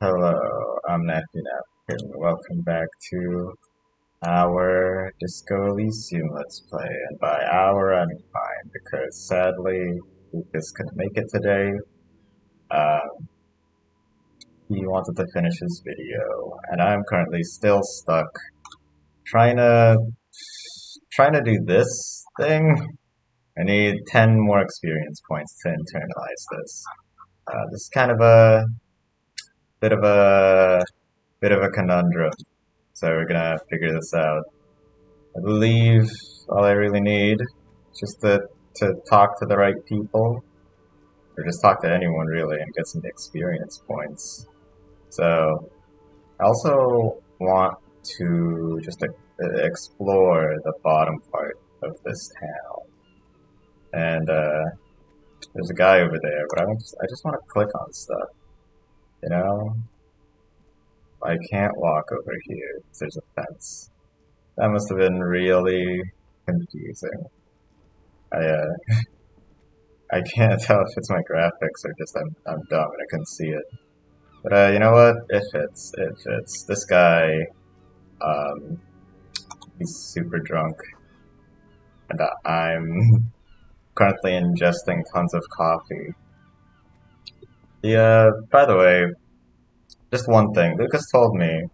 Hello, I'm Napkin. Welcome back to our Disco Elysium Let's Play. And by our, I mean mine, because sadly, Lucas couldn't make it today. Um, he wanted to finish his video, and I'm currently still stuck trying to trying to do this thing. I need 10 more experience points to internalize this. This is kind of a bit of a bit of a conundrum. So we're gonna figure this out. I believe all I really need is just to talk to the right people, or just talk to anyone really, and get some experience points. So I also want to just explore the bottom part of this town. And there's a guy over there, but I just want to click on stuff. You know, I can't walk over here because there's a fence. That must have been really confusing. I I can't tell if it's my graphics or just I'm dumb and I couldn't see it. But you know what? It fits. It fits. This guy, um, he's super drunk, and I'm currently ingesting tons of coffee. Yeah. By the way, just one thing. Lucas told me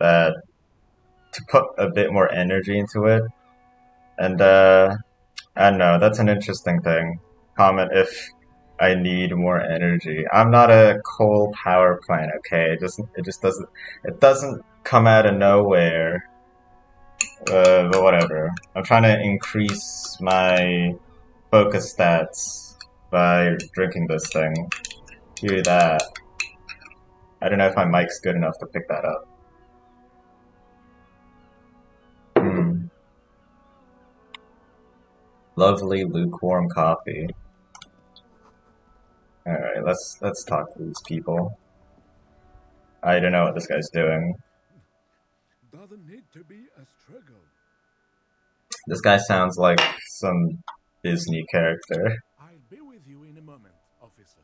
that to put a bit more energy into it, and I don't know. That's an interesting thing. Comment if I need more energy. I'm not a coal power plant, okay? It just doesn't come out of nowhere. But whatever. I'm trying to increase my focus stats by drinking this thing. Do that. I don't know if my mic's good enough to pick that up. Hmm. Lovely lukewarm coffee. Alright, let's talk to these people. I don't know what this guy's doing. Doesn't need to be a struggle. This guy sounds like some Disney character. I'll be with you in a moment, officer.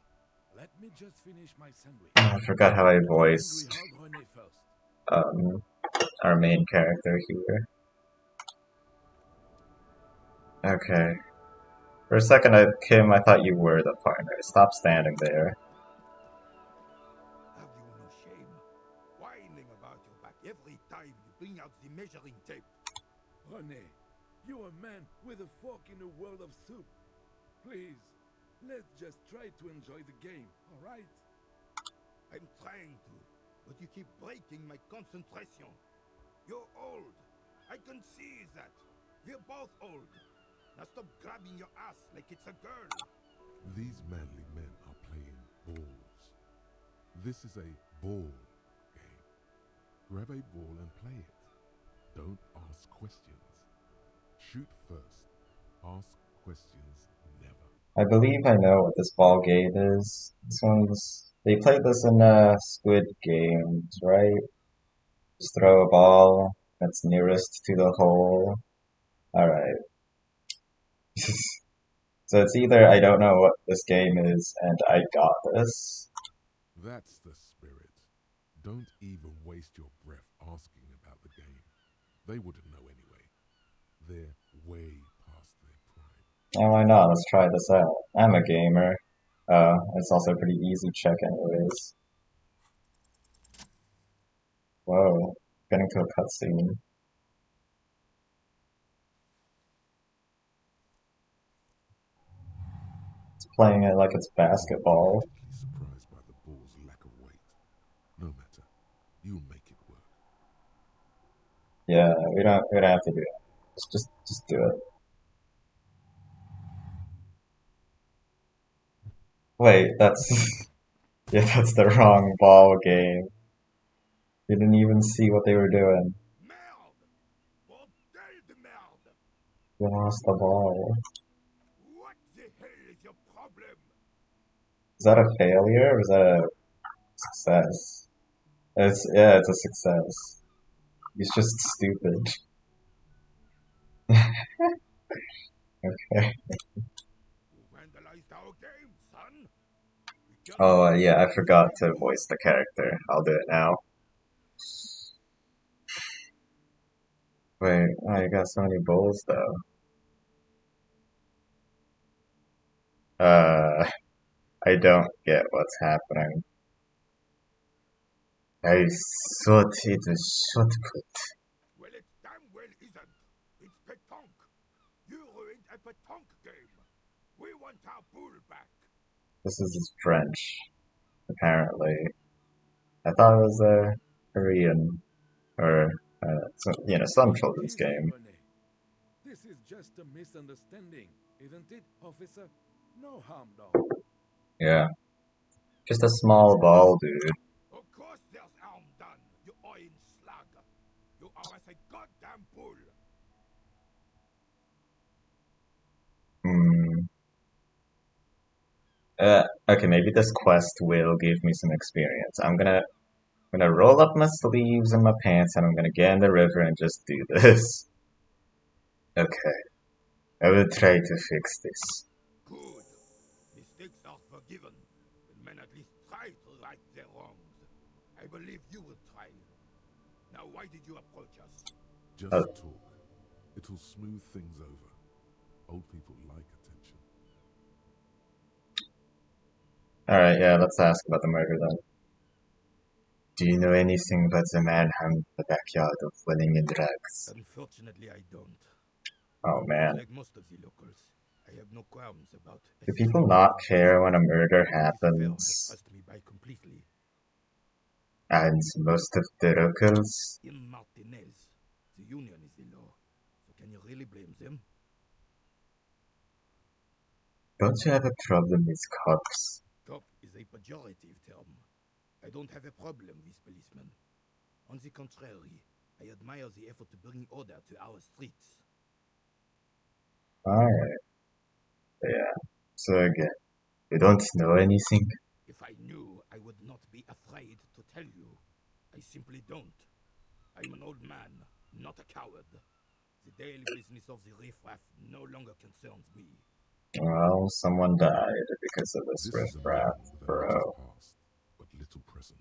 Let me just finish my sandwich. I forgot how I Angry voiced hog Rene first. um, our main character here. Okay. For a second, Kim, I thought you were the partner. Stop standing there. Have you no shame? Whining about your back every time you bring out the measuring tape. Rene, you're a man with a fork in a world of soup. Please, let's just try to enjoy the game, alright? I'm trying to, but you keep breaking my concentration. You're old. I can see that. We're both old. Now stop grabbing your ass like it's a girl. These manly men are playing balls. This is a ball game. Grab a ball and play it. Don't ask questions. Shoot first. Ask questions never. I believe I know what this ball game is. They played this in Squid Games, right? Just throw a ball that's nearest to the hole. Alright. So it's either I don't know what this game is and I got this. That's the spirit. Don't even waste your breath asking about the game. They wouldn't know anyway. They're way past their prime. Oh, why not? Let's try this out. I'm a gamer. It's also a pretty easy check anyways. Whoa, getting to a cutscene. It's playing it like it's basketball. Particularly surprised by the ball's lack of weight. No matter. You'll make it work. Yeah, we don't have to do it. Just do it. Wait, that's yeah, that's the wrong ball game. Didn't even see what they were doing. Merde! Bordel de merde! You lost the ball. What the hell is your problem? Is that a failure or is that a success? It's a success. He's just stupid. Okay. You vandalized our game, son. We Oh, yeah, I forgot to voice the character. I'll do it now. Wait, oh, you got so many bowls though. I don't get what's happening. I thought it was shot put. Well, it damn well isn't. It's petanque. You ruined a petanque game. We want our pool back. This is French, apparently. I thought it was a Korean or some Take it children's easy, game. Rene. This is just a misunderstanding, isn't it, officer? No harm done. Yeah, just a small ball, dude. Of course there's harm done, you orange slug. You are as a goddamn pool. Hmm. Okay, maybe this quest will give me some experience. I'm gonna roll up my sleeves and my pants, and I'm gonna get in the river and just do this. Okay, I will try to fix this. Good. Mistakes are forgiven when men at least try to right their wrongs. I believe you will try. Now, why did you approach us? Just Uh, talk. It'll smooth things over. Old people like attention. Alright, yeah, let's ask about the murder then. Do you know anything about the man hung in the backyard of Welling in drugs? Unfortunately, I don't. Oh man. Like most of the locals, I have no qualms about Do people not care when a murder This affair has happens? passed me by completely. And most of the locals? In Martinez, the union is the law. So can you really blame them? Don't you have a problem with cops? Cop is a pejorative term. I don't have a problem with policemen. On the contrary, I admire the effort to bring order to our streets. Alright, yeah. So again, you don't know anything? If I knew, I would not be afraid to tell you. I simply don't. I'm an old man, not a coward. The daily business of the riffraff no longer concerns me. Well, someone died because of this This is a riffraff, man with a lot of bro. past, but little present,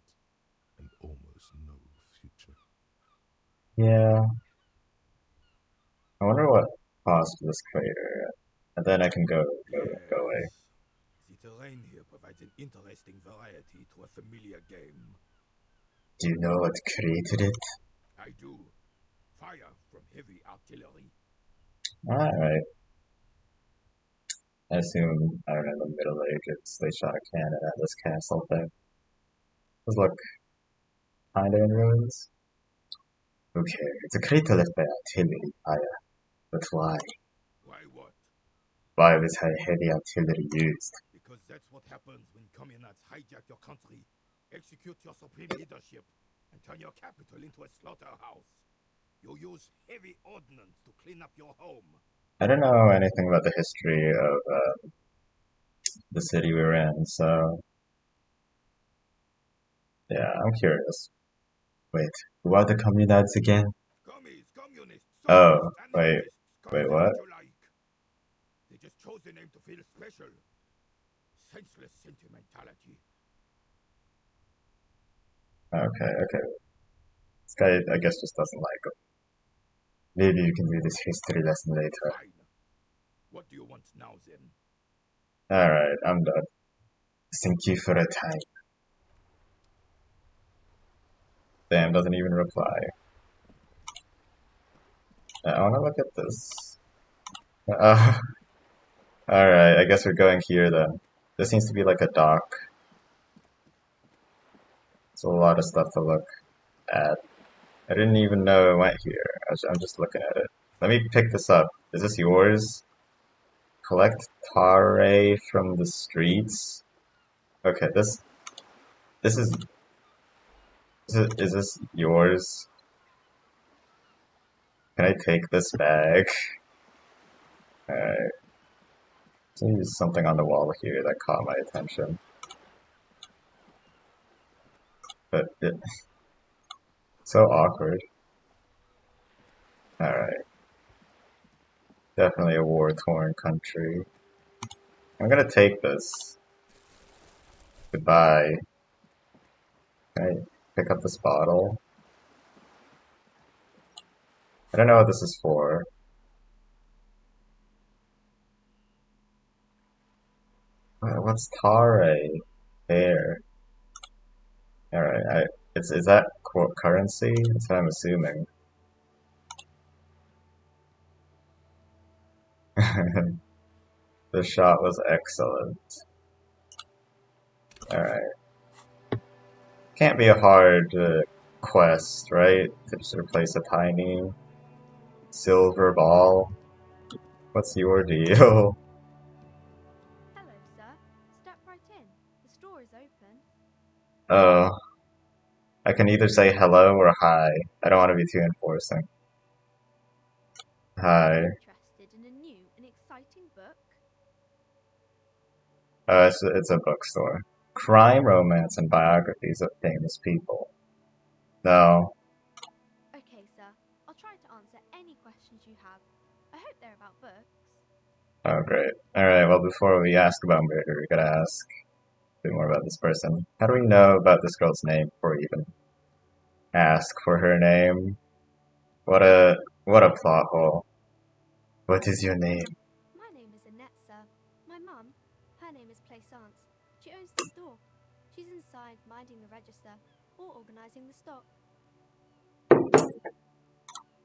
and almost no future. Yeah. I wonder what caused this crater. And then I can go away. Yes. The terrain here provides an interesting variety to a familiar game. Do you know what created it? I do. Fire from heavy artillery. Alright. I assume, I don't know, in the Middle Ages, they shot a cannon at this castle thing. Does look kinda in ruins. Okay, it's a crater left by artillery fire. But why? Why what? Why was heavy artillery used? Because that's what happens when communards hijack your country, execute your supreme leadership, and turn your capital into a slaughterhouse. You use heavy ordnance to clean up your home. I don't know anything about the history of the city we're in, so yeah, I'm curious. Wait, who are the communards again? Commies, communists, Oh, socialists, wait, anarchists, call wait, them what? what you like. They just chose the name to feel special. Senseless sentimentality. Okay. This guy, I guess, just doesn't like him. Maybe you can do this history lesson later. Fine. What do you want now, then? Alright, I'm done. Thank you for the time. Damn, doesn't even reply. I wanna look at this. Alright, I guess we're going here then. This seems to be like a dock. There's a lot of stuff to look at. I didn't even know it went here. I'm just looking at it. Let me pick this up. Is this yours? Collect tare from the streets. Okay, this is this yours? Can I take this bag? Alright. There's something on the wall here that caught my attention. But it's so awkward. Alright. Definitely a war-torn country. I'm gonna take this. Goodbye. Can I pick up this bottle? I don't know what this is for. What's Tare? There. Alright, is that currency? That's what I'm assuming. The shot was excellent. Alright. Can't be a hard quest, right? To just replace a tiny silver ball. What's your deal? Hello, sir. Step right in. The store is open. Oh. I can either say hello or hi. I don't want to be too enforcing. Hi. Interested in a new and exciting book? It's a bookstore. Crime, romance, and biographies of famous people. No. Okay, sir. I'll try to answer any questions you have. I hope they're about books. Oh, great. Alright, well, before we ask about murder, we gotta ask a bit more about this person. How do we know about this girl's name before we even ask for her name? What a plot hole. What is your name? My name is Annette, sir. My mum, her name is Plaisance. She owns the store. She's inside minding the register or organising the stock.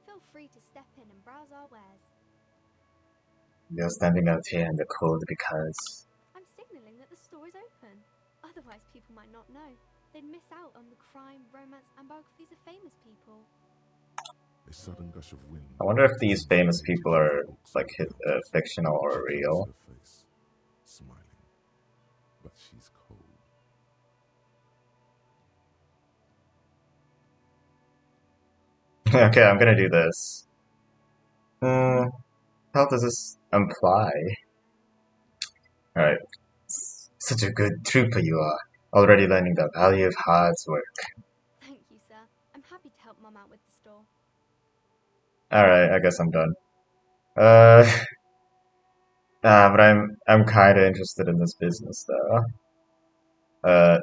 Feel free to step in and browse our wares. You're standing out here in the cold because... I'm signalling that the store is open. Otherwise, people might not know. They'd miss out on the crime, romance, and biographies of famous people. A sudden gush of wind. I wonder if these famous people are, like, fictional or real. Her face, smiling, but she's cold. Okay, I'm gonna do this. How does this imply? Alright. Such a good trooper you are. Already learning the value of hard work. Thank you, sir. I'm happy to help Mum out with the store. Alright, I guess I'm done. But I'm kinda interested in this business though.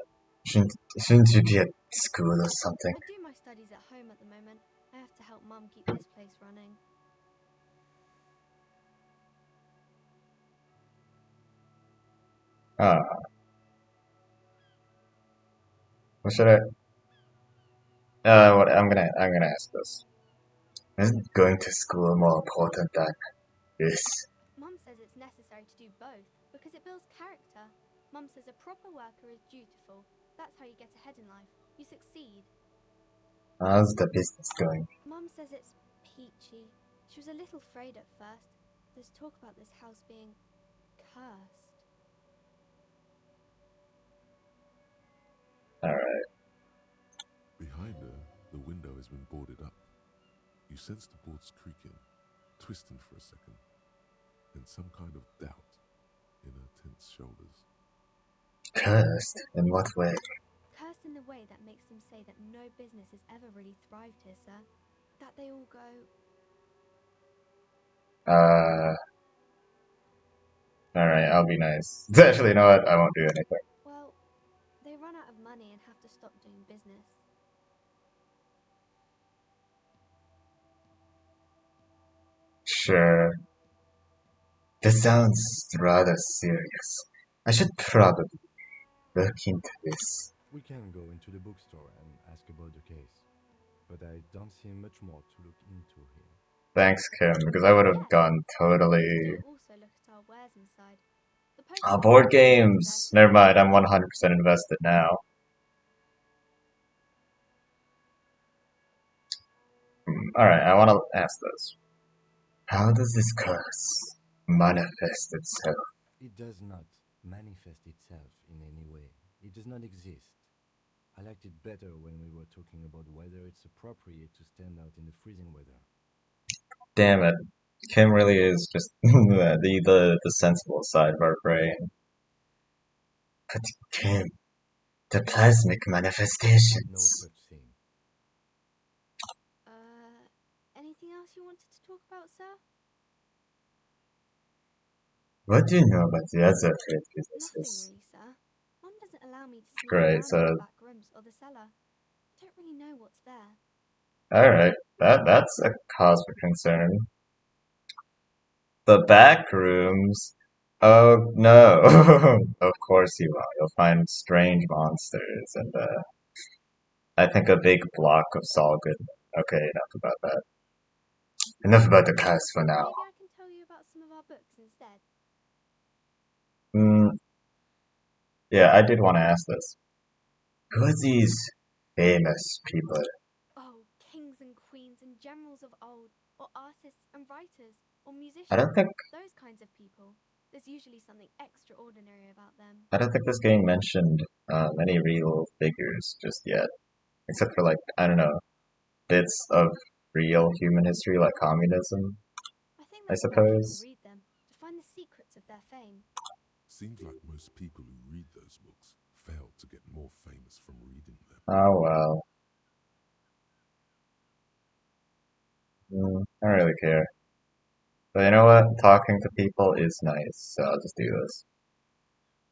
Shouldn't you be at school or something? I do my studies at home at the moment. I have to help Mum keep this place running. What should I? I'm gonna ask this. Isn't going to school more important than this? Mum says it's necessary to do both because it builds character. Mum says a proper worker is dutiful. That's how you get ahead in life. You succeed. How's the business going? Mum says it's peachy. She was a little afraid at first. There's talk about this house being cursed. Alright. Behind her, the window has been boarded up. You sense the boards creaking, twisting for a second, and some kind of doubt in her tense shoulders. Cursed? In what way? Cursed in the way that makes them say that no business has ever really thrived here, sir. That they all go... Alright, I'll be nice. Actually, you know what? I won't do anything. Well, they run out of money and have to stop doing business. Sure. This sounds rather serious. I should probably look into this. We can go into the bookstore and ask about the case, but I don't see much more to look into here. Thanks, Kim, because I would have gone totally... We'll also look at our wares inside. The post board games! Never mind, I'm 100% invested now. Alright, I want to ask this. How does this curse manifest itself? It does not manifest itself in any way. It does not exist. I liked it better when we were talking about whether it's appropriate to stand out in the freezing weather. Damn it. Kim really is just the sensible side of our brain. But Kim, the plasmic No manifestations. such thing. Anything else you wanted to talk about, sir? What do you know about the other trade Nothing businesses? really, sir. Mum doesn't allow allow me to sneak Great, around in so the back rooms or the cellar. Don't really know what's there. alright. That's a cause for concern. The back rooms? Oh no. Of course you will. You'll find strange monsters and I think a big block of Solid. Okay, enough about that. Enough about the cast for now. Maybe I can tell you about some of our books instead. Mm, yeah, I did want to ask this. Who are these famous people? Oh, kings and queens and generals of old, or artists and writers, or I don't musicians, think those kinds of people. There's usually something extraordinary about them. I don't think this game mentioned any real figures just yet, except for like I don't know bits of real human history like communism, I think I that's why people suppose. read them, to find the secrets of their fame. Seems like most people who read those books fail to get more famous from reading them. Oh well, I don't really care. But you know what? Talking to people is nice, so I'll just do this.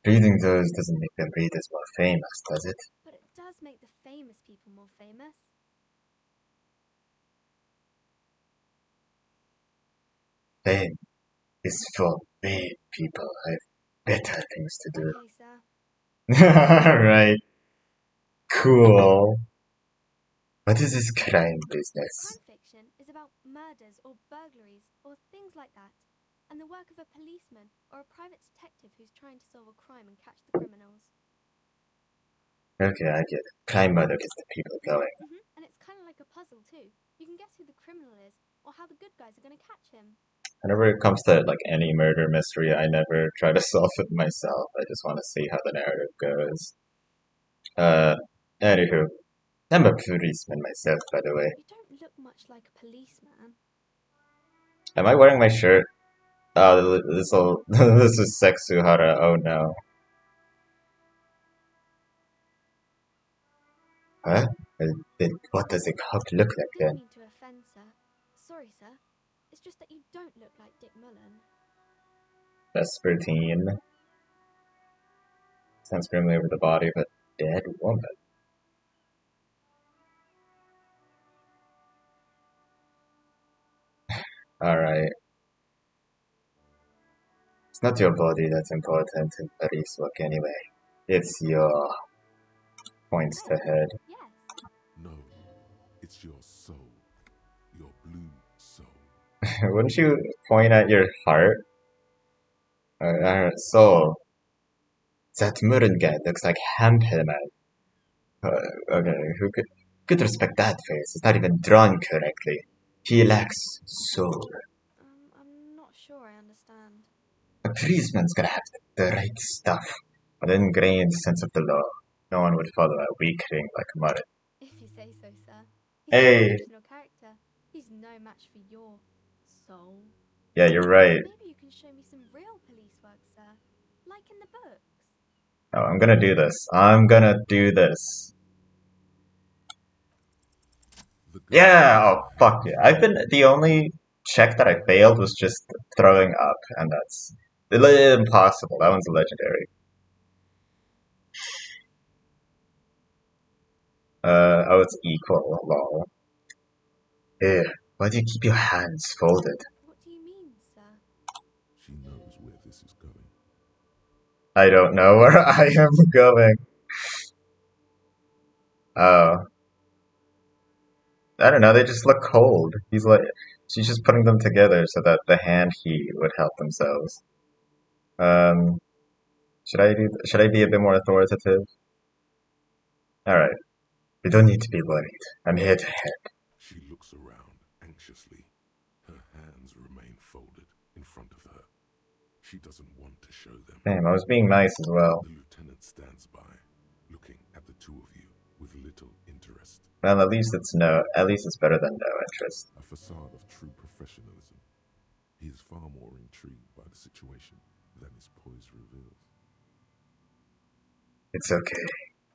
Reading those doesn't make the readers more famous, does it? But it does make the famous people more famous. Fame is for big people. I have better things to do. Okay, sir. Alright, cool. What is this crime business? Crime fiction is about murders or burglaries or things like that, and the work of a policeman or a private detective who's trying to solve a crime and catch the criminals. Okay, I get it. Crime murder gets the people going. And it's kind of like a puzzle too. You can guess who the criminal is or how the good guys are going to catch him. Whenever it comes to like any murder mystery, I never try to solve it myself. I just want to see how the narrative goes. Anywho, I'm a policeman myself, by the way. You don't look much like a policeman. Am I wearing my shirt? Oh, this is Seksuhara. Oh no. Huh? What does a cop look like Didn't then? mean to offend, sir. Sorry, sir. It's just that you don't look like Dick Mullen. Vespertine. Stands grimly over the body of a dead woman. Alright. It's not your body that's important in police work anyway. It's your points to head. Yes. No, it's your soul. Your blue soul. Wouldn't you point at your heart? So, that Murren guy looks like Hamperman. Okay, who could respect that face? It's not even drawn correctly. He lacks soul. I'm not sure I understand. A policeman's gotta have the right stuff, an ingrained sense of the law. No one would follow a weakling like Murren. If you say so, sir. He's Hey. a fictional character. He's no match for your soul. Yeah, you're right. Maybe you can show me some real police work, sir. Like in the books. Oh, I'm gonna do this. I'm gonna do this. Yeah, oh fuck yeah. The only check that I failed was just throwing up, and that's impossible. That one's legendary. Oh, it's equal, lol. Ew, why do you keep your hands folded? What do you mean, sir? She knows where this is going. I don't know where I am going. Oh. I don't know, they just look cold. She's just putting them together so that the hand heat would help themselves. Should I be a bit more authoritative? Alright. You don't need to be worried. I'm here to help. She looks around anxiously. Her hands remain folded in front of her. She doesn't want to show them. Damn, I was being nice as well. The lieutenant stands by, looking at the two of you with little interest. Well, at least it's better than no interest. A facade of true professionalism. He is far more intrigued by the situation than his poise reveals. It's okay.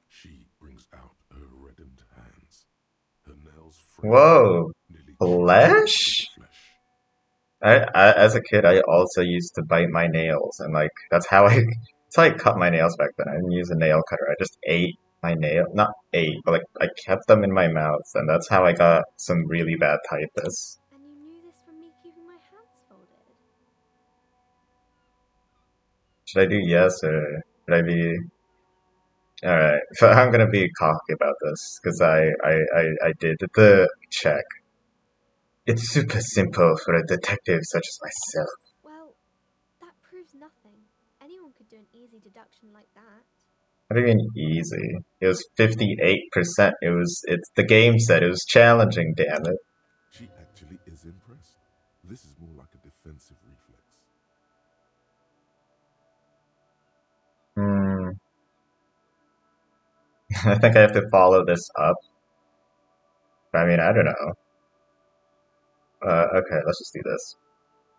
She brings out her reddened hands. Her nails Whoa! nearly Flesh? flesh. As a kid, I also used to bite my nails, and like that's how That's how I cut my nails back then. I didn't use a nail cutter. I just ate my nail. Not ate, but like I kept them in my mouth, and that's how I got some really bad typhus. And you knew this from me keeping my hands folded? Should I do yes or should I be? Alright, so I'm gonna be cocky about this because I did the check. It's super simple for a detective such as myself. Well, that proves nothing. Anyone could do an easy deduction like that. What do you mean easy? It was 58%. It's the game said it was challenging, damn it. She actually is impressed. This is more like a defensive reflex. Hmm. I think I have to follow this up. I mean, I don't know. Okay, let's just do this.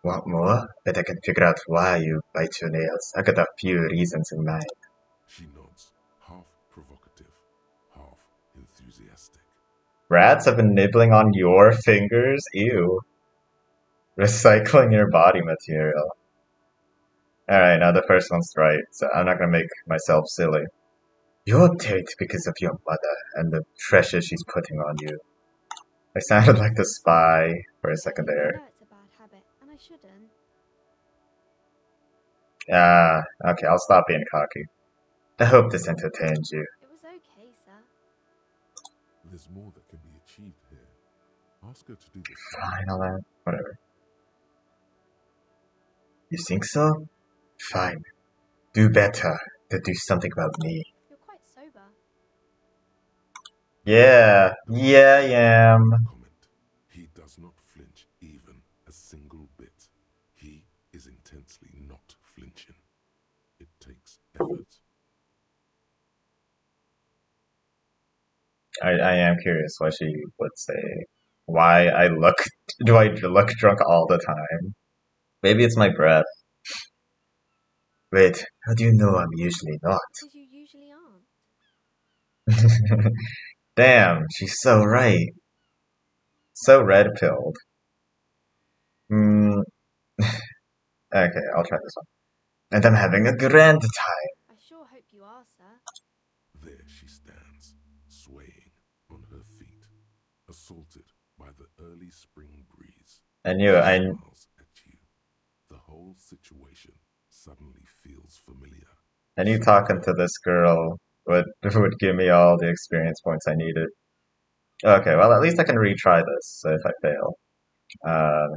Want more? Bet I can figure out why you bite your nails. I got a few reasons in mind. She nods, half provocative, half enthusiastic. Rats have been nibbling on your fingers? Ew. Recycling your body material. Alright, now the first one's right, so I'm not gonna make myself silly. You're ticked because of your mother and the pressure she's putting on you. I sounded like the spy for a second I there. know it's a bad habit, and I shouldn't. Ah, okay, I'll stop being cocky. I hope this entertains you. It was okay, sir. There's more that can be achieved here. Ask her to do this. Fine, alright, whatever. You think so? Fine. Do better to do something about me. You're quite sober. Yeah, I am. Comment. He does not flinch even a single bit. He is intensely not flinching. It takes effort. I am curious what she would say. Why I look, do I look drunk all the time? Maybe it's my breath. Wait, how do you know I'm usually not? Because you usually aren't. Damn, she's so right. So red-pilled. Hmm, okay, I'll try this one. And I'm having a grand time. I sure hope you are, sir. There she stands, swaying on her feet, assaulted by the early spring breeze. I knew it. She smiles at you. The whole situation suddenly feels familiar. I knew talking to this girl would give me all the experience points I needed. Okay, well at least I can retry this if I fail.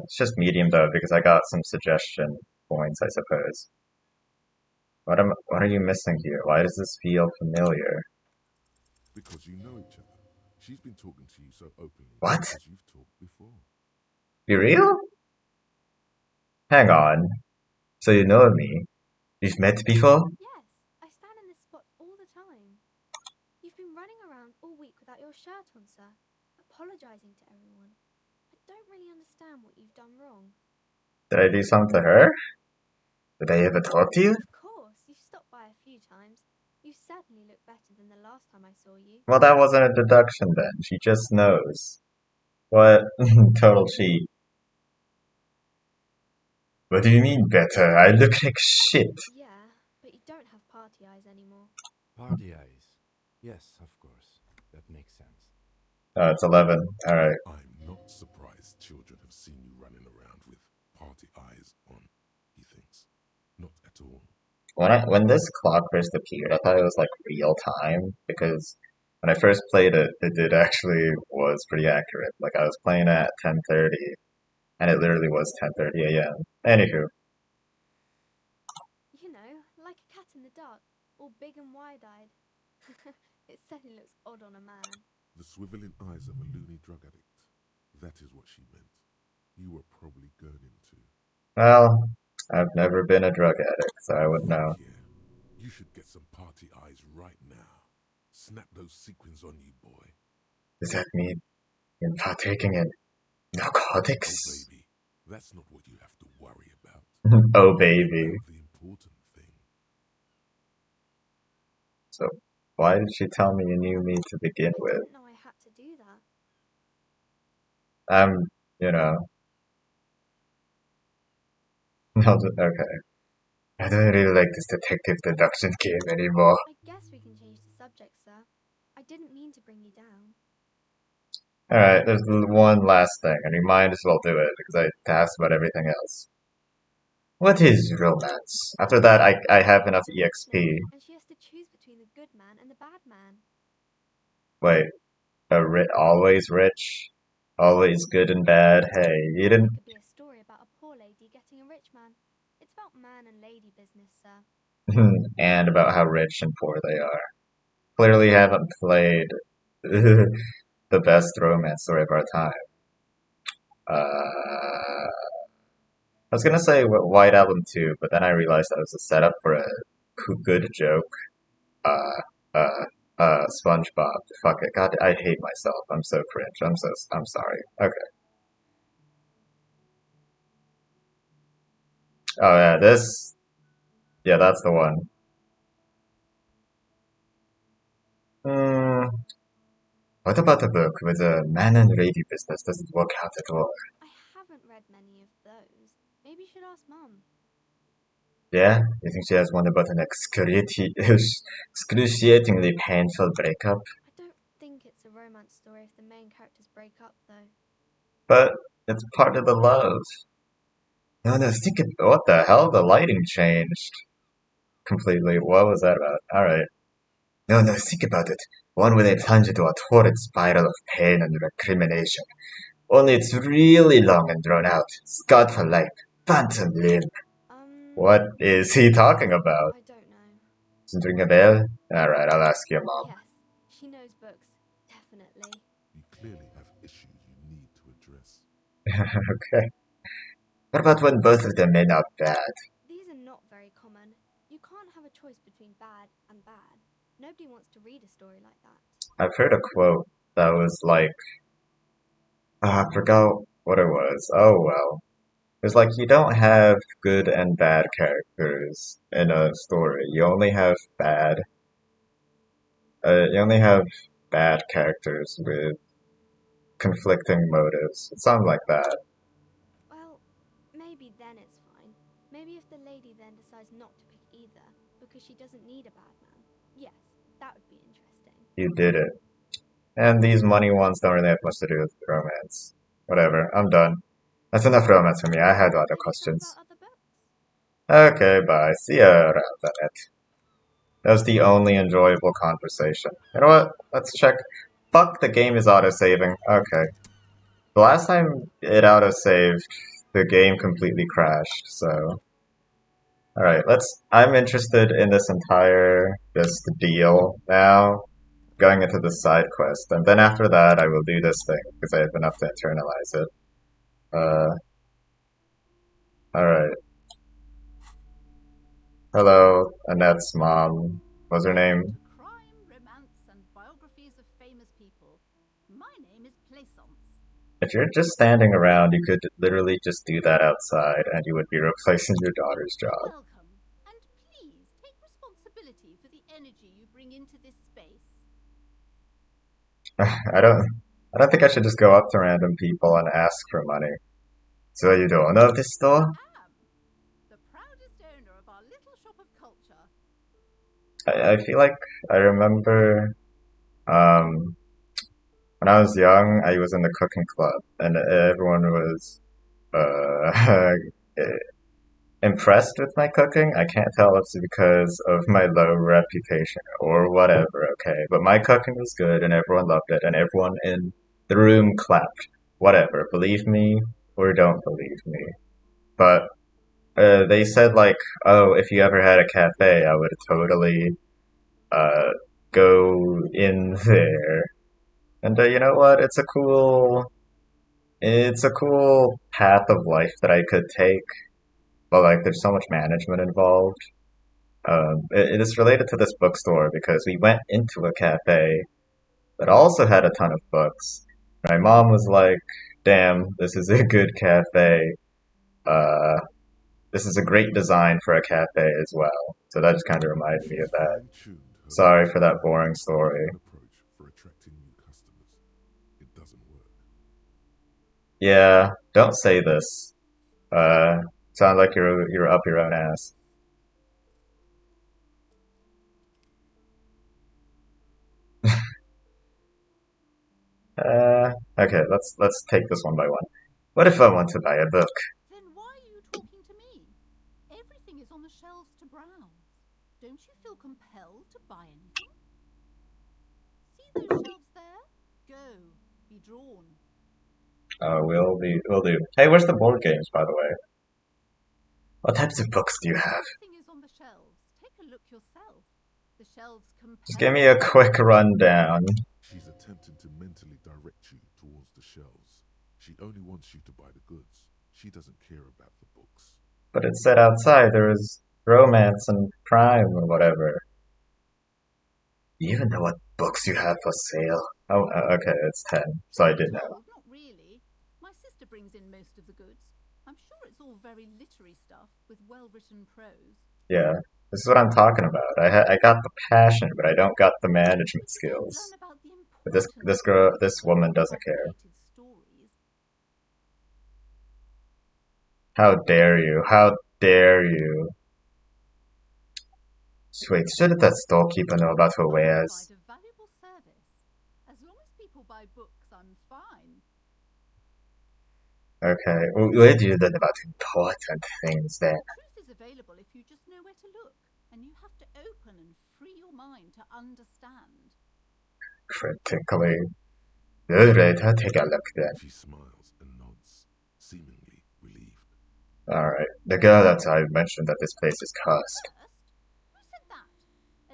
It's just medium though because I got some suggestion points, I suppose. What are you missing here? Why does this feel familiar? Because you know each other. She's been talking to you so openly. What? Because you've talked before. Be real? Hang on. So you know me? We've met before? Yes, I stand in this spot all the time. You've been running around all week without your shirt on, sir, apologizing to everyone. I don't really understand what you've done wrong. Did I do something to her? Did I ever talk to you? Of course, you've stopped by a few times. You certainly look better than the last time I saw you. Well, that wasn't a deduction then. She just knows. What? Total cheat. What do you mean better? I look like shit. Yeah, but you don't have party eyes anymore. Party eyes. Yes, of course. That makes sense. Oh, it's 11. Alright. I'm not surprised children have seen you running around with party eyes on, he thinks. Not at all. When this clock first appeared, I thought it was like real time because when I first played it, it did actually was pretty accurate. Like I was playing at 10:30, and it literally was 10:30 a.m. Anywho, You know, like a cat in the dark, all big and wide-eyed. It certainly looks odd on a man. The swiveling eyes of a loony drug addict. That is what she meant. You were probably gurning too. well, I've never been a drug addict, so I wouldn't know. Yeah, you should get some party eyes right now. Snap those sequins on you, boy. Does that mean you're partaking in Oh, narcotics? baby, that's not what you have to worry about. Oh, Worry baby. about the important thing. So, why did she tell me you knew me to begin I with? didn't know I had to do that. You know, okay. I don't really like this detective deduction game anymore. I guess we can change the subject, sir. I didn't mean to bring you down. Alright, there's one last thing, and we might as well do it, because I asked about everything else. What is romance? After that, I have enough It's a rich EXP. lady, and she has to choose between the good man and the bad man. Wait, always rich? Always good and bad? Hey, you Or didn't... it could be a story about a poor lady getting a rich man. It's about man and lady business, sir. and about how rich and poor they are. Clearly haven't played the best romance story of our time. I was gonna say White Album 2, but then I realized that was a setup for a good joke. Uh, SpongeBob. Fuck it. God, I hate myself. I'm so cringe. I'm sorry. Okay. Oh yeah, yeah, that's the one. Hmm. What about the book with the man and lady business doesn't work out at all? I haven't read many of those. Maybe you should ask Mum. Yeah? You think she has one about an excruciatingly painful breakup? I don't think it's a romance story if the main characters break up, though. But it's part of the love. No, no, what the hell? The lighting changed completely. What was that about? Alright. No, no, think about it. One where they plunge into a torrid spiral of pain and recrimination. Only it's really long and drawn out. Scarred for life. Phantom limb. What is he talking about? I don't know. Doesn't ring a bell? Alright, I'll ask your mom. Yes, she knows books. Definitely. You clearly have issues you need to address. Okay. What about when both of them end up bad? These are not very common. You can't have a choice between bad and bad. Nobody wants to read a story like that. I've heard a quote that was like, I forgot what it was. Oh well. It's like you don't have good and bad characters in a story. You only have bad characters with conflicting motives. It sounds like that. Well, maybe then it's fine. Maybe if the lady then decides not to pick either because she doesn't need a bad man. Yes, that would be interesting. You did it. And these money ones don't really have much to do with romance. Whatever, I'm done. That's enough romance for me. I had other Have you thought questions. about other books? Okay, bye. See ya around the net. That was the only enjoyable conversation. You know what? Let's check. Fuck, the game is autosaving. Okay. The last time it autosaved, the game completely crashed, so... Alright, I'm interested in this entire, just deal now, going into the side quest, and then after that I will do this thing, because I have enough to internalize it. Alright. Hello, Annette's mom. What's her name? Crime, romance, and biographies of famous people. My name is Plaisance. If you're just standing around, you could literally just do that outside, and you would be replacing your daughter's job. Welcome, and please take responsibility for the energy you bring into this space. I don't think I should just go up to random people and ask for money. So you don't know of this store? I am the proudest owner of our little shop of culture. I feel like I remember when I was young, I was in the cooking club, and everyone was uh, impressed with my cooking. I can't tell if it's because of my low reputation or whatever, okay? But my cooking was good, and everyone loved it, and everyone in the room clapped. Whatever, believe me or don't believe me. But they said like, oh, if you ever had a cafe, I would totally uh, go in there. And you know what? It's a cool path of life that I could take. But like, there's so much management involved. It is related to this bookstore because we went into a cafe that also had a ton of books. My mom was like, "Damn, this is a good cafe. Uh, this is a great design for a cafe as well." So that just kind of reminded me of She's that. fine-tuned her Sorry for that marketing boring story. and approach for attracting new customers. It doesn't work. Yeah, don't say this. Sound like you're up your own ass. Okay, let's take this one by one. What if I want to buy a book? Then why are you talking to me? Everything is on the shelves to browse. Don't you feel compelled to buy anything? See those shelves there? Go, be drawn. We'll do. Hey, where's the board games, by the way? What types of books do you have? Everything is on the shelves. Take a look yourself. The shelves compel. Just give me a quick rundown. She's attempting to mentally direct you towards the shelves. She only wants you to buy the goods. She doesn't care about the books. But it said outside there was romance and crime or whatever. You even know what books you have for sale? Oh, okay, it's 10, so I did know. Not really. My sister brings in most of the goods. I'm sure it's all very literary stuff with well-written prose. Yeah, this is what I'm talking about. I got the passion, but I don't got the management skills. But this woman doesn't care. How dare you? How dare you? Wait, shouldn't that storekeeper know about her wares? Provide a valuable service. As long as people buy books, I'm fine. Okay, where do you learn about important things then? Truth is available if you just know where to look, and you have to open and free your mind to understand. Critically. Alright, I'll take a look then. She smiles and nods, seemingly relieved. Alright, the girl outside mentioned that this place is cursed. First, who said that?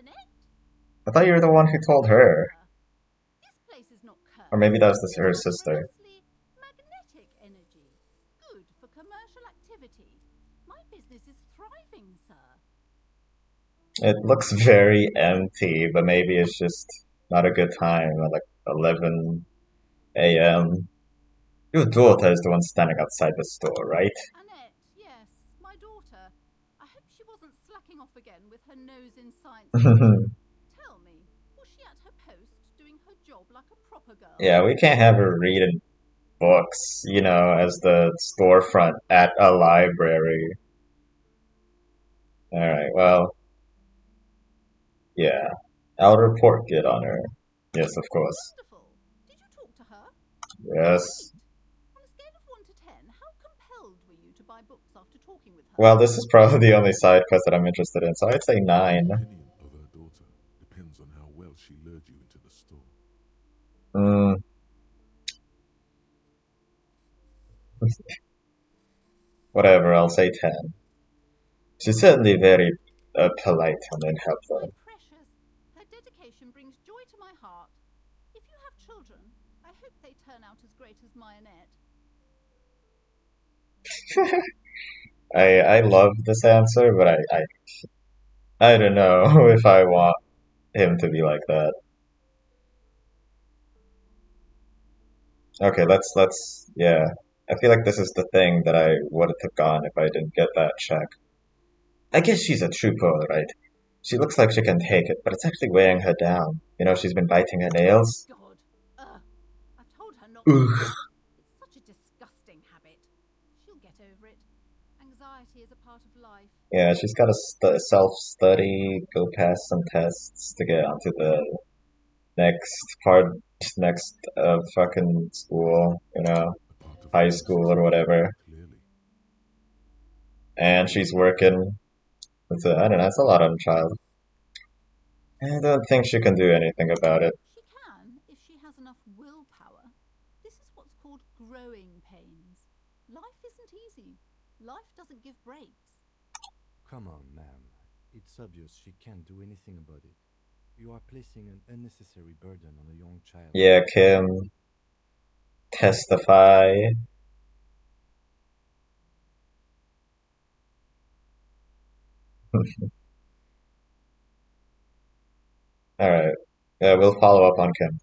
Annette? I thought you were the one who told her. This place is not cursed. Or maybe that was her sister. Magnetic energy. Good for commercial activity. My business is thriving, sir. It looks very empty, but maybe it's just not a good time at like 11 a.m. Your daughter is the one standing outside the store, right? Annette, yes, my daughter. I hope she wasn't slacking off again with her nose in science. Tell me, was she at her post doing her job like a proper girl? Yeah, we can't have her reading books, you know, as the storefront at a library. Alright, well, yeah. I'll report it on her. Yes, of course. Wonderful. Did you talk to her? Yes. On a scale of 1 to 10, how compelled were you to buy books after talking with her? Well, this is probably the only side quest that I'm interested in, so I'd say 9. The opinion of her daughter depends on how well she lured you into the store. Whatever, I'll say 10. She's certainly very polite and helpful. My precious, her dedication brings joy to my heart. If you have children, I hope they turn out as great as my Annette. I love this answer, but I don't know if I want him to be like that. Okay, yeah. I feel like this is the thing that I would have gone if I didn't get that check. I guess she's a trooper, right? She looks like she can take it, but it's actually weighing her down. You know, she's been biting her nails. God, I've told her not to. Ugh. It's such a disgusting habit. She'll get over it. Anxiety is a part of life. Yeah, she's got to self-study, go pass some tests to get onto the next fucking school, you know, A part of high her school or whatever. Clearly. And she's working. I don't know, it's a lot on a child. I don't think she can do anything about it. She can if she has enough willpower. This is what's called growing pains. Life isn't easy. Life doesn't give breaks. Come on, ma'am. It's obvious she can't do anything about it. You are placing an unnecessary burden on a young child. Yeah, Kim. Testify. Alright. Yeah, we'll follow up on Kim.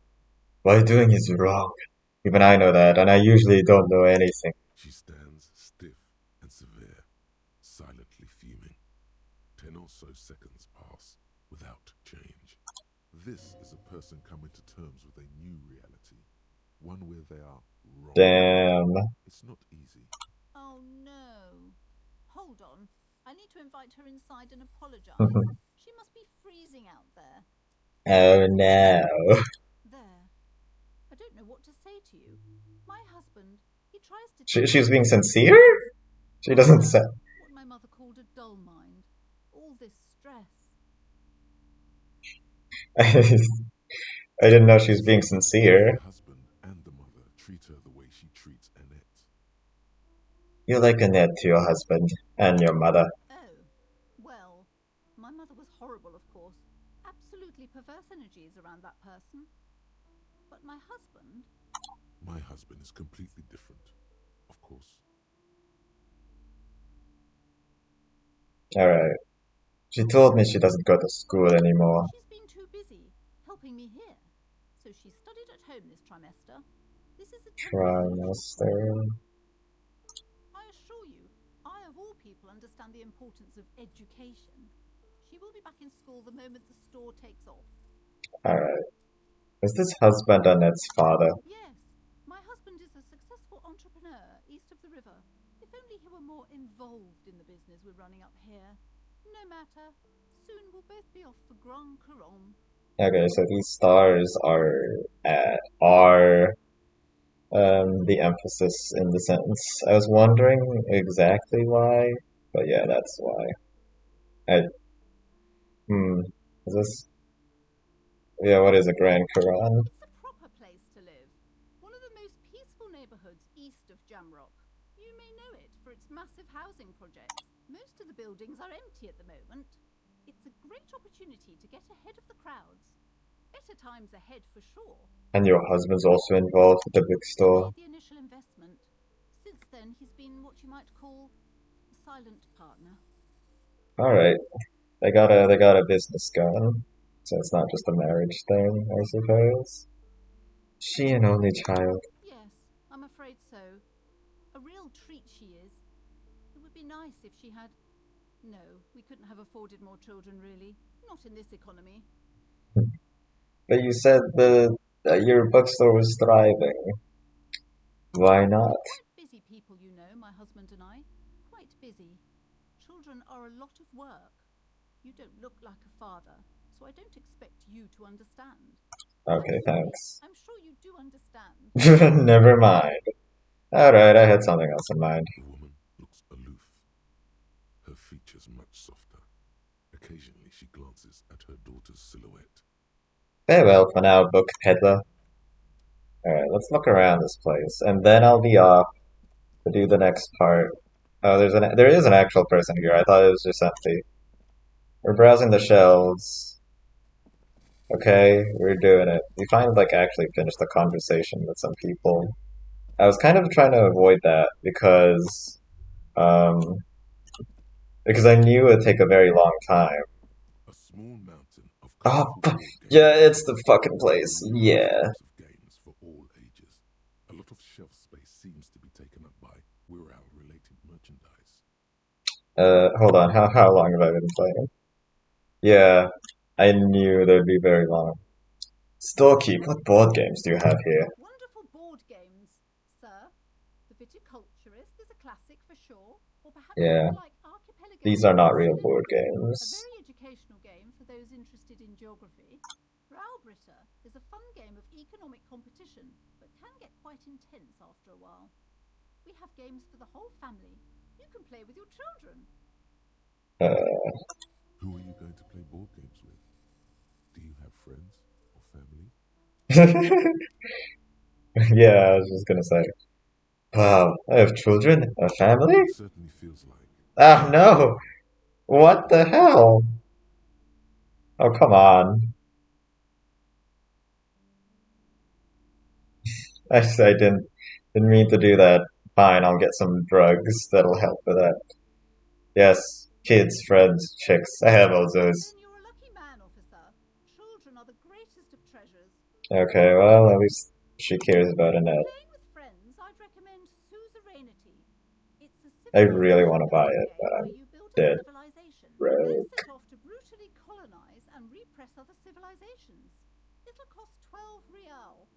What you're doing is wrong. Even I know that, and I usually don't know anything. She stands stiff and severe, silently fuming. 10 or so seconds pass without change. This is a person coming to terms with a new reality, one where they are wrong. Damn. It's not easy. Oh no. Hold on. I need to invite her inside and apologize. She must be freezing out there. Oh no. There. I don't don't know what to say to you. My husband, he tries to She's being sincere? She doesn't say. what my mother called a dull mind. All this stress. I didn't know she was being sincere. The husband and the mother treat her the way she treats Annette. You like Annette to your husband and your mother. Oh, well, my mother was horrible, of course. Absolutely perverse energies around that person. But my husband... My husband is completely different, of course. Alright. She told me she doesn't go to school anymore. She's been too busy helping me here. So she studied at home this trimester. This is a Trimester. I assure you, I of all people understand the importance of education. She will be back in school the moment the store takes off. Alright. Is this husband Annette's father? Yes, my husband is a successful entrepreneur east of the river. If only he were more involved in the business we're running up here. No matter. Soon we'll both be off for Grand Couronne. Okay, so these stars are the emphasis in the sentence. I was wondering exactly why, but yeah, that's why. I is this? Yeah, what is a Grand Quran? It's a proper place to live. One of the most peaceful neighborhoods east of Jamrock. You may know it for its massive housing projects. Most of the buildings are empty at the moment. It's a great opportunity to get ahead of the crowds. Better times ahead for sure. And your husband's also involved with the bookstore. He made the initial investment. Since then, he's been what you might call a silent partner. All right, they got a business going, so it's not just a marriage thing, I suppose. She an only child. Yes, I'm afraid so. A real treat she is. It would be nice if she had... No, we couldn't have afforded more children, really. Not in this economy. But you said your bookstore was thriving. Why not? Quite busy people, you know, my husband and I. Quite busy. Children are a lot of work. You don't look like a father, so I don't expect you to understand. Okay, thanks. I'm sure you do understand. Never mind. Alright, I had something else in mind. The woman looks aloof, her features much softer. Occasionally she glances at her daughter's silhouette. Farewell for now, book peddler. Alright, let's look around this place, and then I'll be off to do the next part. Oh, there is an actual person here. I thought it was just empty. We're browsing the shelves. Okay, we're doing it. We finally actually finished the conversation with some people. I was kind of trying to avoid that um because I knew it would take a very long time. A small mountain of Oh, colorful board games. yeah, it's the fucking place. Yeah. Types of games for all ages. A lot of shelf space seems to be taken up by Wirral-related merchandise. Hold on. How long have I been playing? Yeah, I knew they'd be very long. Storekeep, what board games do you have here? Wonderful board games, sir. The Viticulturist is a classic for sure. Or perhaps Yeah. you like Archipelago. These are not real board A games. very educational game for those interested in geography. Browbritter is a fun game of economic competition, but can get quite intense after a while. We have games for the whole family. You can play with your children. Who are you going to play board games with? Do you have friends or family? Yeah, I was just gonna say. Wow, I have children? A family? It certainly feels like. Ah, no! What the hell? Oh, come on. I didn't mean to do that. Fine, I'll get some drugs that'll help with that. Yes, kids, friends, chicks. I have all those. Then you're a lucky man, officer. Children are the greatest of treasures. Okay, well, at least she cares about Annette. Playing with friends, I'd recommend Suzerainty. It's a I really want to buy it, game but where I'm you build a dead civilization, broke. then set off to brutally colonize and repress other civilizations. It'll cost 12 real.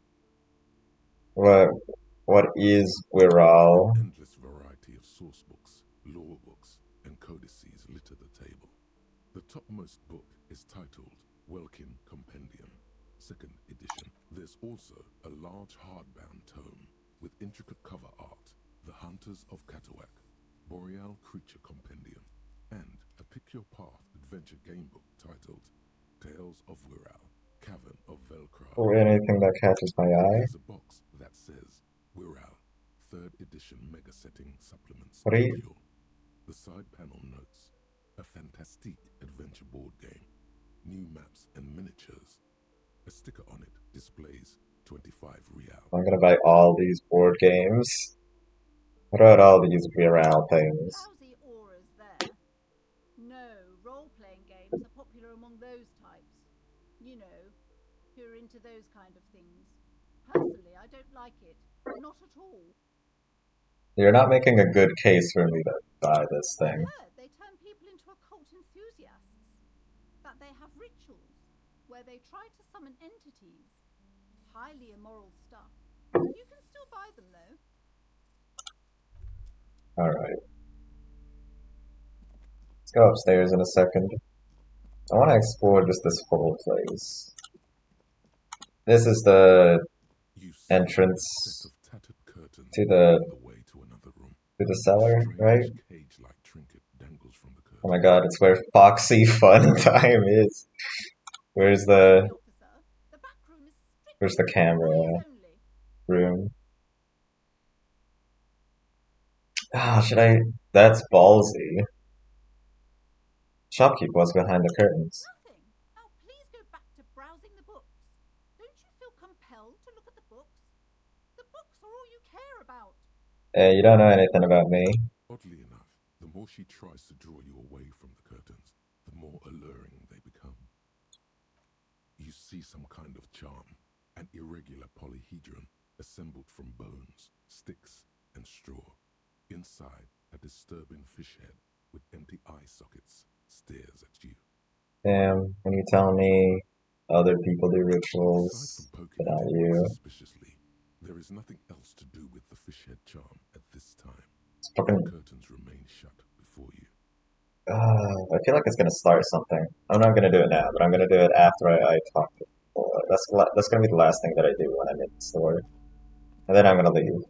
What is Wirral? Endless variety of source books, lore books, and codices litter the table. The topmost book is titled Welkin Compendium, 2nd edition, there's also a large hardbound tome with intricate cover art, The Hunters of Katawak, Boreal Creature Compendium, and a pick-your-path adventure gamebook titled Tales of Wirral, Cavern of Velcro. Or anything that catches my eye. There's a box that says Wirral, 3rd edition mega setting supplements What are you? module. The side panel notes, a fantastique adventure board game, new maps and miniatures. A sticker on it displays 25 real. I'm gonna buy all these board games. What about all these Wirral things? Lousy auras there. No, role-playing games are popular among those types. You know, who are into those kind of things. Personally, I don't like it. Not at all. You're not making a good case for me to buy this I thing. heard they turn people into occult enthusiasts. That they have rituals where they try to summon entities. Highly immoral stuff. You can still buy them though. Alright. Let's go upstairs in a second. I want to explore just this whole place. This is the entrance to the cellar, right? Oh my god, it's where Foxy Fun Time is. Where's the camera room? Ah, should I? That's ballsy. Shopkeep was behind the curtains. Nothing. Now please go back to browsing the books. Don't you feel compelled to look at the books? The books are all you care about. Hey, you don't know anything about me. Oddly enough, the more she tries to draw you away from the curtains, the more alluring they become. You see some kind of charm, an irregular polyhedron assembled from bones, sticks, and straw. Inside, a disturbing fish head with empty eye sockets stares at you. Damn, when you tell me other people do rituals, but not you. Suspiciously, there is nothing else to do with the fish head charm at this time. Fucking, The curtains remain shut before you. I feel like it's gonna start something. I'm not gonna do it now, but I'm gonna do it after I talk to people. That's gonna be the last thing that I do when I'm in the store, and then I'm gonna leave.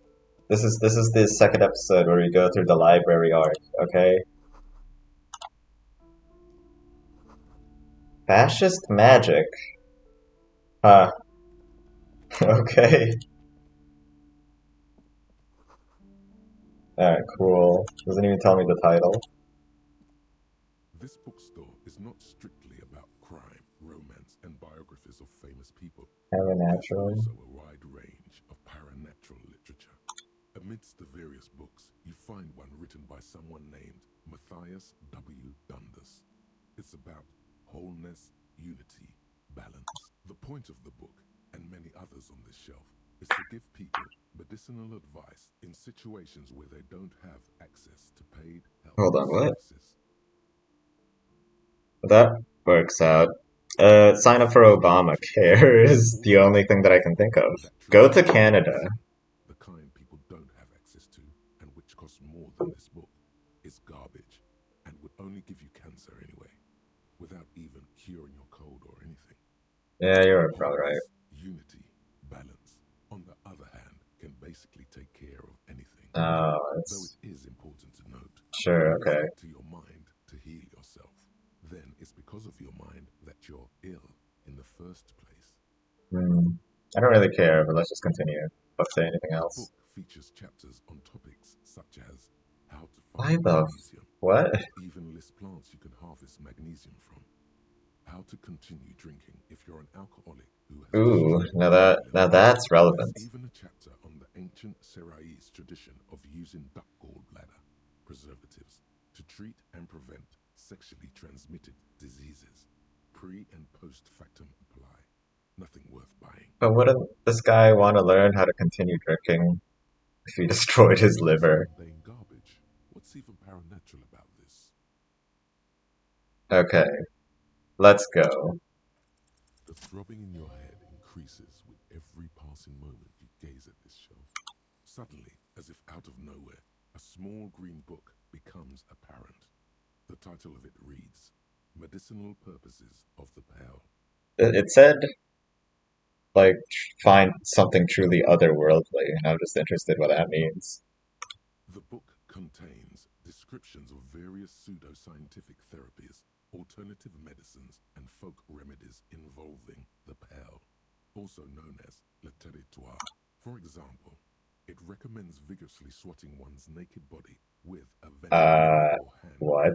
This is the second episode where we go through the library arc. Okay. Fascist magic. Huh. Okay. Alright, cool. Doesn't even tell me the title. This bookstore is not strictly about crime, romance, and biographies of famous people. Supernatural. There's also a wide range of paranatural literature. Amidst the various books, you find one written by someone named Matthias W. Dundas. It's about wholeness, unity, balance. The point of the book, and many others on this shelf, is to give people medicinal advice in situations where they don't have access to paid health Hold on, what? services. That works out. Sign up for Obamacare is the only thing that I can think of. Go to Canada. The kind people don't have access to, and which costs more than this book, is garbage, and would only give you cancer anyway, without even curing your cold or anything. Yeah, you're probably right. Unity, balance, on the other hand, can basically take care of anything. Oh, Though it's... it is important to note, Sure, when you okay. stick to your mind to heal yourself, then it's because of your mind that you're ill in the first place. I don't really care, but let's just continue. Let's say anything The else. book features chapters on topics such as how to Why find the... magnesium, What? even lists plants you can harvest magnesium from, how to continue drinking if you're an alcoholic who has Ooh, achieved now that's relevant. There's even a chapter on the ancient Seraïs tradition of using duck gallbladder preservatives to treat and prevent sexually transmitted diseases. Pre and post factum apply. Nothing worth buying. But wouldn't this guy want to learn how to continue drinking if he destroyed his liver? Mundane garbage. What's even paranatural about this? Okay, let's go. The throbbing in your head increases with every passing moment you gaze at this shelf. Suddenly, as if out of nowhere, a small green book becomes apparent. The title of it reads, Medicinal Purposes of the Pearl. It said like find something truly otherworldly, and I'm just interested what that means. The book contains descriptions of various pseudoscientific therapies, alternative medicines, and folk remedies involving the Pale, also known as le territoire. For example, it recommends vigorously swatting one's naked body with a venomous or hand What?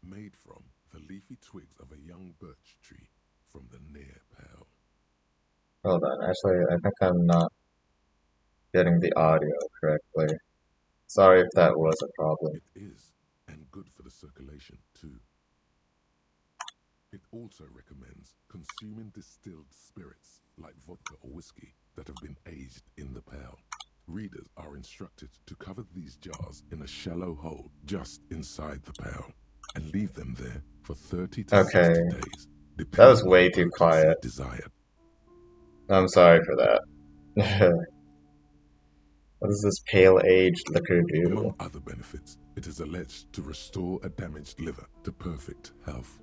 made from the leafy twigs of a young birch tree from the near Pale. Hold on, actually, I think I'm not getting the audio correctly. Sorry if that was a problem. It is, and good for the circulation too. It also recommends consuming distilled spirits like vodka or whiskey that have been aged in the Pale. Readers are instructed to cover these jars in a shallow hole just inside the Pale and leave them there for 30 to Okay. 60 days, That was depending way on the too potency quiet. desired. I'm sorry for that. What does this pale-aged liquor do? Among other benefits, it is alleged to restore a damaged liver to perfect health.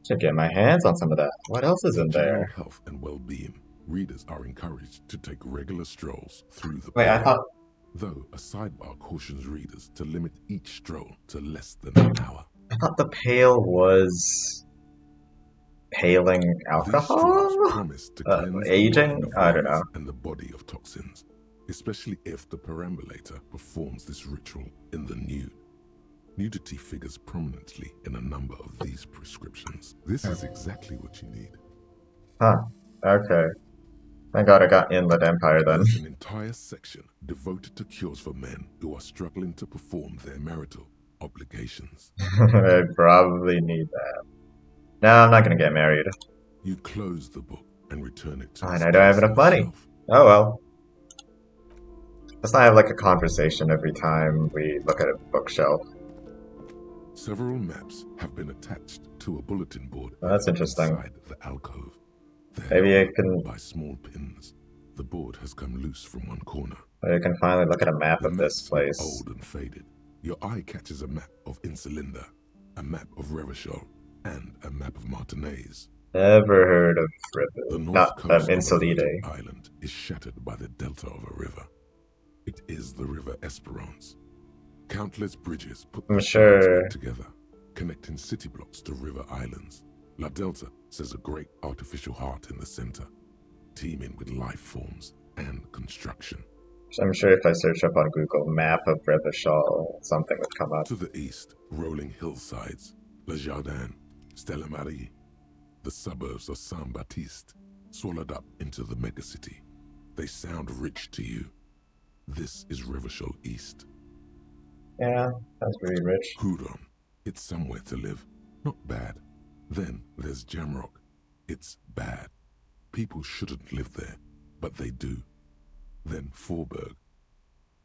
Should get my hands on some of that. What else is For in general there? health and well-being, readers are encouraged to take regular strolls through the Wait, I Pale. thought... Though a sidebar cautions readers to limit each stroll to less than an hour. I thought the pale was... paling These strolls alcohol? promise to cleanse the Aging? mind of I don't runners know. and the body of toxins, especially if the perambulator performs this ritual in the nude. Nudity figures prominently in a number of these prescriptions. This is exactly what you need. Huh. Okay. Thank God I got Inland Empire then. There's an entire section devoted to cures for men who are struggling to perform their marital obligations. I probably need that. No, I'm not gonna get married. You close the book and return it to And its I don't have place enough on the money. shelf. Oh well. Let's not have like a conversation every time we look at a bookshelf. Several maps have been attached to a bulletin board Oh, that's interesting. inside the alcove. Maybe I They're can... held by small pins. The board has come loose from one corner. I can finally look at a map The of this maps look place. old and faded. Your eye catches a map of Insulinda, a map of Revachol, and a map of Martinez. Never heard of The Ribbon. north Not coast of a Insolide. floating island is shattered by the delta of a river. It is the River Esperance. Countless bridges put I'm the sure- sides back together, connecting city blocks to river islands. La Delta says a great artificial heart in the center, teeming with life forms and construction. I'm sure if I search up on Google map of Revachol, something would come up. To the east, rolling hillsides, Le Jardin, Stella Marie, the suburbs of Saint-Baptiste, swallowed up into the megacity. They sound rich to you. This is Revachol East. Yeah, that's pretty rich. Hudon, it's somewhere to live. Not bad. Then there's Jamrock. It's bad. People shouldn't live there, but they do. Then Forberg.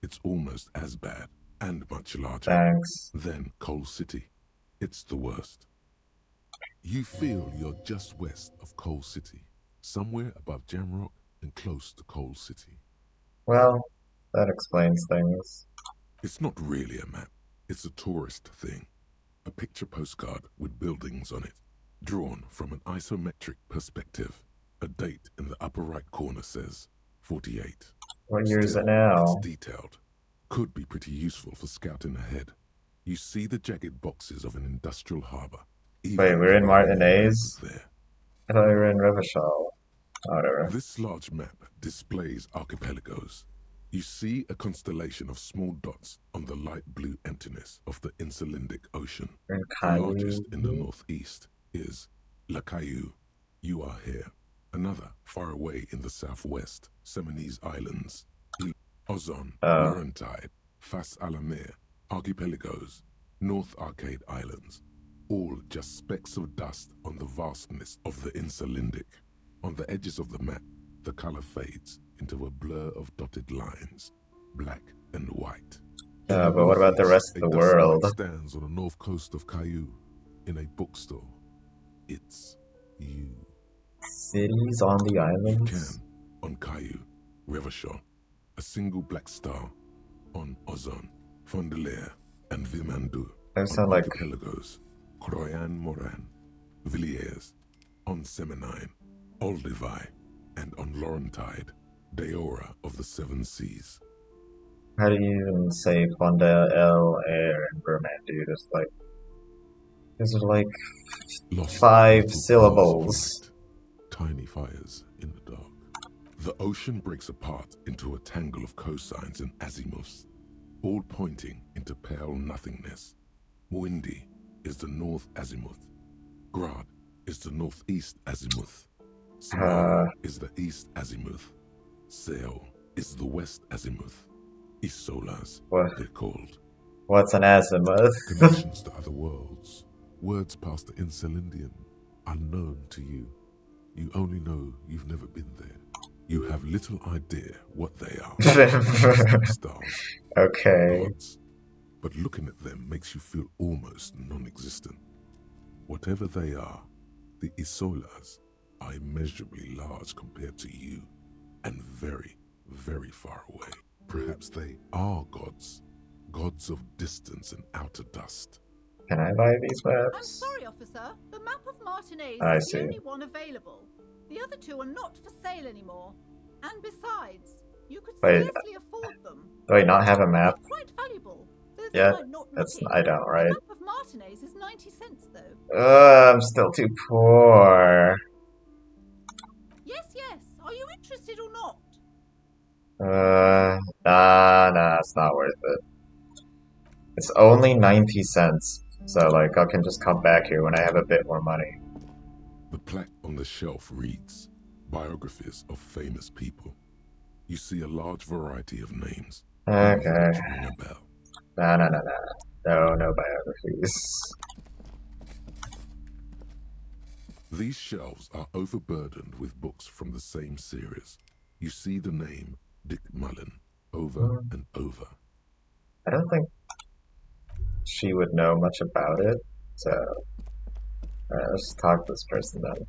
It's almost as bad, and much larger. Thanks. Then Coal City. It's the worst. You feel you're just west of Coal City, somewhere above Jamrock and close to Coal City. Well, that explains things. It's not really a map. It's a tourist thing. A picture postcard with buildings on it, drawn from an isometric perspective. A date in the upper right corner says 48. What year is Still, it now? It's detailed. Could be pretty useful for scouting ahead. You see the jagged boxes of an industrial harbor. Wait, we're in the Martinez? was there. I thought we were in Revachol. Whatever. This large map displays archipelagos. You see a constellation of small dots on the light blue emptiness of the Insulindic Ocean. We're in The largest in the Caillou. northeast is La Caillou. You are here. Another, far away in the southwest, Seminese Islands, Ozon, Laurentide, Fas a la Mer, Archipelagos, North Arcade Islands, all just specks of dust on the vastness of the Insulindic. On the edges of the map, the color fades into a blur of dotted lines, black and white. Yeah, but what about the rest of A the dust world? mite stands on the north coast of Caillou, in a bookstore. It's you. Cities on the You islands? can, on Caillou, Revachol, a single black star, on Ozon, Fondelier, and Vilmandu, Those on sound like... Archipelagos, Pelagos, Croyan-Moran, Villiers, on Seminine, Olduvai, Olduvai, on Ozon, Fondelier, and Vilmandu, archipelagos, Croyan-Moran, Villiers, on Seminine, Olduvai, Villiers, on Seminine, Olduvai, and on Laurentide, Deora of the Seven Seas. How do you even say Fonda, El, Air, and Merman, dude? These are like Lost 5 little syllables. pools of light, tiny fires in the dark. The ocean breaks apart into a tangle of cosines and azimuths, all pointing into pale nothingness. Windy is the north azimuth. Grad is the northeast azimuth. Samara is the east azimuth. Sail is the west azimuth. Isolas, What? they're called. What's an azimuth? Connections to other worlds. Words past the Incelindian, unknown to you. You only know you've never been there. You have little idea what they are. Distant stars. Okay. Gods. But looking at them makes you feel almost non-existent. Whatever they are, the Isolas are immeasurably large compared to you, and very, very far away. Perhaps they are gods. Gods of distance and outer dust. Can I buy these I'm maps? sorry, officer. The map of Martinez I is see. the only one available. The other two are not for sale anymore. And besides, you could Wait. scarcely afford them. Do I not have a map? They're quite valuable. Though they Yeah, might not that's look it. I don't, right? The map of Martinez is 90 cents, though. I'm still too poor. Yes, yes. Are you interested or not? Nah, it's not worth it. It's only 90 cents, so like I can just come back here when I have a bit more money. The plaque on the shelf reads, Biographies of Famous People. You see a large variety of names. Okay. Ring a bell. No biographies. These shelves are overburdened with books from the same series. You see the name Dick Mullen over and over. I don't think she would know much about it, so let's talk to this person then.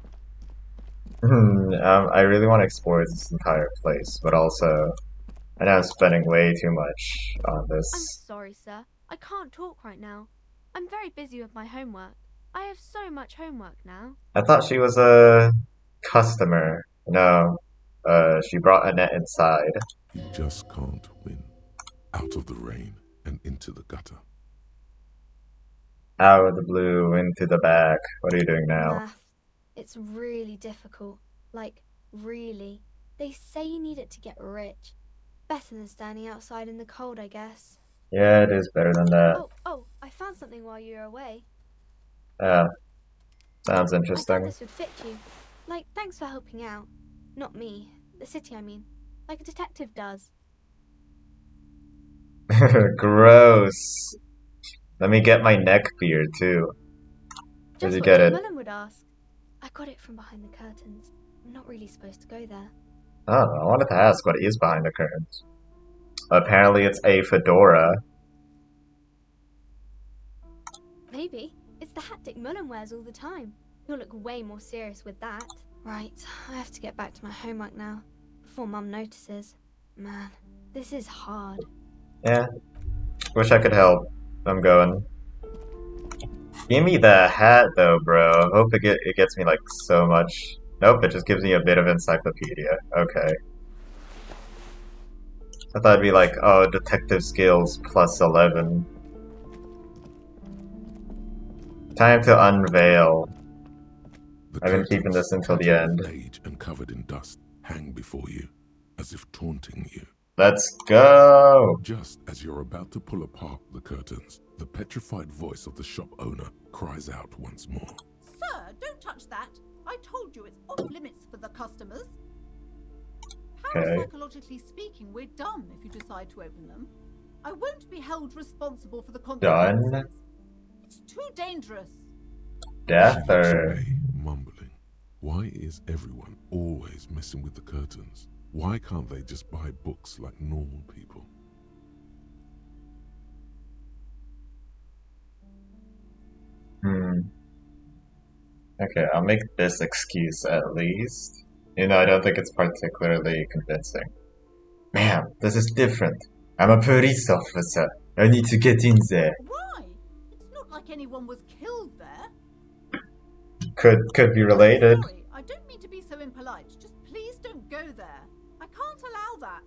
I really want to explore this entire place, but also I know I'm spending way too much on I'm this. sorry, sir. I can't talk right now. I'm very busy with my homework. I have so much homework now. I thought she was a customer. No, she brought a net inside. You just can't win. Out of the rain and into the gutter. Out of the blue, into the back. What are you doing now? Math. It's really difficult. Like, really. They say you need it to get rich. Better than standing outside in the cold, I guess. Yeah, it is better than that. Oh, I found something while you were away. Yeah, sounds I interesting. thought this would fit you. Like, thanks for helping out. Not me. The city, I mean. Like a detective does. Gross. Let me get my neck beard too. Where'd Just you what get Dick it? Mullen would ask. I got it from behind the curtains. I'm not really supposed to go there. Oh, I wanted to ask what is behind the curtains. Apparently it's a fedora. Maybe. It's the hat Dick Mullen wears all the time. He'll look way more serious with that. Right, I have to get back to my homework now. Before Mum notices. Man, this is hard. Yeah. Wish I could help. I'm going. Give me the hat though, bro. Hope it gets me like so much. Nope, it just gives me a bit of encyclopedia. Okay. I thought it'd be like, oh, detective skills plus 11. Time to unveil. I've been keeping this until the end. Age and covered in dust hang before you, as if taunting you. Let's go! Just as you're about to pull apart the curtains, the petrified voice of the shop owner cries out once more. Sir, don't touch that. I told you it's off limits for the customers. Okay. Parapsychologically speaking, we're done if you decide to open them. I won't be held responsible for the Done? consequences. It's too dangerous. Death She looks or... away, mumbling. Why is everyone always messing with the curtains? Why can't they just buy books like normal people? Okay, I'll make this excuse at least. You know, I don't think it's particularly convincing. Man, this is different. I'm a police officer. I need to get in there. Why? It's not like anyone was killed there. Could be related. Sorry, I don't mean to be so impolite. Just please don't go there. I can't allow that.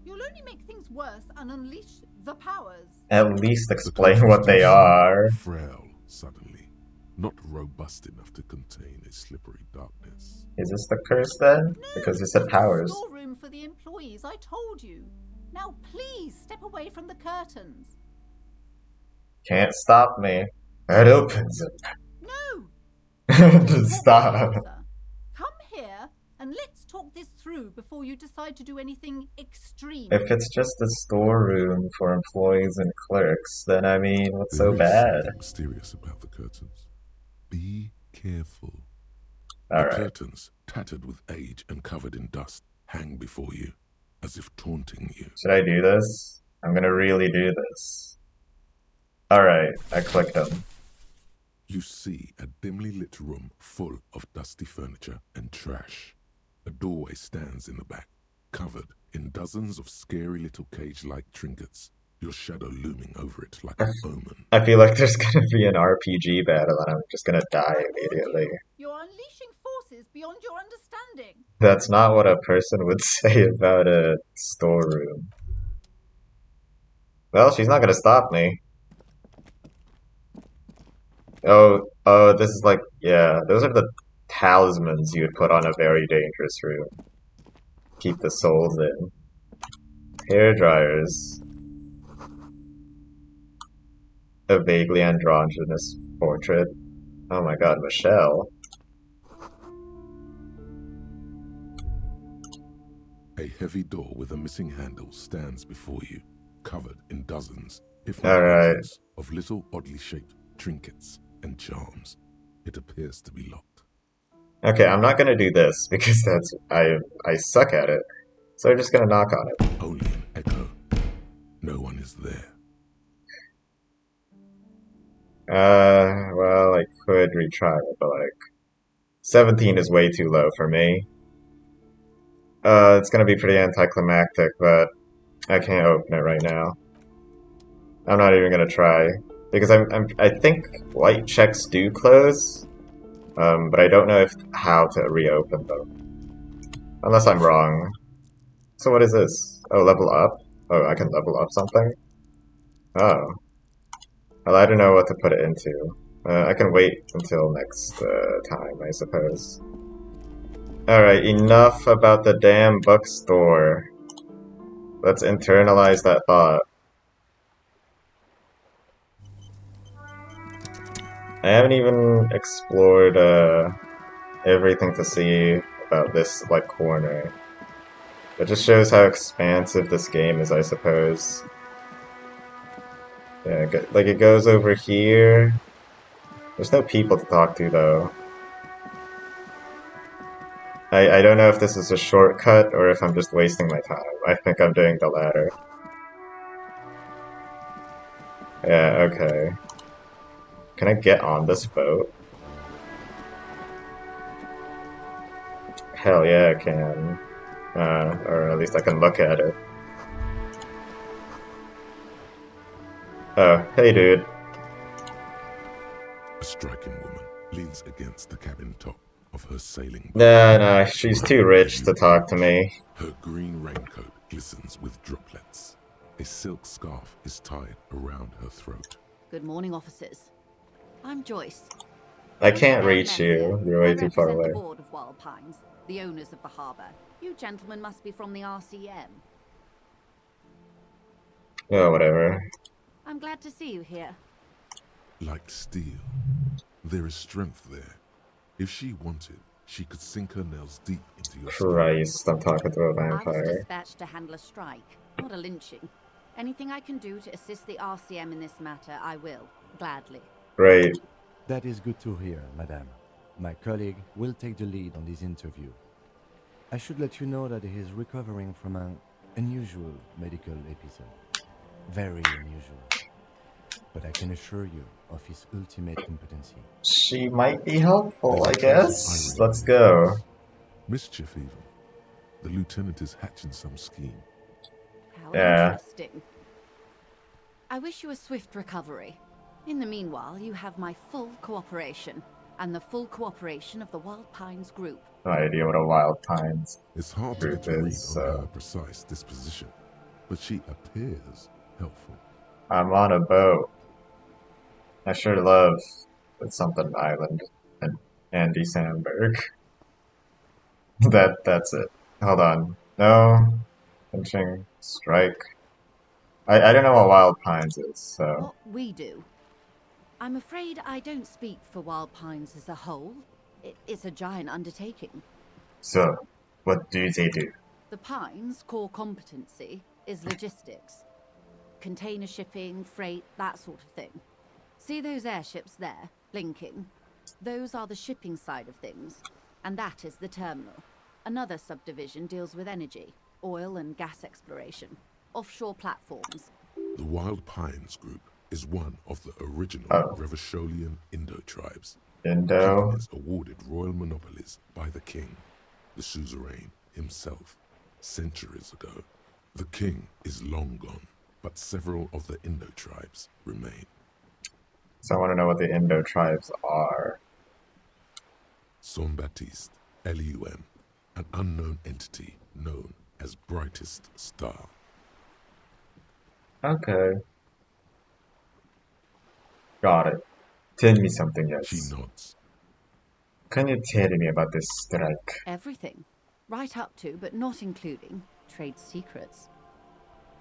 You'll only make things worse and unleash the powers. At least The explain curtains what they do seem are. frail suddenly, not robust enough to contain a slippery darkness. Is this the curse then? No, Because you it's said just powers. a storeroom for the employees, I told you. Now please step away from the curtains. Can't stop me. It opens it. No! Just Walk stop. closer. Come here and let's talk this through before you decide to do anything extreme. If it's just a storeroom for employees and clerks, then I mean, what's so There is bad? something mysterious about the curtains. Be careful. The Alright. curtains, tattered with age and covered in dust, hang before you, as if taunting you. Should I do this? I'm gonna really do this. Alright, I clicked them. You see a dimly lit room full of dusty furniture and trash. A doorway stands in the back, covered in dozens of scary little cage-like trinkets, your shadow looming over it like an omen. I feel like there's gonna be an RPG battle and I'm just gonna die I warned immediately. you. You're unleashing forces beyond your understanding. That's not what a person would say about a storeroom. Well, she's not gonna stop me. Oh, this is like, yeah, those are the talismans you would put on a very dangerous room. Keep the souls in. Hair dryers. A vaguely androgynous portrait. Oh my god, Michelle. A heavy door with a missing handle stands before you, covered in dozens, if not Alright. hundreds, of little oddly shaped trinkets and charms. It appears to be locked. Okay, I'm not gonna do this because I suck at it. So I'm just gonna knock on it. Only an echo. No one is there. Well, I could retry it, but like 17 is way too low for me. It's gonna be pretty anticlimactic, but I can't open it right now. I'm not even gonna try because I think light checks do close, but I don't know how to reopen them, unless I'm wrong. So what is this? Oh, level up. Oh, I can level up something. Oh, well, I don't know what to put it into. I can wait until next time, I suppose. Alright, enough about the damn bookstore. Let's internalize that thought. I haven't even explored everything to see about this like corner. It just shows how expansive this game is, I suppose. Yeah, like it goes over here. There's no people to talk to though. I don't know if this is a shortcut or if I'm just wasting my time. I think I'm doing the latter. Yeah, okay. Can I get on this boat? Hell yeah, I can. Or at least I can look at it. Oh, hey dude. A striking woman leans against the cabin top of her sailing boat. Nah, she's too rich to talk to me. Her green raincoat glistens with droplets. A silk scarf is tied around her throat. Good morning, officers. I'm Joyce. I can't reach you. You're way too far I represent away. the board of Wild Pines, the owners of the harbour. You gentlemen must be from the RCM. Oh, whatever. I'm glad to see you here. Like steel, there is strength there. If she wanted, she could sink her nails deep into your skin. Christ, I'm talking to a I was vampire. dispatched to handle a strike, not a lynching. Anything I can do to assist the RCM in this matter, I will, gladly. Great. That is good to hear, madame. My colleague will take the lead on this interview. I should let you know that he is recovering from an unusual medical episode. Very unusual. But I can assure you of his ultimate competency. She might be helpful, I There's a trace of guess. irony Let's in go. his voice. Mischief even. The lieutenant is hatching some scheme. How Yeah. interesting. I wish you a swift recovery. In the meanwhile, you have my full cooperation, and the full cooperation of the Wild Pines group. no idea what a Wild Pines It's hard to group get a read is, on so her precise disposition, but she appears helpful. I'm on a boat. I sure love something island and Andy Samberg. That's it. Hold on. No. Finishing strike. I don't know what Wild Pines is, so What we do. I'm afraid I don't speak for Wild Pines as a whole. It's a giant undertaking. so what do they do? The Pines' core competency is logistics. Container shipping, freight, that sort of thing. See those airships there, blinking? Those are the shipping side of things, and that is the terminal. Another subdivision deals with energy, oil and gas exploration, offshore platforms. The Wild Pines Group is one of the original Oh. Revacholian Indo tribes. Indo? Companies awarded royal monopolies by the king, the suzerain himself, centuries ago. The king is long gone, but several of the Indo tribes remain. So I want to know what the Indo tribes are. Son Baptiste, LUM, an unknown entity known as Brightest Star. Okay. Got it. Tell me something She else. nods. Can you tell me about this strike? Everything. Right up to, but not including, trade secrets.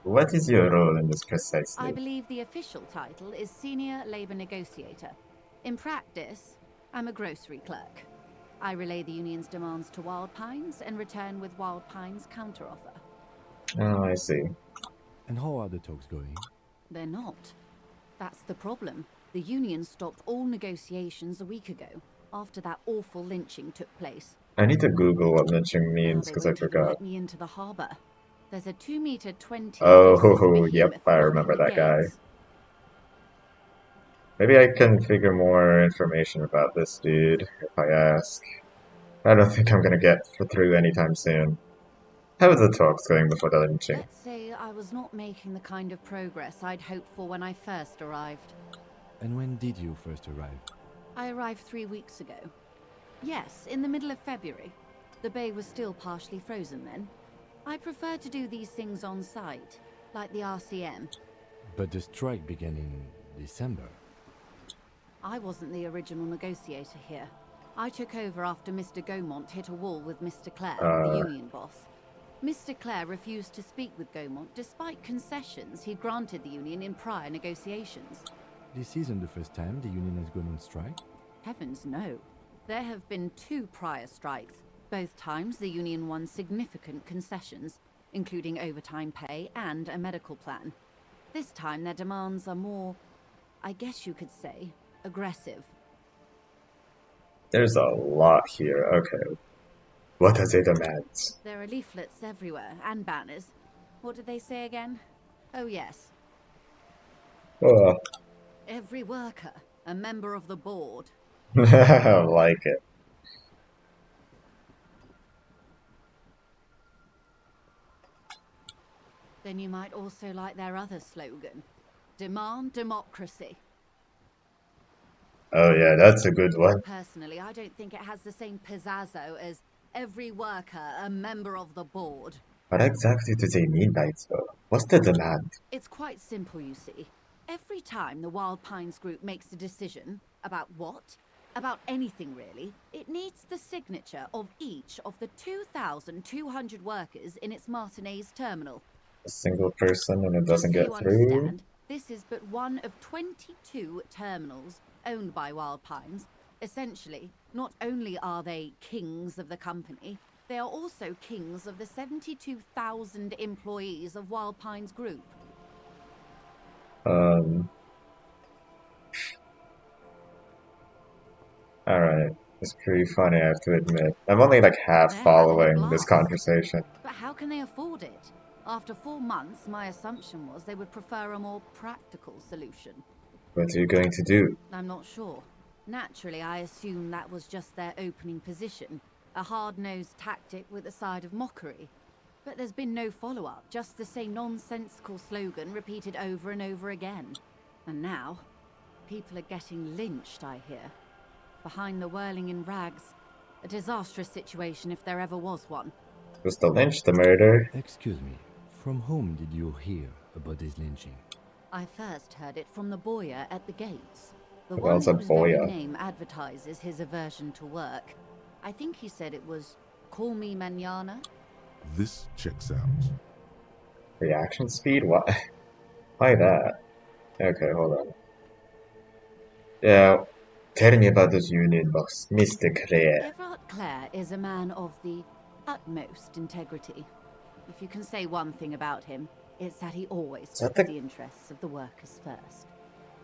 What is your role in this I precisely? believe the official title is Senior Labor Negotiator. In practice, I'm a grocery clerk. I relay the union's demands to Wild Pines and return with Wild Pines' counteroffer. Oh, I see. And how are the talks going? They're not. That's the problem. The union stopped all negotiations a week ago, after that awful lynching took place. I need to Google what lynching Now means they because I won't even forgot. let me into the harbor. There's a 2-meter 20 Oh, yep, behemoth I blocking remember the that guy. gates. Maybe I can figure more information about this dude if I ask. I don't think I'm gonna get through anytime soon. How are the talks going before the lynching? Let's say I was not making the kind of progress I'd hoped for when I first arrived. And when did you first arrive? I arrived 3 weeks ago. Yes, in the middle of February. The bay was still partially frozen then. I prefer to do these things on site, like the RCM. But the strike began in December. I wasn't the original negotiator here. I took over after Mr. Gaumont hit a wall with Mr. Clare, the union boss. Mr. Clare refused to speak with Gaumont despite concessions he'd granted the union in prior negotiations. This isn't the first time the union has gone on strike. Heavens no. There have been 2 prior strikes. Both times the union won significant concessions, including overtime pay and a medical plan. This time their demands are more, I guess you could say, aggressive. There's a lot here. Okay. What are their demands? There are leaflets everywhere, and banners. What did they say again? Oh yes. Oh, Every worker, a member of the board. I like it. Then you might also like their other slogan. Demand democracy. Oh yeah, that's a good one. Personally, I don't think it has the same pizzazzo as every worker, a member of the board. What exactly do they mean by it though? What's the demand? It's quite simple, you see. Every time the Wild Pines Group makes a decision about what? About anything really, it needs the signature of each of the 2,200 workers in its Martinez terminal. A single person and it Just doesn't so get you through? understand, this is but one of 22 terminals owned by Wild Pines. Essentially, not only are they kings of the company, they are also kings of the 72,000 employees of Wild Pines Group. Alright. It's pretty funny, I have to admit. I'm only like half They're having a following this blast. conversation. But how can they afford it? After 4 months, my assumption was they would prefer a more practical solution. What are you going to do? I'm not sure. Naturally, I assume that was just their opening position, a hard-nosed tactic with a side of mockery. But there's been no follow-up, just the same nonsensical slogan repeated over and over again. And now, people are getting lynched, I hear. Behind the whirling in rags, A disastrous situation if there ever was one. Was the lynch the murder? Excuse me, from whom did you hear about this lynching? I first heard it from the boyer at the gates. The Well, one it's a whose very boyer. name advertises his aversion to work. I think he said it was, "Call me mañana." This checks out. Reaction speed? What? Why that? Okay, hold on. Yeah, tell me about those union box, Mr. Clare. Everard Clare is a man of the utmost integrity. If you can say one thing about him, it's that he always Is that puts the- the interests of the workers first.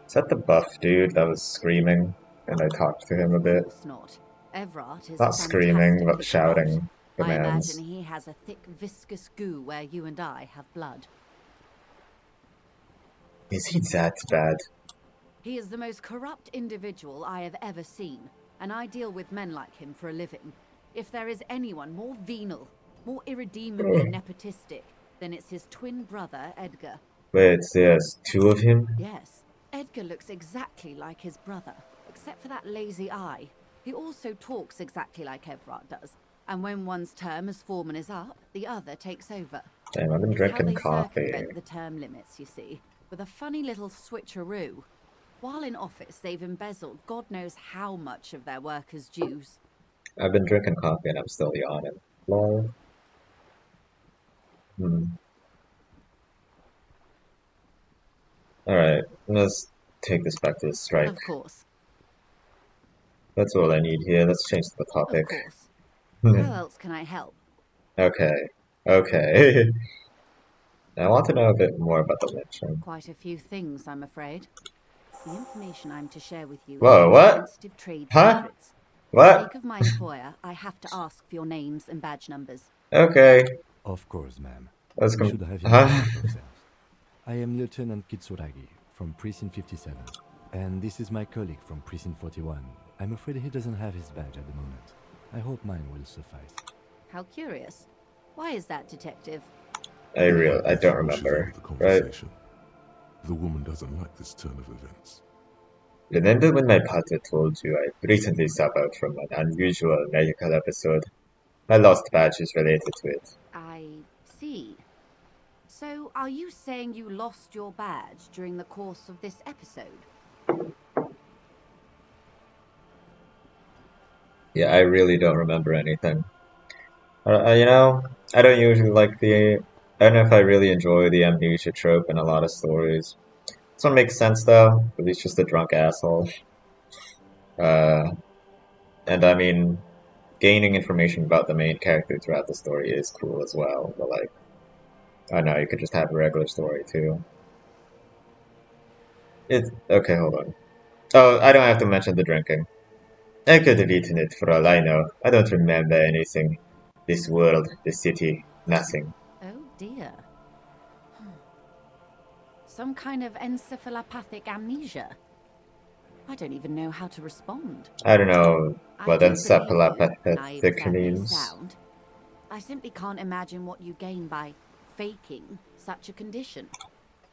Is that the buff dude that was screaming and I talked to him a Of bit? course not. Everard is Not screaming, but fantastically shouting corrupt. I commands. imagine he has a thick, viscous goo where you and I have blood. Is he that bad? He is the most corrupt individual I have ever seen, and I deal with men like him for a living. If there is anyone more venal, more irredeemably nepotistic, then it's his twin brother, Edgar. Wait, there's two of him? Yes, Edgar looks exactly like his brother, except for that lazy eye. He also talks exactly like Everard does, and when one's term as foreman is up, the other takes over. Damn, I've been It's how drinking they coffee. circumvent the term limits, you see, with a funny little switcheroo. While in office, they've embezzled God knows how much of their workers' dues. I've been drinking coffee and I'm still yawning. Lol. Alright, let's take this back to the strike. Of course, That's all I need here. Let's change the of topic. course. How else can I help? Okay. Okay. I want to know a bit more about the lynching. Quite a few things, I'm afraid. The information I'm to share with you Whoa, is what? sensitive trade Huh? secrets. For the What? sake of my employer, I have to ask for your names and badge numbers. Okay. Of course, ma'am. Let's We go. should have Huh? introduced ourselves. I am Lieutenant Kitsuragi from Precinct 57, and this is my colleague from Precinct 41. I'm afraid he doesn't have his badge at the moment. I hope mine will suffice. How curious. Why is that, Detective? I don't She's over remember. the Right? conversation. The woman doesn't like this turn of events. Remember when my partner told you I recently suffered from an unusual medical episode? My lost badge is related to it. I see. So, are you saying you lost your badge during the course of this episode? Yeah, I really don't remember anything. You know, I don't usually like I don't know if I really enjoy the amnesia trope in a lot of stories. This one makes sense though, but he's just a drunk asshole. And I mean, gaining information about the main character throughout the story is cool as well, but like, I don't know, you could just have a regular story too. Okay, hold on. Oh, I don't have to mention the drinking. I could have eaten it for all I know. I don't remember anything. This world, this city, nothing. Oh dear. Some kind of encephalopathic amnesia. I don't even know how to respond. I don't know what I do believe you, naive as encephalopathic that may means. sound. I simply can't imagine what you gain by faking such a condition.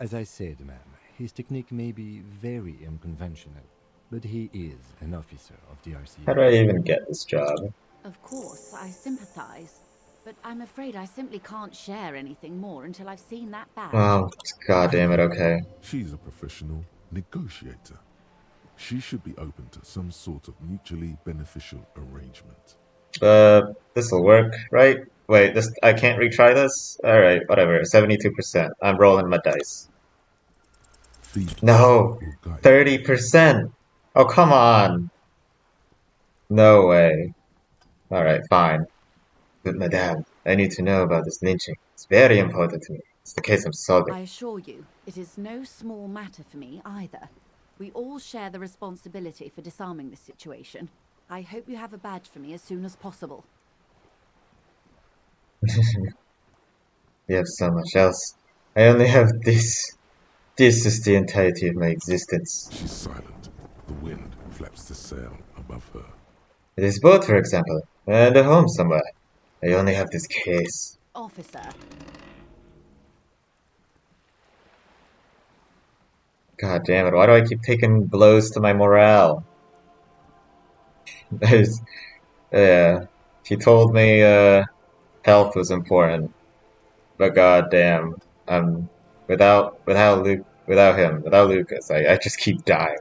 As I said, ma'am, his technique may be very unconventional, but he is an officer of the How RCA. do I even get this job? Of course, I sympathize, but I'm afraid I simply can't share anything more until I've seen that badge. Oh, god damn it, okay. She's a professional negotiator. She should be open to some sort of mutually beneficial arrangement. This'll work, right? Wait, I can't retry this? Alright, whatever, 72%. I'm rolling my dice. Feed No! will guide 30%! Oh, come on! No way. Alright, fine. But madame, I need to know about this lynching. It's very important to me. It's the case I'm solving. I assure you, it is no small matter for me either. We all share the responsibility for disarming this situation. I hope you have a badge for me as soon as possible. You have so much else. I only have this. This is the entirety of my existence. She's silent. The wind flaps the sail above her. This boat, for example, and a home somewhere. I only have this case. Officer, God damn it, why do I keep taking blows to my morale? Yeah. She told me health was important, but goddamn, without Lucas, I just keep dying.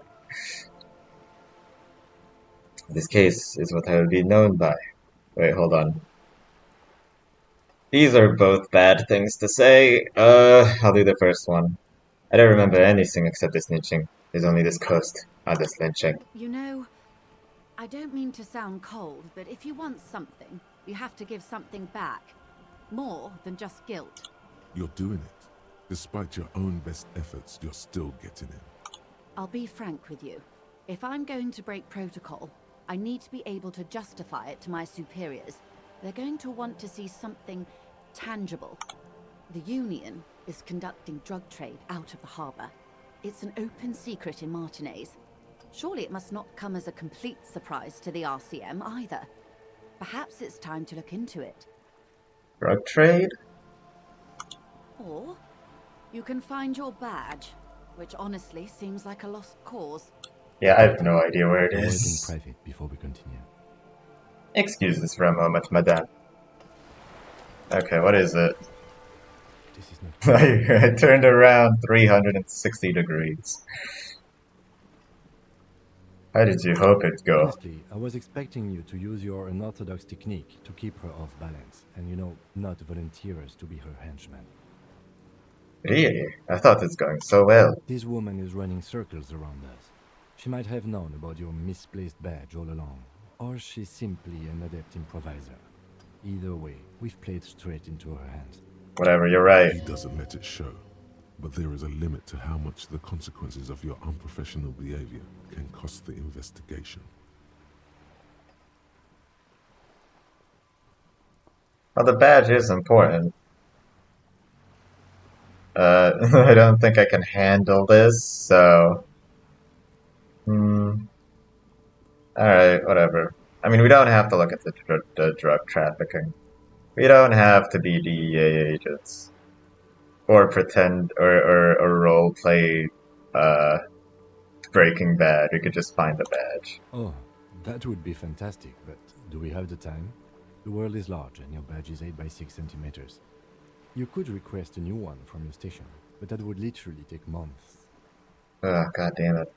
This case is what I would be known by. Wait, hold on. These are both bad things to say. I'll do the first one. I don't remember anything except this lynching. There's only this coast, not this lynching. You know, I don't mean to sound cold, but if you want something, you have to give something back. More than just guilt. You're doing it. Despite your own best efforts, you're still getting it. I'll be frank with you. If I'm going to break protocol, I need to be able to justify it to my superiors. They're going to want to see something tangible. The Union is conducting drug trade out of the harbor. It's an open secret in Martinez. Surely it must not come as a complete surprise to the RCM either. Perhaps it's time to look into it. Drug trade? Or you can find your badge, which honestly seems like a lost cause. Yeah, I have no idea where it A word in is. private before we continue. Excuse this for a moment, madame. Okay, what is it? This is not. I turned around 360 degrees. How did you hope it'd go? Honestly, I was expecting you to use your unorthodox technique to keep her off balance, and not volunteer us to be her henchman. Really? I thought it's going so well. This woman is running circles around us. She might have known about your misplaced badge all along, or she's simply an adept improviser. Either way, we've played straight into her hands. Whatever, you're right. He doesn't let it show. But there is a limit to how much the consequences of your unprofessional behavior can cost the investigation. Well, the badge is important. I don't think I can handle this, so... Alright, whatever. I mean, we don't have to look at the drug trafficking. We don't have to be DEA agents. Or pretend, or roleplay, Breaking Bad. We could just find the badge. Oh, that would be fantastic, but do we have the time? The world is large and your badge is 8 by 6 centimeters. You could request a new one from your station, but that would literally take months. Oh, god damn it.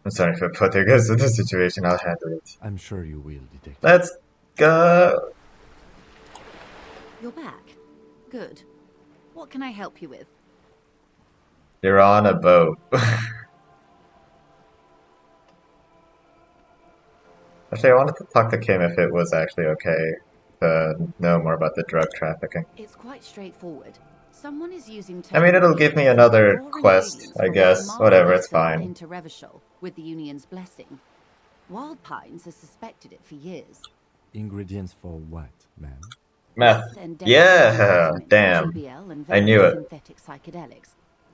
I'm sorry for putting us in this situation, I'll handle it. I'm sure you will, Detective. Let's go! You're back. Good. What can I help you with? You're on a boat. Actually, I wanted to talk to Kim if it was actually okay to know more about the drug trafficking. It's quite straightforward. Someone is using I mean, it'll give me another quest, I guess. Whatever, it's fine. Into Revachol with the Union's blessing. Wild Pines has suspected it for years. Ingredients for what, ma'am? Meth. And Yeah, damn. GBL and I knew it. synthetic psychedelics.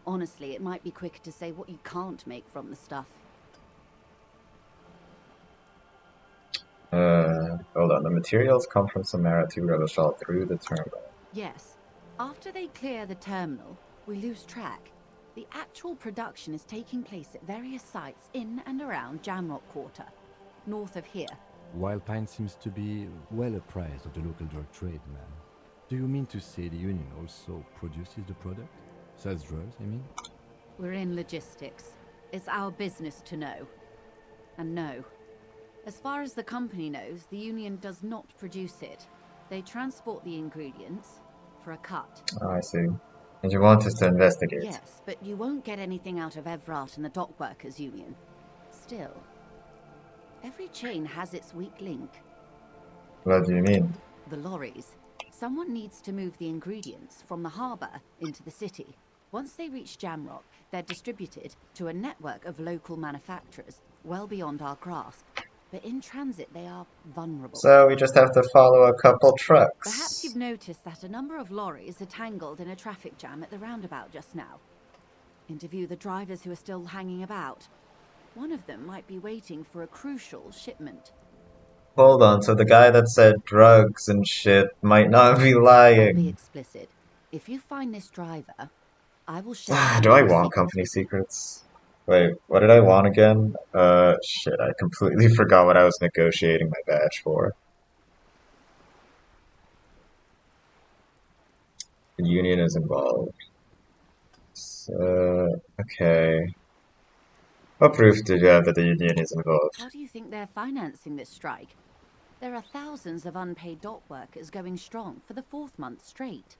Honestly, it might be quicker to say what you can't make from the stuff. Hold on. The materials come from Samara to Revachol through the terminal. Yes. After they clear the terminal, we lose track. The actual production is taking place at various sites in and around Jamrock Quarter, north of here. Wild Pine seems to be well apprised of the local drug trade, ma'am. Do you mean to say the Union also produces the product? Sells drugs, I mean? We're in logistics. It's our business to know. And no. As far as the company knows, the Union does not produce it. They transport the ingredients for a cut. Oh, I see. And you want us to investigate? Yes, but you won't get anything out of Evrat and the Dock Workers Union. Still, every chain has its weak link. What do you mean? The lorries. Someone needs to move the ingredients from the harbour into the city. Once they reach Jamrock, they're distributed to a network of local manufacturers well beyond our grasp. But in transit, they are vulnerable. So we just have to follow a couple trucks. Perhaps you've noticed that a number of lorries are tangled in a traffic jam at the roundabout just now. Interview the drivers who are still hanging about. One of them might be waiting for a crucial shipment. Hold on, so the guy that said drugs and shit might not be I'll be lying. explicit. If you find this driver, I will share. Do I want company secrets? Wait, what did I want again? Shit, I completely forgot what I was negotiating my badge for. The union is involved. Okay. What proof did you have that the union is involved? How do you think they're financing this strike? There are thousands of unpaid dock workers going strong for the 4th month straight.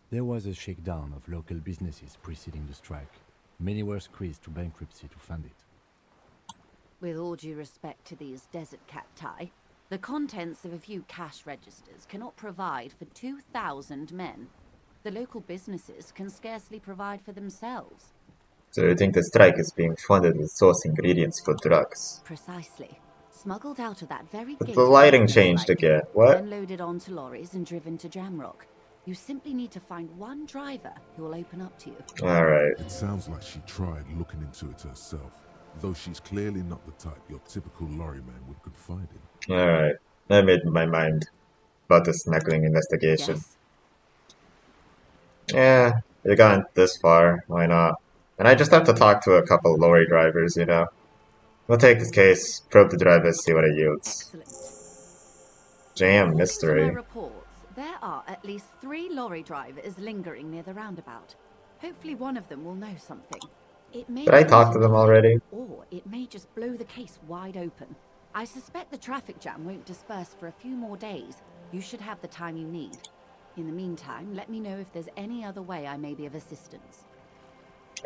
There was a shakedown of local businesses preceding the strike. Many were squeezed to bankruptcy to fund it. With all due respect to these desert cacti, the contents of a few cash registers cannot provide for 2,000 men. The local businesses can scarcely provide for themselves. So you think the strike is being funded with source ingredients for drugs? Precisely. Smuggled out of that very But gate. the lighting changed again. What? Then loaded onto lorries and driven to Jamrock. You simply need to find one driver who will open up to you. Alright. It sounds like she tried looking into it herself, though she's clearly not the type your typical lorryman would confide in. Alright. I made my mind about the smuggling investigation. Yes. Yeah, you got this far. Why not? And I just have to talk to a couple lorry drivers, you know. We'll take this case, probe the drivers, see what it yields. Excellent. Jam According mystery. to my reports, there are at least 3 lorry drivers lingering near the roundabout. Hopefully one of them will know something. It may Did I talk cause to them nothing, already? or it may just blow the case wide open. I suspect the traffic jam won't disperse for a few more days. You should have the time you need. In the meantime, let me know if there's any other way I may be of assistance.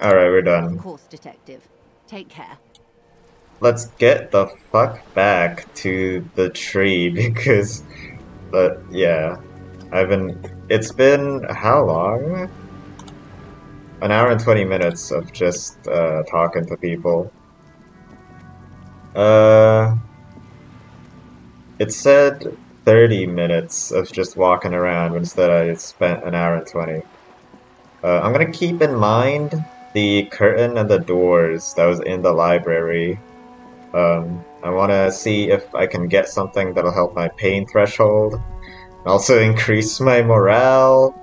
Alright, we're Of done. course, Detective. Take care. Let's get the fuck back to the tree because, yeah, it's been, how long? An hour and 20 minutes of just, talking to people. It said 30 minutes of just walking around, but instead I spent an hour and 20. I'm gonna keep in mind the curtain and the doors that was in the library. I want to see if I can get something that'll help my pain threshold. Also increase my morale,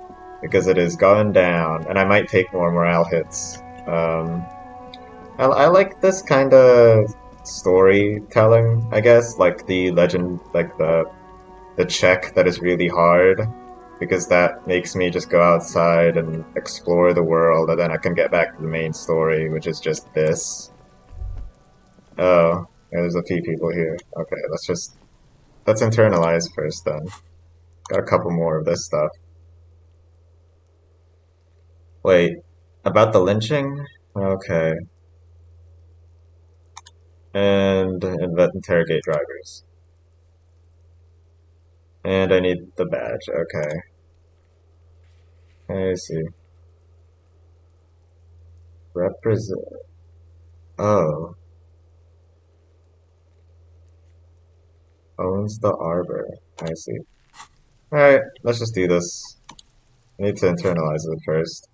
because it is going down, and I might take more morale hits. I like this kind of storytelling, I guess, like the legend, like the check that is really hard, because that makes me just go outside and explore the world, and then I can get back to the main story, which is just this. Oh, yeah, there's a few people here. Okay, let's internalize first then. Got a couple more of this stuff. Wait, about the lynching? Okay. And interrogate drivers. And I need the badge, okay. I see. Represent. Oh. Owns the arbor. I see. Alright, let's just do this. I need to internalize it first.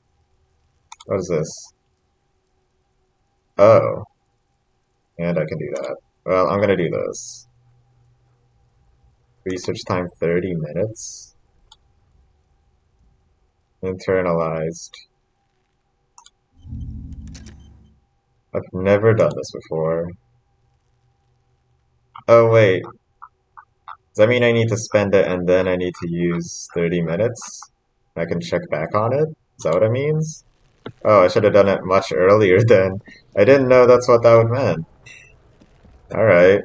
What is this? Oh. And I can do that. Well, I'm gonna do this. Research time 30 minutes. Internalized. I've never done this before. Oh wait. Does that mean I need to spend it and then I need to use 30 minutes? I can check back on it? Is that what it means? Oh, I should have done it much earlier then. I didn't know that's what that would mean. Alright.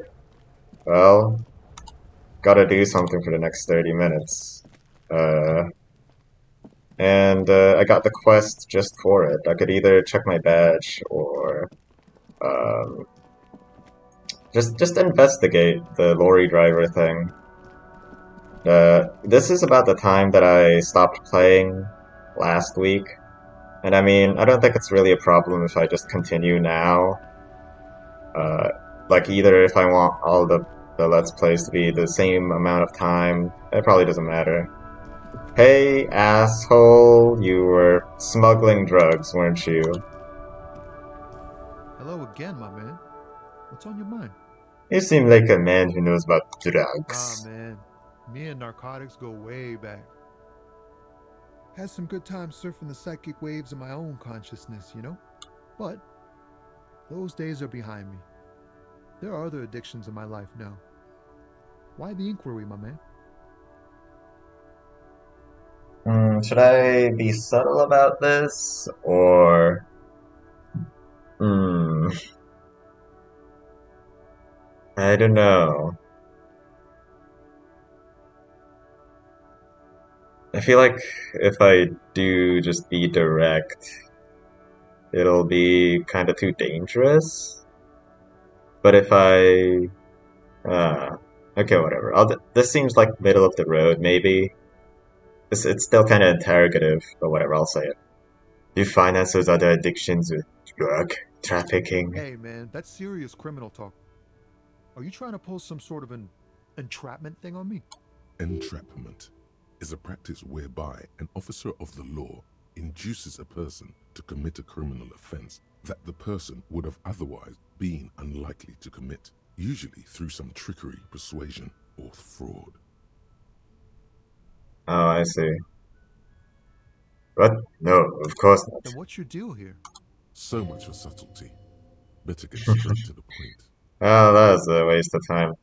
Well, gotta do something for the next 30 minutes. I got the quest just for it. I could either check my badge or just investigate the lorry driver thing. This is about the time that I stopped playing last week. And I mean, I don't think it's really a problem if I just continue now. Like either if I want all the Let's Plays to be the same amount of time, it probably doesn't matter. Hey, asshole, you were smuggling drugs, weren't you? Hello again, my man. What's on your mind? You seem like a man who knows about Ah, drugs. man. Me and narcotics go way back. Had some good times surfing the psychic waves of my own consciousness, you know? But Those days are behind me. There are other addictions in my life now. Why the inquiry, my man? Should I be subtle about this, or... I don't know. I feel like if I do just be direct, it'll be kind of too dangerous. But if I... okay, whatever. This seems like middle of the road, maybe. It's still kind of interrogative, but whatever, I'll say it. Do you finance those other addictions with drug trafficking? Hey, man, that's serious criminal talk. Are you trying to pull some sort of an entrapment thing on me? Entrapment is a practice whereby an officer of the law induces a person to commit a criminal offense that the person would have otherwise been unlikely to commit, usually through some trickery, persuasion, or fraud. Oh, I see. What? No, of course not. Then what's your deal here? So much for subtlety. Better get straight to the point. Oh, that was a waste of time.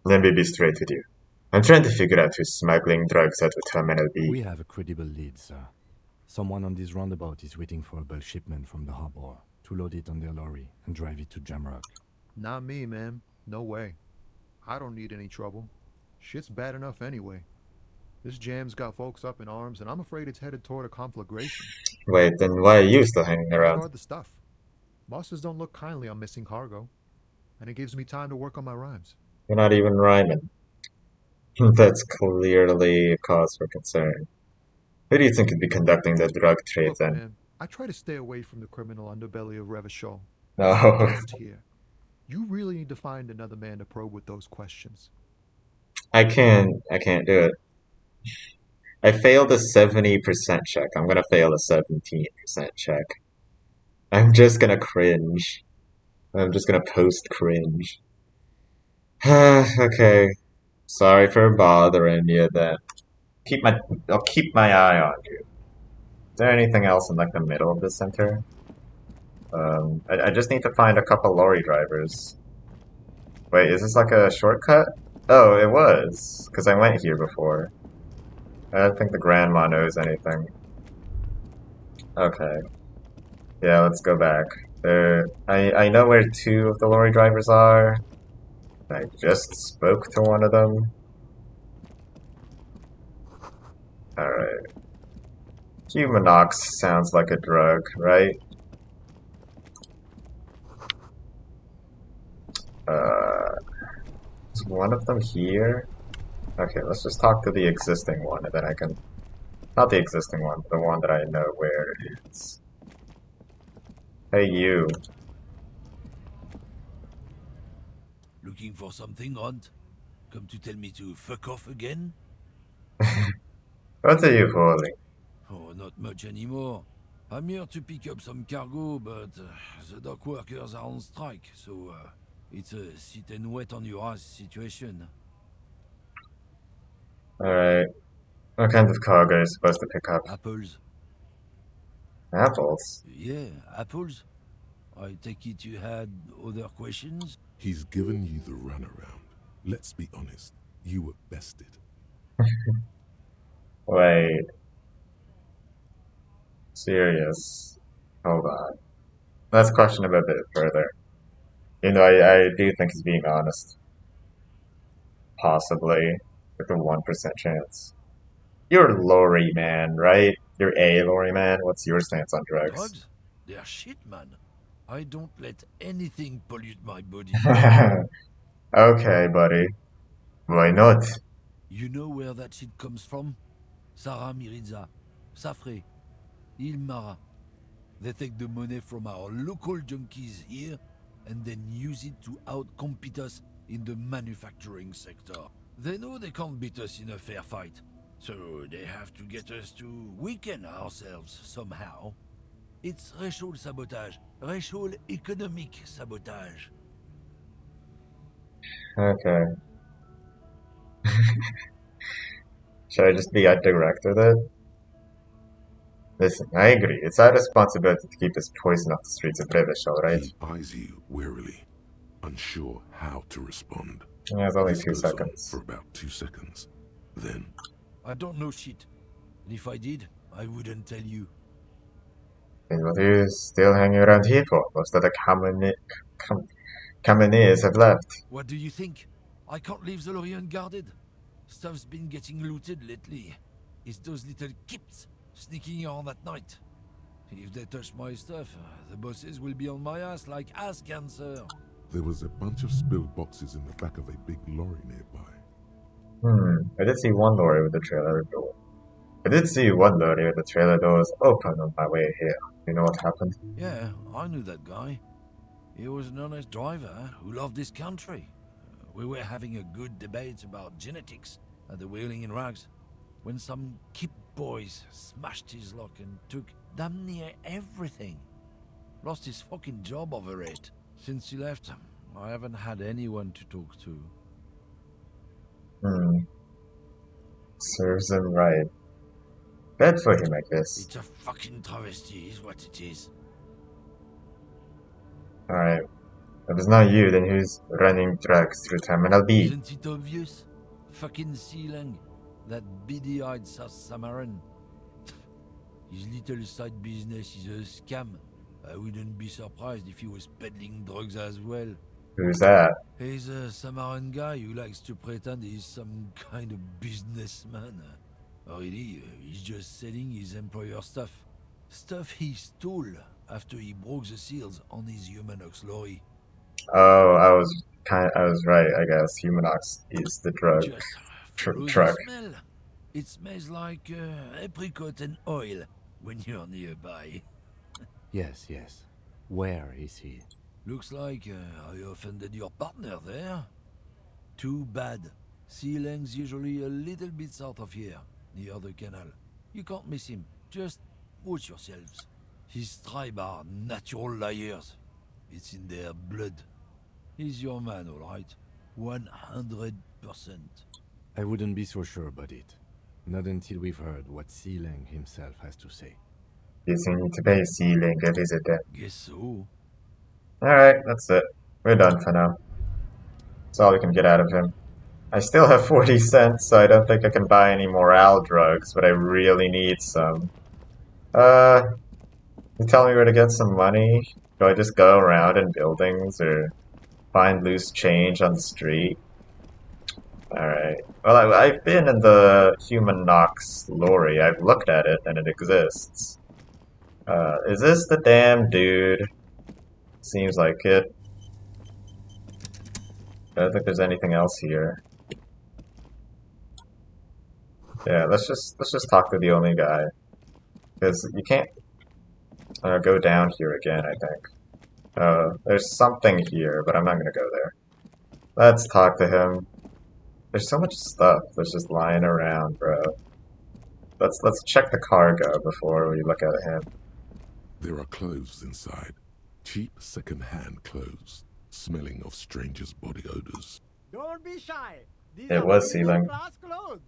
Let me be straight with you. I'm trying to figure out who's smuggling drugs out of Terminal B. We have a credible lead, sir. Someone on this roundabout is waiting for a bulk shipment from the harbor to load it on their lorry and drive it to Jamrock. Not me, man. No way. I don't need any trouble. Shit's bad enough anyway. This jam's got folks up in arms, and I'm afraid it's headed toward a conflagration. Wait, then why are you still hanging around? Guard the stuff. Bosses don't look kindly on missing cargo, and it gives me time to work on my rhymes. You're not even rhyming. That's clearly a cause for concern. Who do you think could be conducting the drug trade Look, then? man, I try to stay away from the criminal underbelly of Revachol. No. Just here. You really need to find another man to probe with those questions. I can't do it. I failed a 70% check. I'm gonna fail a 17% check. I'm just gonna cringe. I'm just gonna post cringe. Okay. Sorry for bothering you then. I'll keep my eye on you. Is there anything else in like the middle of the center? I just need to find a couple lorry drivers. Wait, is this like a shortcut? Oh, it was, because I went here before. I don't think the grandma knows anything. Okay. Yeah, let's go back. I know where two of the lorry drivers are. I just spoke to one of them. Alright. Humanox sounds like a drug, right? Is one of them here? Okay, let's just talk to the existing one, and then I can... Not the existing one, but the one that I know where it is. Hey, you. Looking for something, Hunt? Come to tell me to fuck off again? What are you holding? Oh, not much anymore. I'm here to pick up some cargo, but the dock workers are on strike, so it's a sit and wait on your ass situation. Alright. What kind of cargo are you supposed to pick up? Apples? Apples? Yeah, apples. I take it you had other questions? He's given you the runaround. Let's be honest, you were bested. Wait. Serious. Hold on. Let's question him a bit further. You know, I do think he's being honest. Possibly. With a 1% chance. You're lorry man, right? You're a lorry man? What's your stance on drugs? Drugs? They're shit, man. I don't let anything pollute my body. Okay, buddy. Why not? You know where that shit comes from? Sarah Miriza, Safre, Ilmara. They take the money from our local junkies here and then use it to outcompete us in the manufacturing sector. They know they can't beat us in a fair fight, so they have to get us to weaken ourselves somehow. It's racial sabotage, racial economic sabotage. Okay. Should I just be a direct with it? Listen, I agree. It's our responsibility to keep this poison off the streets of Brevish, alright? He eyes you warily, unsure how to respond. Yeah, it's only This 2 goes on seconds. for about 2 seconds. Then, I don't know shit. And if I did, I wouldn't tell you. And what are you still hanging around here for? Most of the Kameneers have left. What do you think? I can't leave the lorry unguarded. Stuff's been getting looted lately. It's those little kips sneaking around at night. If they touch my stuff, the bosses will be on my ass like ass cancer. there was a bunch of spilled boxes in the back of a big lorry nearby. I did see one lorry with the trailer door. I did see one lorry with the trailer doors open on my way here. You know what happened? Yeah, I knew that guy. He was an honest driver who loved this country. We were having a good debate about genetics at the Wheeling in Rags when some kip boys smashed his lock and took damn near everything. Lost his fucking job over it. Since he left, I haven't had anyone to talk to. Serves him right. Bad for him, I guess. It's a fucking travesty, is what it is. Alright. If it's not you, then who's running drugs through Terminal B? Isn't it obvious? Fucking Sealang, that beady-eyed South Samaran. His little side business is a scam. I wouldn't be surprised if he was peddling drugs as well. Who's that? He's a Samaran guy who likes to pretend he's some kind of businessman. Really, he's just selling his employer stuff. Stuff he stole after he broke the seals on his Humanox lorry. Oh, I was right, I guess. Humanox is the drug Just follow the truck. smell. It smells like apricot and oil when you're nearby. Yes, yes. Where is he? Looks like I offended your partner there. Too bad. Sealang's usually a little bit south of here, near the canal. You can't miss him. Just watch yourselves. His tribe are natural liars. It's in their blood. He's your man, all right? 100%. I wouldn't be so sure about it. Not until we've heard what Sealang himself has to say. Guess we need to pay Sealing a visit then. Guess so. Alright, that's it. We're done for now. That's all we can get out of him. I still have 40 cents, so I don't think I can buy any morale drugs, but I really need some. You tell me where to get some money? Do I just go around in buildings, or find loose change on the street? Alright. Well, I've been in the Human Knox lorry. I've looked at it, and it exists. Is this the damn dude? Seems like it. I don't think there's anything else here. Yeah, let's just talk to the only guy. Because you can't go down here again, I think. There's something here, but I'm not gonna go there. Let's talk to him. There's so much stuff that's just lying around, bro. Let's check the cargo before we look at him. There are clothes inside. Cheap second-hand clothes, smelling of strangers' body odors. Don't be shy. These It are was premium Sealang. class clothes.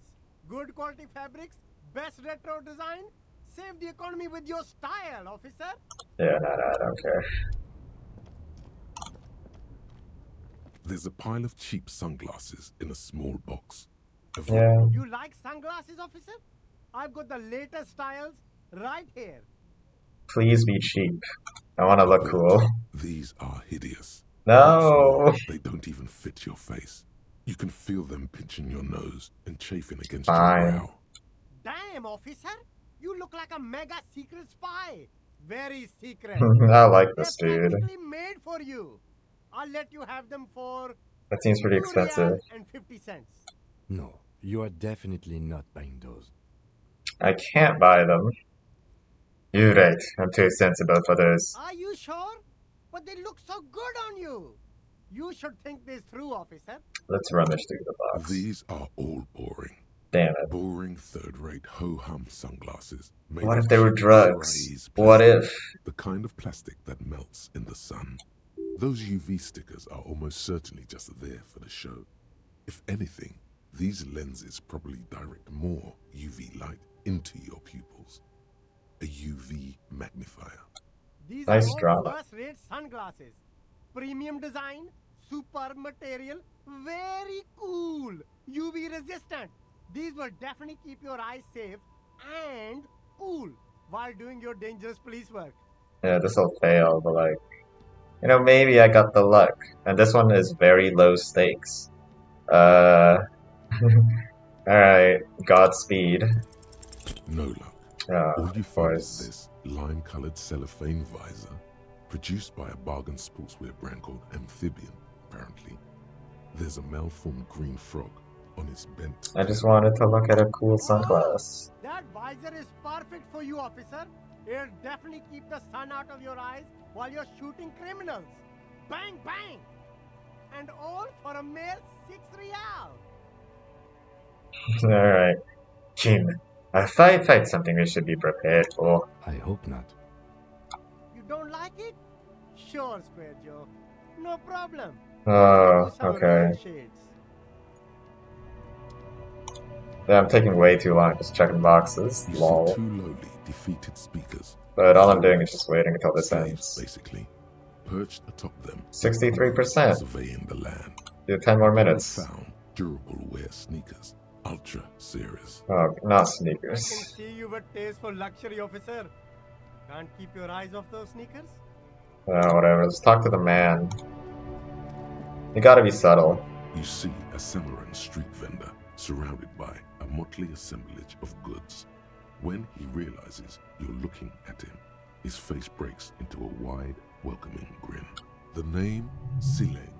Good quality fabrics, best retro design. Save the economy with your style, officer. Yeah, no, I don't care. There's a pile of cheap sunglasses in a small box. Yeah. You like sunglasses, officer? I've got the latest styles right here. Please be cheap. I want to look cool. These are hideous. No! They don't even fit your face. You can feel them pinching your nose and chafing against Fine. your brow. Damn, officer. You look like a mega secret spy. Very secret. I like this They're dude. practically made for you. I'll let you have them for That seems pretty 2 expensive. riyal and 50 cents. No, you are definitely not buying those. I can't buy them. You're right. I'm too sensible for those. Are you sure? But they look so good on you. You should think this through, officer. Let's rummage through the box. These are all boring. Damn it. Boring third-rate ho-hum sunglasses. Made What of if they were cheap drugs? Chinese What plastic, if? The kind of plastic that melts in the sun. Those UV stickers are almost certainly just there for the show. If anything, these lenses probably direct more UV light into your pupils. a UV magnifier. These Nice are all drama. first-rate sunglasses. Premium design, super material, very cool. UV resistant. These will definitely keep your eyes safe and cool while doing your dangerous police work. Yeah, this will fail, but like, you know, maybe I got the luck. And this one is very low stakes. Alright, Godspeed. No luck. All Of you find is course. this lime-colored cellophane visor, produced by a bargain sportswear brand called Amphibian, apparently. There's a malformed green frog on its bent. I just wanted to look at a cool sunglass. That visor is perfect for you, officer. It'll definitely keep the sun out of your eyes while you're shooting criminals. Bang, bang! And all for a mere 6 real. Alright. Jin, a fight's something we should be prepared for. I hope not. You don't like it? Sure, Square Joe. No problem. Oh, Let's go to some okay. real shades. Yeah, I'm taking way too long just checking boxes. You Lol. see two lowly, defeated speakers. But all I'm doing is just waiting until this Slaves, ends. basically. Perched atop them. 63%. Surveying the land. Do 10 more They were minutes. found durable wear sneakers. Ultra serious. Oh, not I can sneakers. see you have a taste for luxury, officer. Can't keep your eyes off those sneakers? Whatever. Let's talk to the man. You gotta be subtle. You see a Samarran street vendor surrounded by a motley assemblage of goods. When he realizes you're looking at him, his face breaks into a wide, welcoming grin. The name Sileng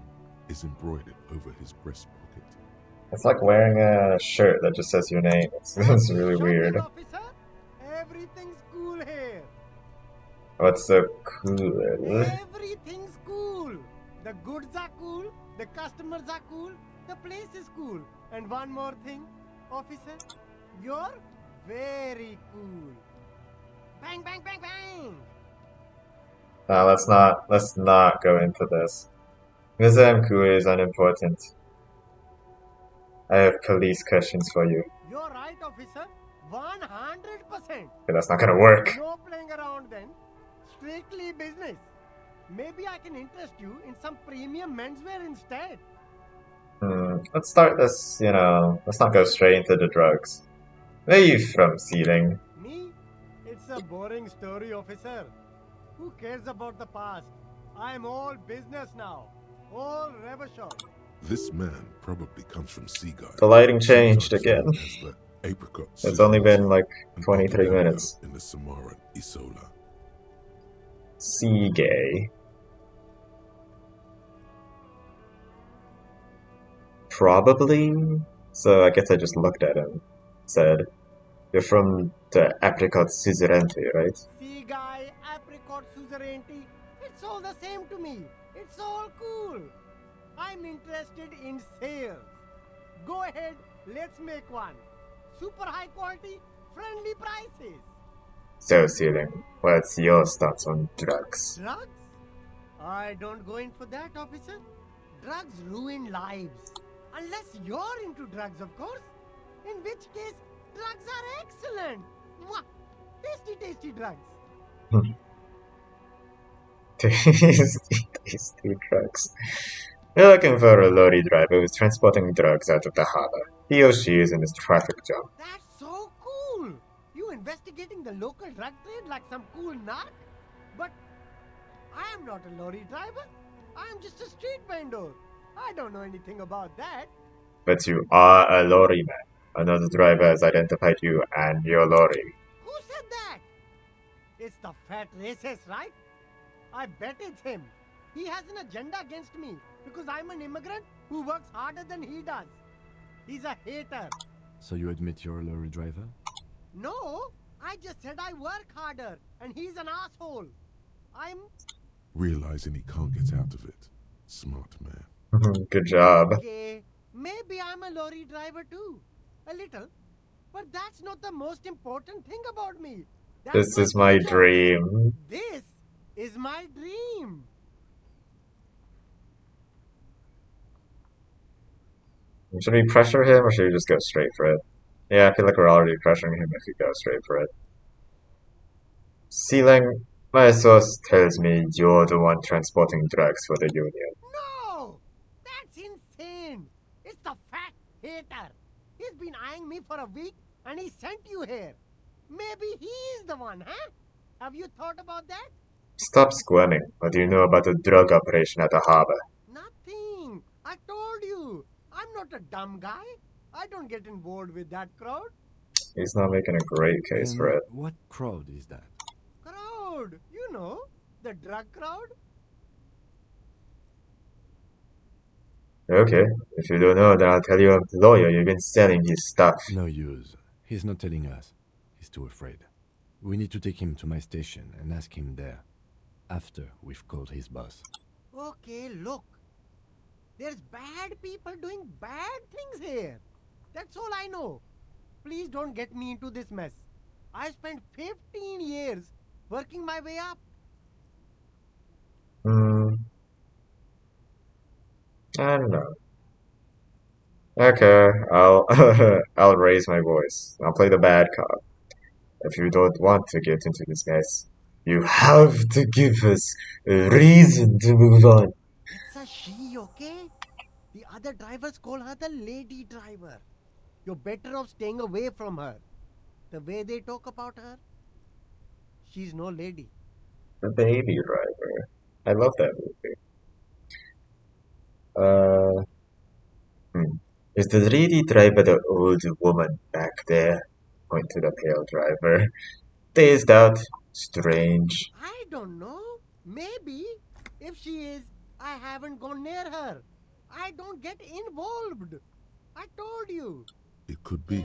is embroidered over his breast pocket. It's like wearing a shirt that just says your name. It's really Shopping, weird. officer? Everything's cool here. What's so cool? Everything's cool. The goods are cool, the customers are cool, the place is cool. And one more thing, officer, you're very cool. Bang, bang, bang, bang. Let's not go into this. Museum Kui is unimportant. I have police questions for you. You're right, officer. 100%. Okay, that's not gonna work. No playing around then. Strictly business. Maybe I can interest you in some premium menswear instead. Let's start this, let's not go straight into the drugs. Where are you from, Ceiling? Me? It's a boring story, officer. Who cares about the past? I'm all business now. All revolution. This man probably comes from Seaguy. The lighting changed again. Known as the apricot It's only cigarette, been like and 23 popular minutes. in the Samarran Isola. Sea gay. Probably. So I guess I just looked at him. Said, "You're from the apricot suzerainty, right?" See, guy, apricot suzerainty. It's all the same to me. It's all cool. I'm interested in sales. Go ahead, let's make one. Super high quality, friendly prices. So, Ceiling, what's your stance on drugs? Drugs? I don't go in for that, officer. Drugs ruin lives. Unless you're into drugs, of course. In which case, drugs are excellent. Mwah! Tasty, tasty drugs. Tasty drugs. You're looking for a lorry driver who's transporting drugs out of the harbor. He or she is in his traffic jam. That's so cool. You investigating the local drug trade like some cool narc? But I am not a lorry driver. I am just a street vendor. I don't know anything about that. But you are a lorry man. Another driver has identified you and your lorry. Who said that? It's the fat racist, right? I bet it's him. He has an agenda against me because I'm an immigrant who works harder than he does. He's a hater. So you admit you're a lorry driver? No, I just said I work harder and he's an asshole. I'm Realizing he can't get out of it. Smart man. Good job. okay. Maybe I'm a lorry driver too. A little. But that's not the most important thing about me. That's This is my job. dream. This is my dream. Should we pressure him or should we just go straight for it? Yeah, I feel like we're already pressuring him if we go straight for it. Sealing, my source tells me you're the one transporting drugs for the Union. No! That's insane! It's the fat hater! He's been eyeing me for a week and he sent you here. Maybe he's the one, huh? Have you thought about that? Stop squirming. What do you know about the drug operation at the harbor? Nothing. I told you. I'm not a dumb guy. I don't get involved with that crowd. He's not making a great case And for it. what crowd is that? Crowd? You know, the drug crowd? Okay, if you don't know, then I'll tell your lawyer you've been selling his stuff. No use. He's not telling us. He's too afraid. We need to take him to my station and ask him there. After we've called his boss. Okay, look. There's bad people doing bad things here. That's all I know. Please don't get me into this mess. I spent 15 years working my way up. I don't know. Okay, I'll I'll raise my voice. I'll play the bad cop. If you don't want to get into this mess, you have to give us a reason to move on. It's a she, okay? The other drivers call her the lady driver. You're better off staying away from her. The way they talk about her, she's no lady. The Baby Driver. I love that movie. Is the lady driver the old woman back there? Point to the pale driver. Dazed out. Strange. I don't know. Maybe. If she is, I haven't gone near her. I don't get involved. I told you. It could be.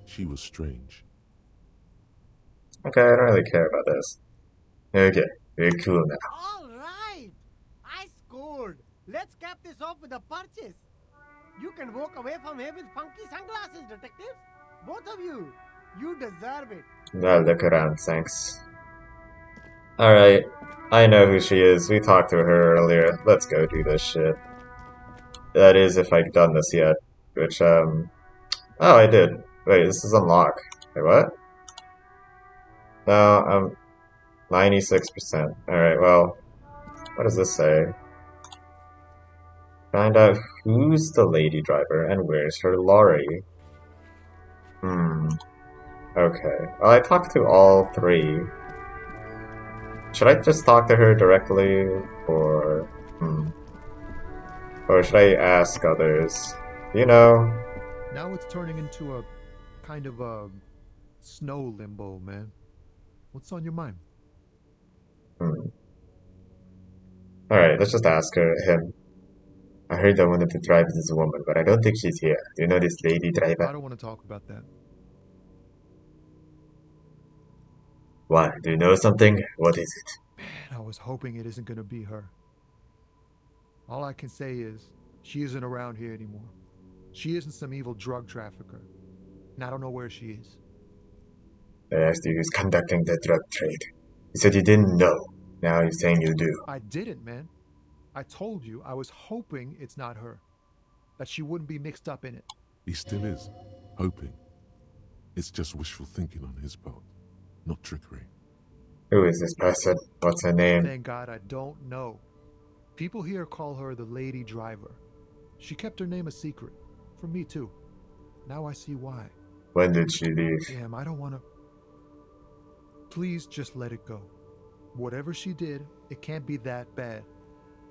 She was strange. Okay, I don't really care about this. Okay, we're cool now. All right. I scored. Let's cap this off with a purchase. You can walk away from here with funky sunglasses, detectives. Both of you. You deserve it. I'll look around, thanks. Alright, I know who she is. We talked to her earlier. Let's go do this shit. That is, if I've done this yet. Which, Oh, I did. Wait, this is unlocked. Wait, what? No, I'm 96%. Alright, well, what does this say? Find out who's the lady driver and where's her lorry. Okay. Well, I talked to all three. Should I just talk to her directly, or should I ask others? You know. Now it's turning into a kind of a snow limbo, man. What's on your mind? Alright, let's just ask him. I heard that one of the drivers is a woman, but I don't think she's here. Do you know this lady driver? I don't want to talk about that. Why? Do you know something? What is it? Man, I was hoping it isn't going to be her. All I can say is, she isn't around here anymore. She isn't some evil drug trafficker. And I don't know where she is. I asked you who's conducting the drug trade. You said you didn't know. Now you're saying you do. I didn't, man. I told you I was hoping it's not her. That she wouldn't be mixed up in it. He still is. Hoping. It's just wishful thinking on his part. Not trickery. Who is this person? What's her name? Thank God I don't know. People here call her the lady driver. She kept her name a secret. From me too. Now I see why. When did she leave? Damn, I don't want to... Please just let it go. Whatever she did, it can't be that bad.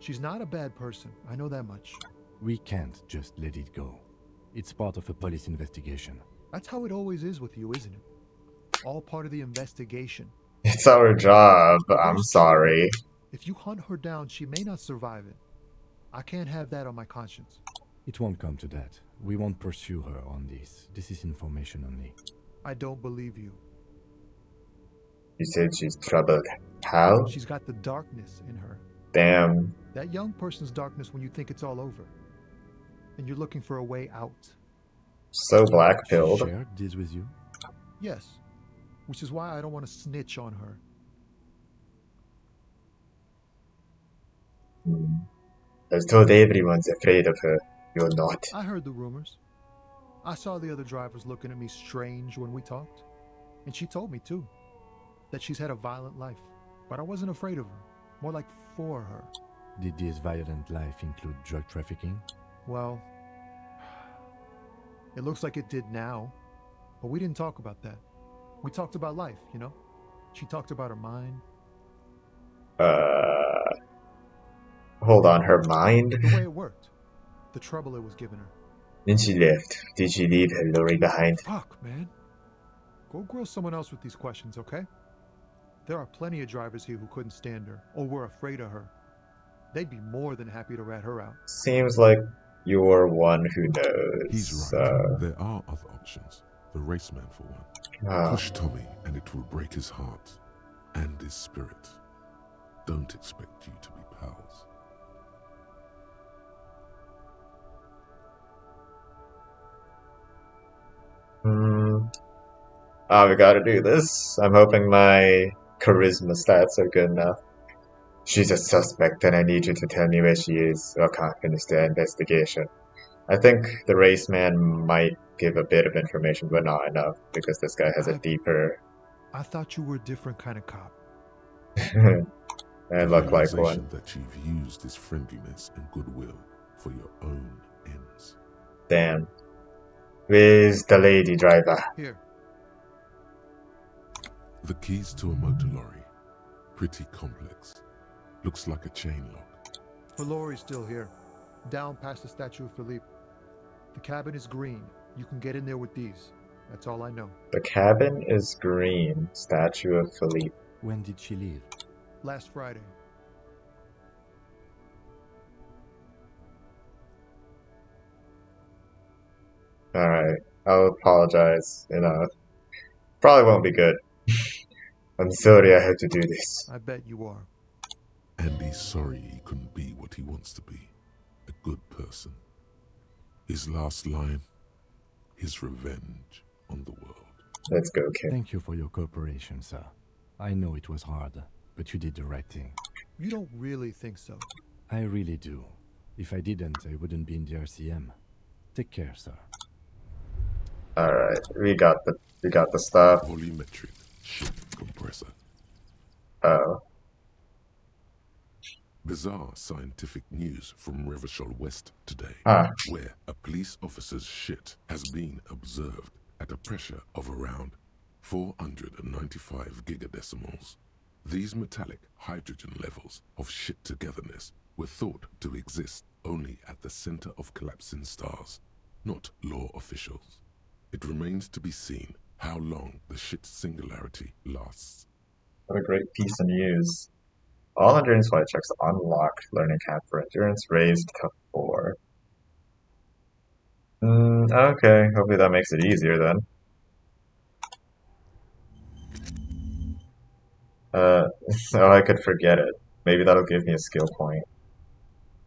She's not a bad person. I know that much. We can't just let it go. It's part of a police investigation. That's how it always is with you, isn't it? All part of the investigation. It's our job. I'm sorry. If you hunt her down, she may not survive it. I can't have that on my conscience. It won't come to that. We won't pursue her on this. This is information only. I don't believe you. You said she's troubled. How? She's got the darkness in her. Damn. That young person's darkness when you think it's all over. And you're looking for a way out. So black-pilled. Shared this with you? Yes. Which is why I don't want to snitch on her. I was told everyone's afraid of her. You're not. I heard the rumors. I saw the other drivers looking at me strange when we talked. And she told me too. that she's had a violent life. But I wasn't afraid of her, more like for her. Did this violent life include drug trafficking? Well, it looks like it did now, but we didn't talk about that. We talked about life, you know? She talked about her mind. Hold on, her mind? The way it worked. The trouble it was giving her. Then she left. Did she leave her lorry behind? Fuck, man. Go grill someone else with these questions, okay? There are plenty of drivers here who couldn't stand her, or were afraid of her. They'd be more than happy to rat her out. Seems like you're one who knows. He's right. There are other options. The raceman, for one. Push Tommy, and it will break his heart and his spirit. Don't expect you to be pals. We gotta do this. I'm hoping my charisma stats are good enough. She's a suspect and I need you to tell me where she is or can't finish the investigation. I think the race man might give a bit of information, but not enough, because this guy has a deeper... I thought you were a different kind of cop. I look like one. That you've used his friendliness and goodwill for your own ends. Damn. Where's the lady driver? Here. The keys to a motor lorry. Pretty complex. Looks like a chain lock. The lorry's still here. Down past the statue of Philippe. The cabin is green. You can get in there with these. That's all I know. The cabin is green. Statue of Philippe. When did she leave? Last Friday. Alright. I'll apologize. Probably won't be good. I'm sorry I had to do this. I bet you are. And he's sorry he couldn't be what he wants to be. A good person. His last line, his revenge on the world. Let's go, kid. Thank you for your cooperation, sir. I know it was hard, but you did the right thing. You don't really think so? I really do. If I didn't, I wouldn't be in the RCM. Take care, sir. Alright, we got the stuff. Volumetric ship compressor. Oh. Bizarre scientific news from Revachol West today, where a police officer's shit has been observed at a pressure of around 495 gigadecimals. These metallic hydrogen levels of shit togetherness were thought to exist only at the center of collapsing stars, not law officials. It remains to be seen how long the shit singularity lasts. What a great piece of news. All endurance flight checks unlocked. Learning cap for endurance raised to 4. Okay, hopefully that makes it easier then. So I could forget it. Maybe that'll give me a skill point.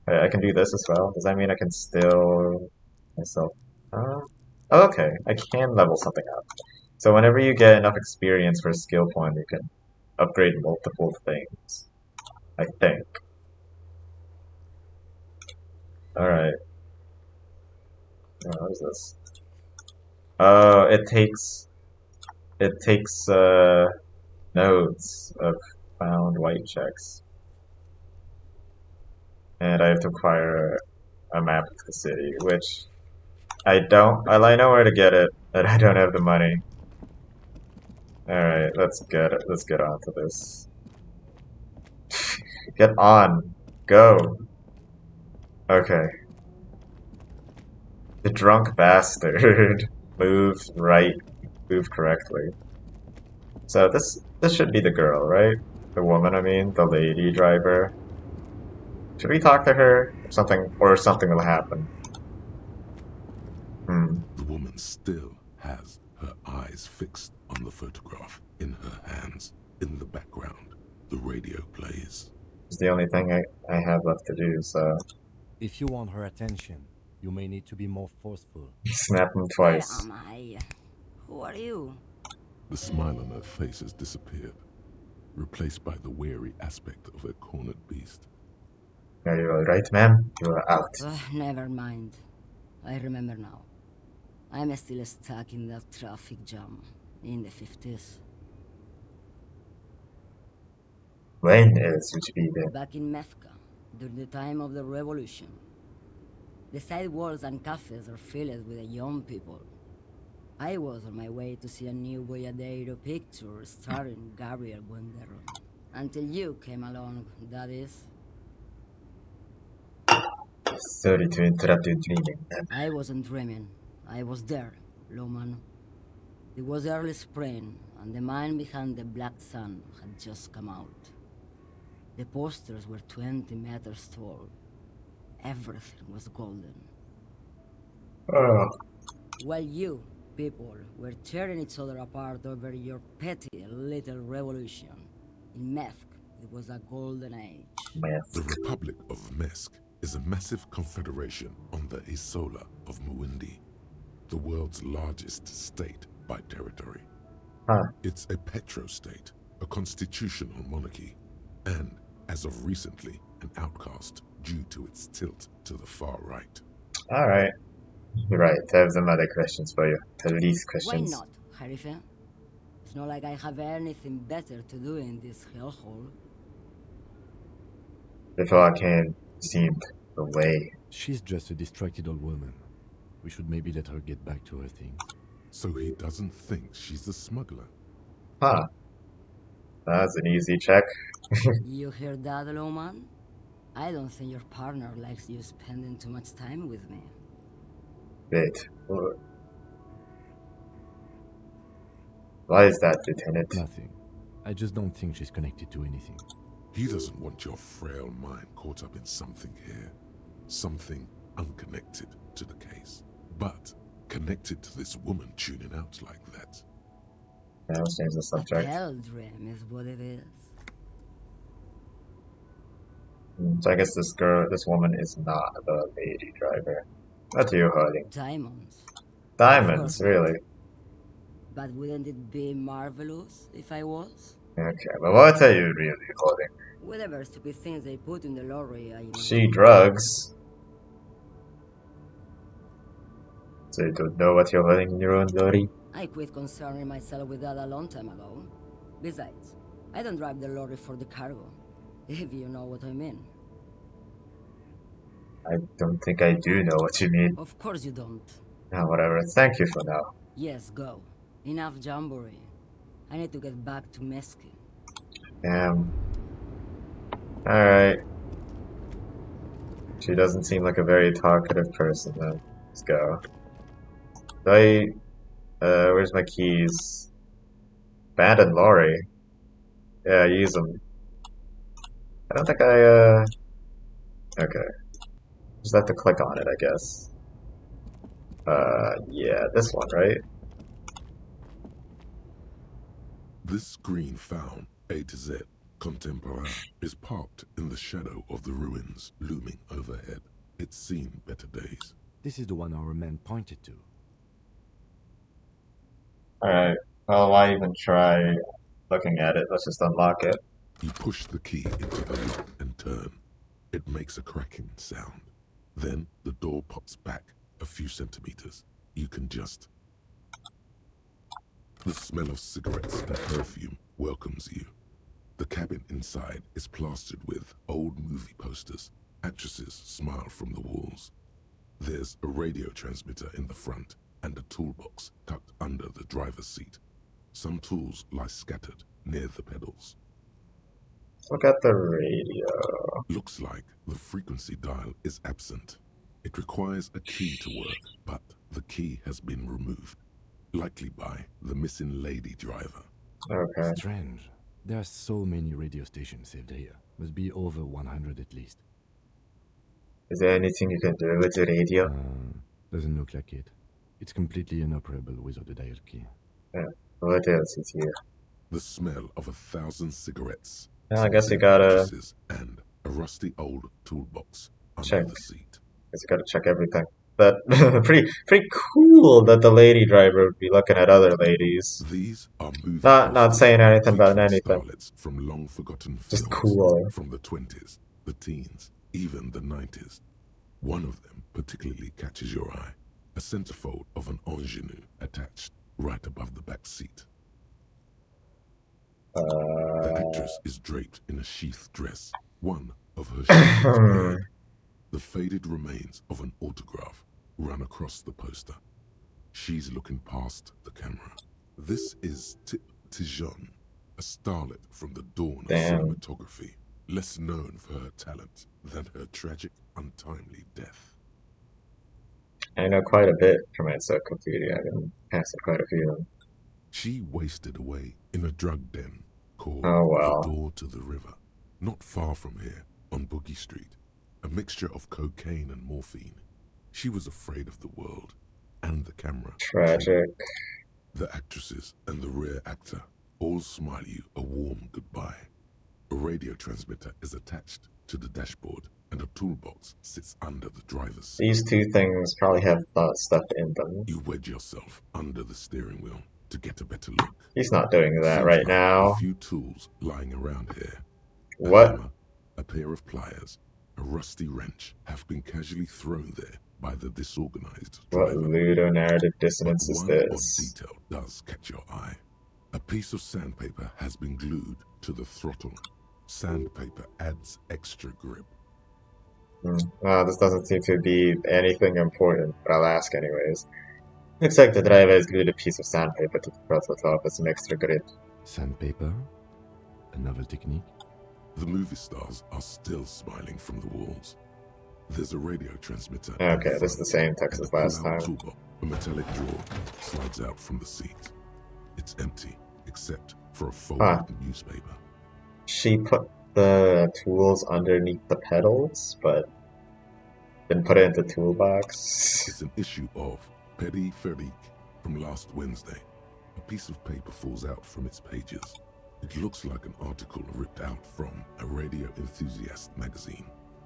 I can do this as well. Does that mean I can still myself? Okay, I can level something up. So whenever you get enough experience for a skill point, you can upgrade multiple things. I think. Alright. What is this? Oh, it takes nodes of found white checks. And I have to acquire a map of the city, which I don't. I know where to get it, but I don't have the money. Alright, let's get on to this. Get on. Go. Okay. The drunk bastard. Move right. Move correctly. So this should be the girl, right? The woman, I mean, the lady driver. Should we talk to her? Something will happen. The woman still has her eyes fixed on the photograph in her hands. In the background, the radio plays. It's the only thing I have left to do, so... If you want her attention, you may need to be more forceful. Snap him twice. Where am I? Who are you? The smile on her face has disappeared, replaced by the wary aspect of a cornered beast. Are you alright, ma'am? You are out. Never mind. I remember now. I'm still stuck in that traffic jam in the 50s. When else would you be there? Back in Methka, during the time of the revolution. The sidewalks and cafes are filled with the young people. I was on my way to see a new Boyadero picture starring Gabriel Buendero. Until you came along, that is. Sorry to interrupt your dreaming, man. I wasn't dreaming. I was there, Loman. It was early spring, and the man behind the black sun had just come out. The posters were 20 meters tall. Everything was golden. Oh, While you, people, were tearing each other apart over your petty little revolution. In Methk, it was a golden age. Mask. The Republic of Mesk is a massive confederation on the Isola of Muindi, the world's largest state by territory. Huh. It's a petrostate, a constitutional monarchy, and, as of recently, an outcast due to its tilt to the far right. Alright. Right, I have some other questions for you. At least Why questions. not, Harife? It's not like I have anything better to do in this hellhole. Before I came, seemed away. She's just a distracted old woman. We should maybe let her get back to her things. So he doesn't think she's a smuggler. Huh. That's an easy check. You hear that, Loman? I don't think your partner likes you spending too much time with me. Wait. Why is that, Lieutenant? Nothing. I just don't think she's connected to anything. He doesn't want your frail mind caught up in something here. Something unconnected to the case. But connected to this woman tuning out like that. Now let's change the A subject. hell dream is what it is. So I guess this woman is not the lady driver. What are you holding? Diamonds. Diamonds, Of course. really? But wouldn't it be marvelous if I was? Okay, but what are you really holding? Whatever stupid things they put in the lorry, I She drugs. So you don't know what you're holding in your own lorry? I quit concerning myself with that a long time ago. Besides, I don't drive the lorry for the cargo, if you know what I mean. I don't think I do know what you mean. Of course you don't. Now, whatever. Thank you for now. Yes, go. Enough jamboree. I need to get back to Meski. Alright. She doesn't seem like a very talkative person then. Let's go. Where's my keys? Abandoned lorry. Yeah, use them. I don't think okay. Just have to click on it, I guess. Yeah, this one, right? This green found, A to Z, Contemporain, is parked in the shadow of the ruins looming overhead. It's seen better days. This is the one our man pointed to. Alright. Well, why even try looking at it? Let's just unlock it. You push the key into the lock and turn. It makes a cracking sound. Then the door pops back a few centimeters. You can just... The smell of cigarettes and perfume welcomes you. The cabin inside is plastered with old movie posters. Actresses smile from the walls. There's a radio transmitter in the front and a toolbox tucked under the driver's seat. Some tools lie scattered near the pedals. Look at the radio. Looks like the frequency dial is absent. It requires a key to work, but the key has been removed, likely by the missing lady driver. Okay. Strange. There are so many radio stations saved here. Must be over 100 at least. Is there anything you can do with the radio? Doesn't look like it. It's completely inoperable without the dial key. Yeah. What else is here? The smell of 1,000 cigarettes. Yeah, I guess you some gotta- mattresses, and a rusty old toolbox under Check. the seat. Guess you gotta check everything. But pretty cool that the lady driver would be looking at other ladies. These are movie Not posters saying anything about featuring anything. starlets from long-forgotten Just films cool. from the 20s, the teens, even the 90s. One of them particularly catches your eye. A centerfold of an ingenue attached right above the back seat. The actress is draped in a sheath dress. One of her shoes is blurred. The faded remains of an autograph run across the poster. She's looking past the camera. This is Tip Tijon, a starlet from the dawn of cinematography, less known for her talent than her tragic, untimely death. I know quite a bit from Encyclopedia. I've been passing quite a few of them. She wasted away in a drug den called wow. The Door to the River, not far from here, on Boogie Street, a mixture of cocaine and morphine. She was afraid of the world and the camera. Tragic. The actresses and the rear actor all smile you a warm goodbye. A radio transmitter is attached to the dashboard, and a toolbox sits under the driver's seat. These two things probably have stuff in them. You wedge yourself under the steering wheel to get a better look. He's not doing that Seems right like now. A few tools lying around here. What? A hammer, a pair of pliers, a rusty wrench have been casually thrown there by the disorganized driver. What ludonarrative dissonance is One this? odd detail does catch your eye. A piece of sandpaper has been glued to the throttle. Sandpaper adds extra grip. Well, this doesn't seem to be anything important, but I'll ask anyways. Looks like the driver has glued a piece of sandpaper to the throttle top with some extra grip. Sandpaper? A novel technique? The movie stars are still smiling from the walls. There's a radio transmitter. Okay, this is the same text as last time. Toolbox. A metallic drawer slides out from the seat. It's empty, except for a folded newspaper. She put the tools underneath the pedals, but then put it into the toolbox. It's an issue of Petit Ferique from last Wednesday. A piece of paper falls out from its pages. It looks like an article ripped out from a radio enthusiast magazine.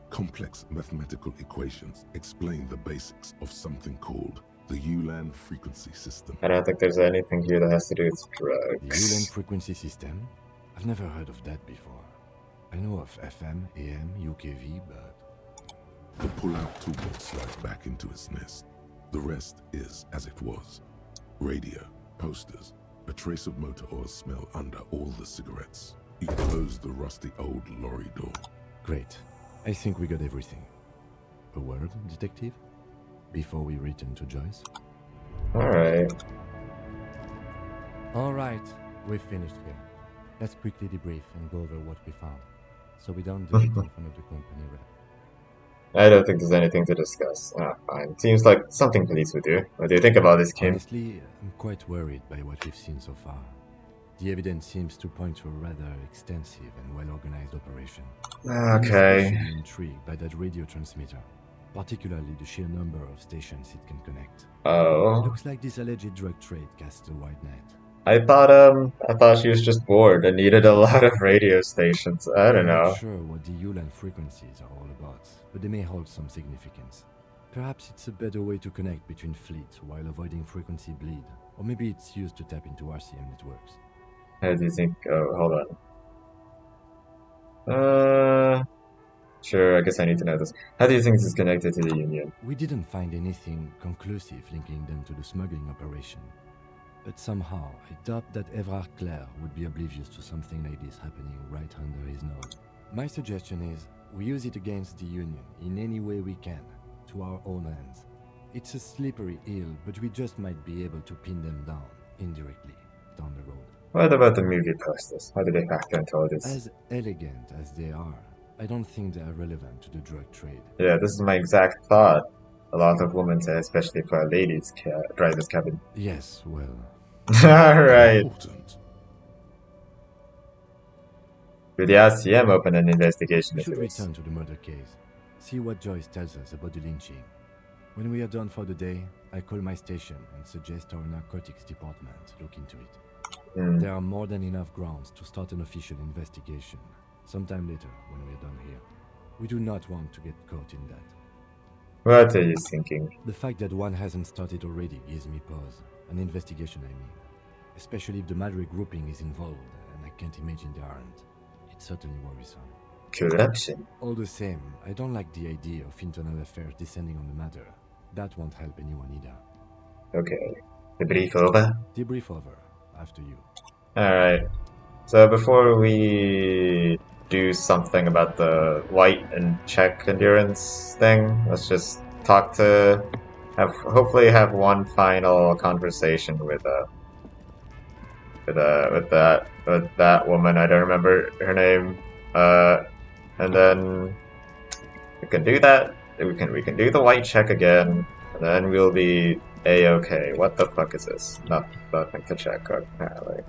Complex mathematical equations explain the basics of something called the Ulan frequency system. I don't think there's anything here that has to do with drugs. The Ulan frequency system? I've never heard of that before. I know of FM, AM, UKV, but... The pull-out toolbox slides back into its nest. The rest is as it was. Radio, posters, a trace of motor oil smell under all the cigarettes. You close the rusty old lorry door. Great. I think we got everything. A word, detective? Before we return to Joyce? Alright. Alright, we've finished here. Let's quickly debrief and go over what we found, so we don't do it in front of the company rep. I don't think there's anything to discuss. Fine. Seems like something police would do. What do you think about this, Kim? Honestly, I'm quite worried by what we've seen so far. The evidence seems to point to a rather extensive and well-organized operation. Okay. I'm especially intrigued by that radio transmitter, particularly the sheer number of stations it can connect. Oh. Looks like this alleged drug trade casts a wide net. I thought she was just bored and needed a lot of radio stations. I don't I'm know. not sure what the Ulan frequencies are all about, but they may hold some significance. Perhaps it's a better way to connect between fleets while avoiding frequency bleed, or maybe it's used to tap into RCM networks. How do you think? Oh, hold on. Sure, I guess I need to know this. How do you think this is connected to the Union? We didn't find anything conclusive linking them to the smuggling operation. But somehow, I doubt that Evrard Claire would be oblivious to something like this happening right under his nose. My suggestion is, we use it against the Union in any way we can, to our own ends. It's a slippery eel, but we just might be able to pin them down, indirectly, down the road. What about the movie posters? How do they factor into all this? As elegant as they are, I don't think they are relevant to the drug trade. Yeah, this is my exact thought. A lot of women say, especially for a ladies' driver's cabin. Yes, well... Alright. Important. Will the RCM open an investigation We into should this? return to the murder case. See what Joyce tells us about the lynching. When we are done for the day, I call my station and suggest our narcotics department look into it. There are more than enough grounds to start an official investigation, sometime later when we are done here. We do not want to get caught in that. What are you thinking? The fact that one hasn't started already gives me pause. An investigation, I mean. Especially if the Madrid grouping is involved, and I can't imagine they aren't. It's certainly worrisome. Corruption. All the same, I don't like the idea of internal affairs descending on the matter. That won't help anyone either. Okay. The brief over? Debrief over. After you. Alright. So before we do something about the white and Czech endurance thing, let's just talk to hopefully have one final conversation with that woman. I don't remember her name. And then we can do that. We can do the white check again, and then we'll be a-okay. What the fuck is this? Nothing to check apparently.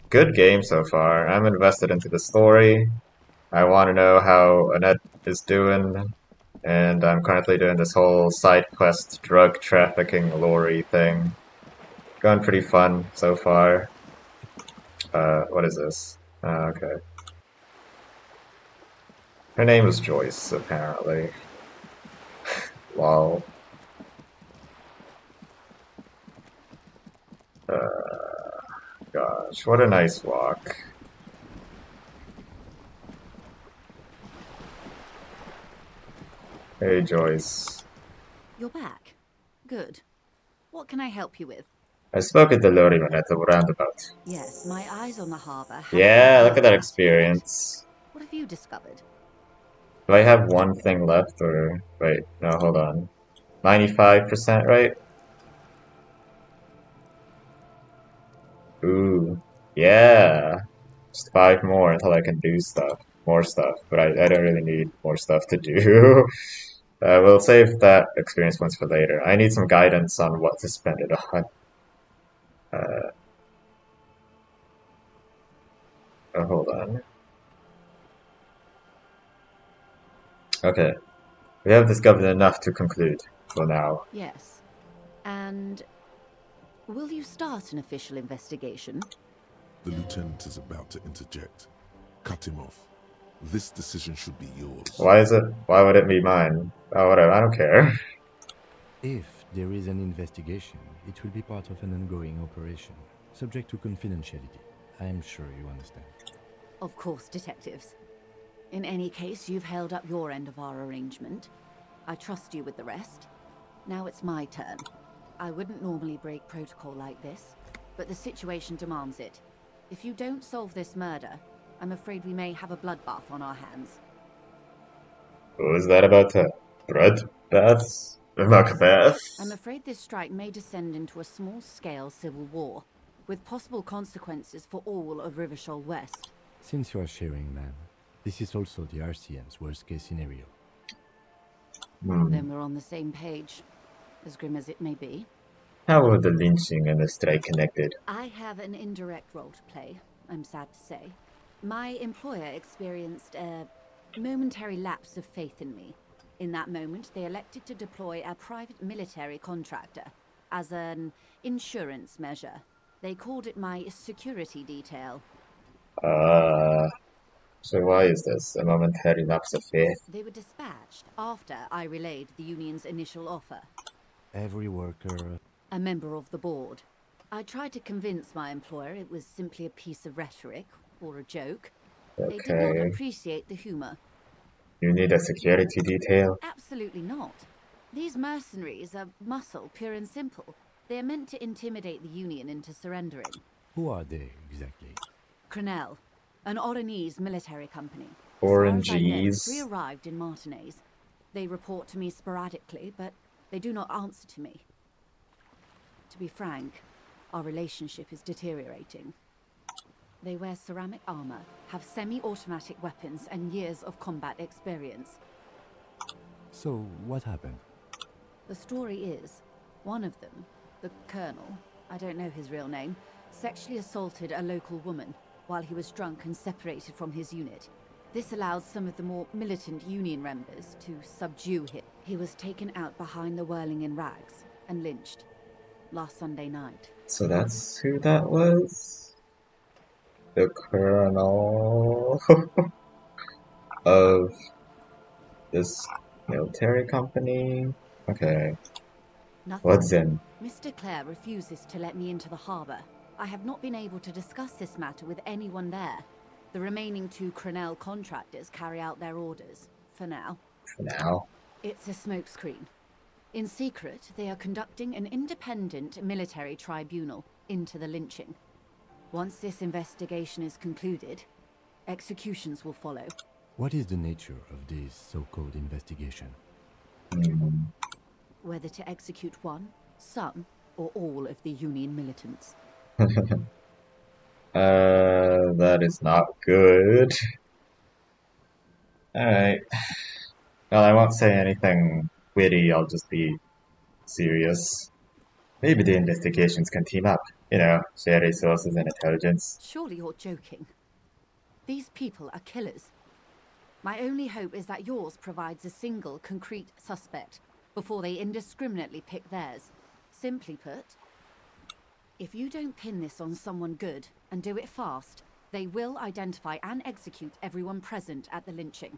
Good game so far. I'm invested into the story. I want to know how Annette is doing, and I'm currently doing this whole side quest drug trafficking lorry thing. Going pretty fun so far. What is this? Okay. Her name is Joyce, apparently. Lol. Gosh, what a nice walk. Hey, Joyce. You're back. Good. What can I help you with? I spoke at the lorryman at the roundabout. Yes, my eyes on the harbour. Yeah, look at that experience. What have you discovered? Do I have one thing left, or... Wait, no, hold on. 95%, right? Ooh. Yeah! Just 5 more until I can do stuff. More stuff, but I don't really need more stuff to do. We'll save that experience points for later. I need some guidance on what to spend it on. Oh, hold on. Okay. We have discovered enough to conclude for now. Yes. And will you start an official investigation? The lieutenant is about to interject. Cut him off. This decision should be yours. Why would it be mine? Oh, whatever, I don't care. If there is an investigation, it will be part of an ongoing operation, subject to confidentiality. I'm sure you understand. Of course, detectives. In any case, you've held up your end of our arrangement. I trust you with the rest. Now it's my turn. I wouldn't normally break protocol like this, but the situation demands it. If you don't solve this murder, I'm afraid we may have a bloodbath on our hands. What was that about bloodbaths? Macbeth? I'm afraid this strike may descend into a small-scale civil war, with possible consequences for all of Rivershoal West. Since you are sharing, ma'am, this is also the RCM's worst-case scenario. Then we're on the same page, as grim as it may be. How are the lynching and the strike connected? I have an indirect role to play, I'm sad to say. My employer experienced a momentary lapse of faith in me. In that moment, they elected to deploy a private military contractor as an insurance measure. They called it my security detail. So why is this? A momentary lapse of faith? They were dispatched after I relayed the union's initial offer. Every worker... A member of the board. I tried to convince my employer it was simply a piece of rhetoric, or a joke. They did not appreciate the humor. You need a security detail? Absolutely not. These mercenaries are muscle, pure and simple. They are meant to intimidate the Union into surrendering. Who are they, exactly? Crenel, an Oranese military company. Oranese? 3 arrived in Martinez. They report to me sporadically, but they do not answer to me. To be frank, our relationship is deteriorating. They wear ceramic armor, have semi-automatic weapons, and years of combat experience. So, what happened? The story is, one of them, the Colonel, I don't know his real name, sexually assaulted a local woman while he was drunk and separated from his unit. This allowed some of the more militant Union members to subdue him. He was taken out behind the whirling in rags and lynched last Sunday night. So that's who that was? The colonel of this military company? Okay. Nothing. What's in? Mr. Clare refuses to let me into the harbour. I have not been able to discuss this matter with anyone there. The remaining 2 Crenel contractors carry out their orders, for now. For now? It's a smokescreen. In secret, they are conducting an independent military tribunal into the lynching. Once this investigation is concluded, executions will follow. What is the nature of this so-called investigation? Whether to execute one, some, or all of the Union militants. That is not good. Alright. Well, I won't say anything witty, I'll just be serious. Maybe the investigations can team up. You know, share resources and intelligence. Surely you're joking. These people are killers. My only hope is that yours provides a single, concrete suspect before they indiscriminately pick theirs. Simply put, if you don't pin this on someone good and do it fast, they will identify and execute everyone present at the lynching.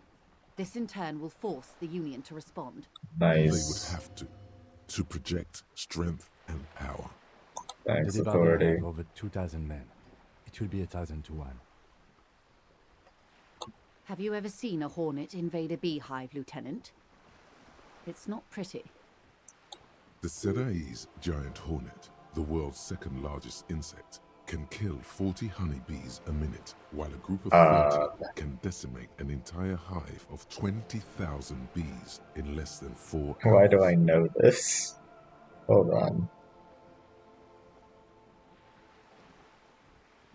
This in turn will force the Union to respond. They would Nice. have to project strength and power. Thanks, The Department authority. have over 2,000 men. It will be 1,000 to 1. Have you ever seen a hornet invade a beehive, Lieutenant? It's not pretty. The Ceres giant hornet, the world's second largest insect, can kill 40 honeybees a minute, while a group of 40 can decimate an entire hive of 20,000 bees in less than 4 hours. Why do I know this? Hold on.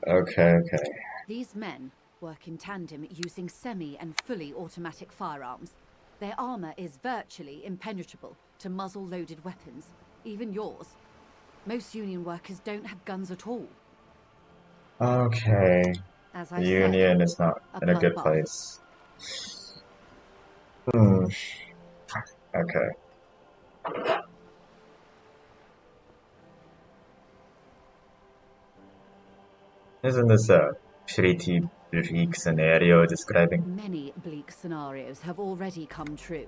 Okay. These men work in tandem using semi and fully automatic firearms. Their armor is virtually impenetrable to muzzle-loaded weapons, even yours. Most Union workers don't have guns at all. Okay. As I The said, Union is not in a good bloodbath. place. Okay. Isn't this a pretty bleak scenario describing? Many bleak scenarios have already come true.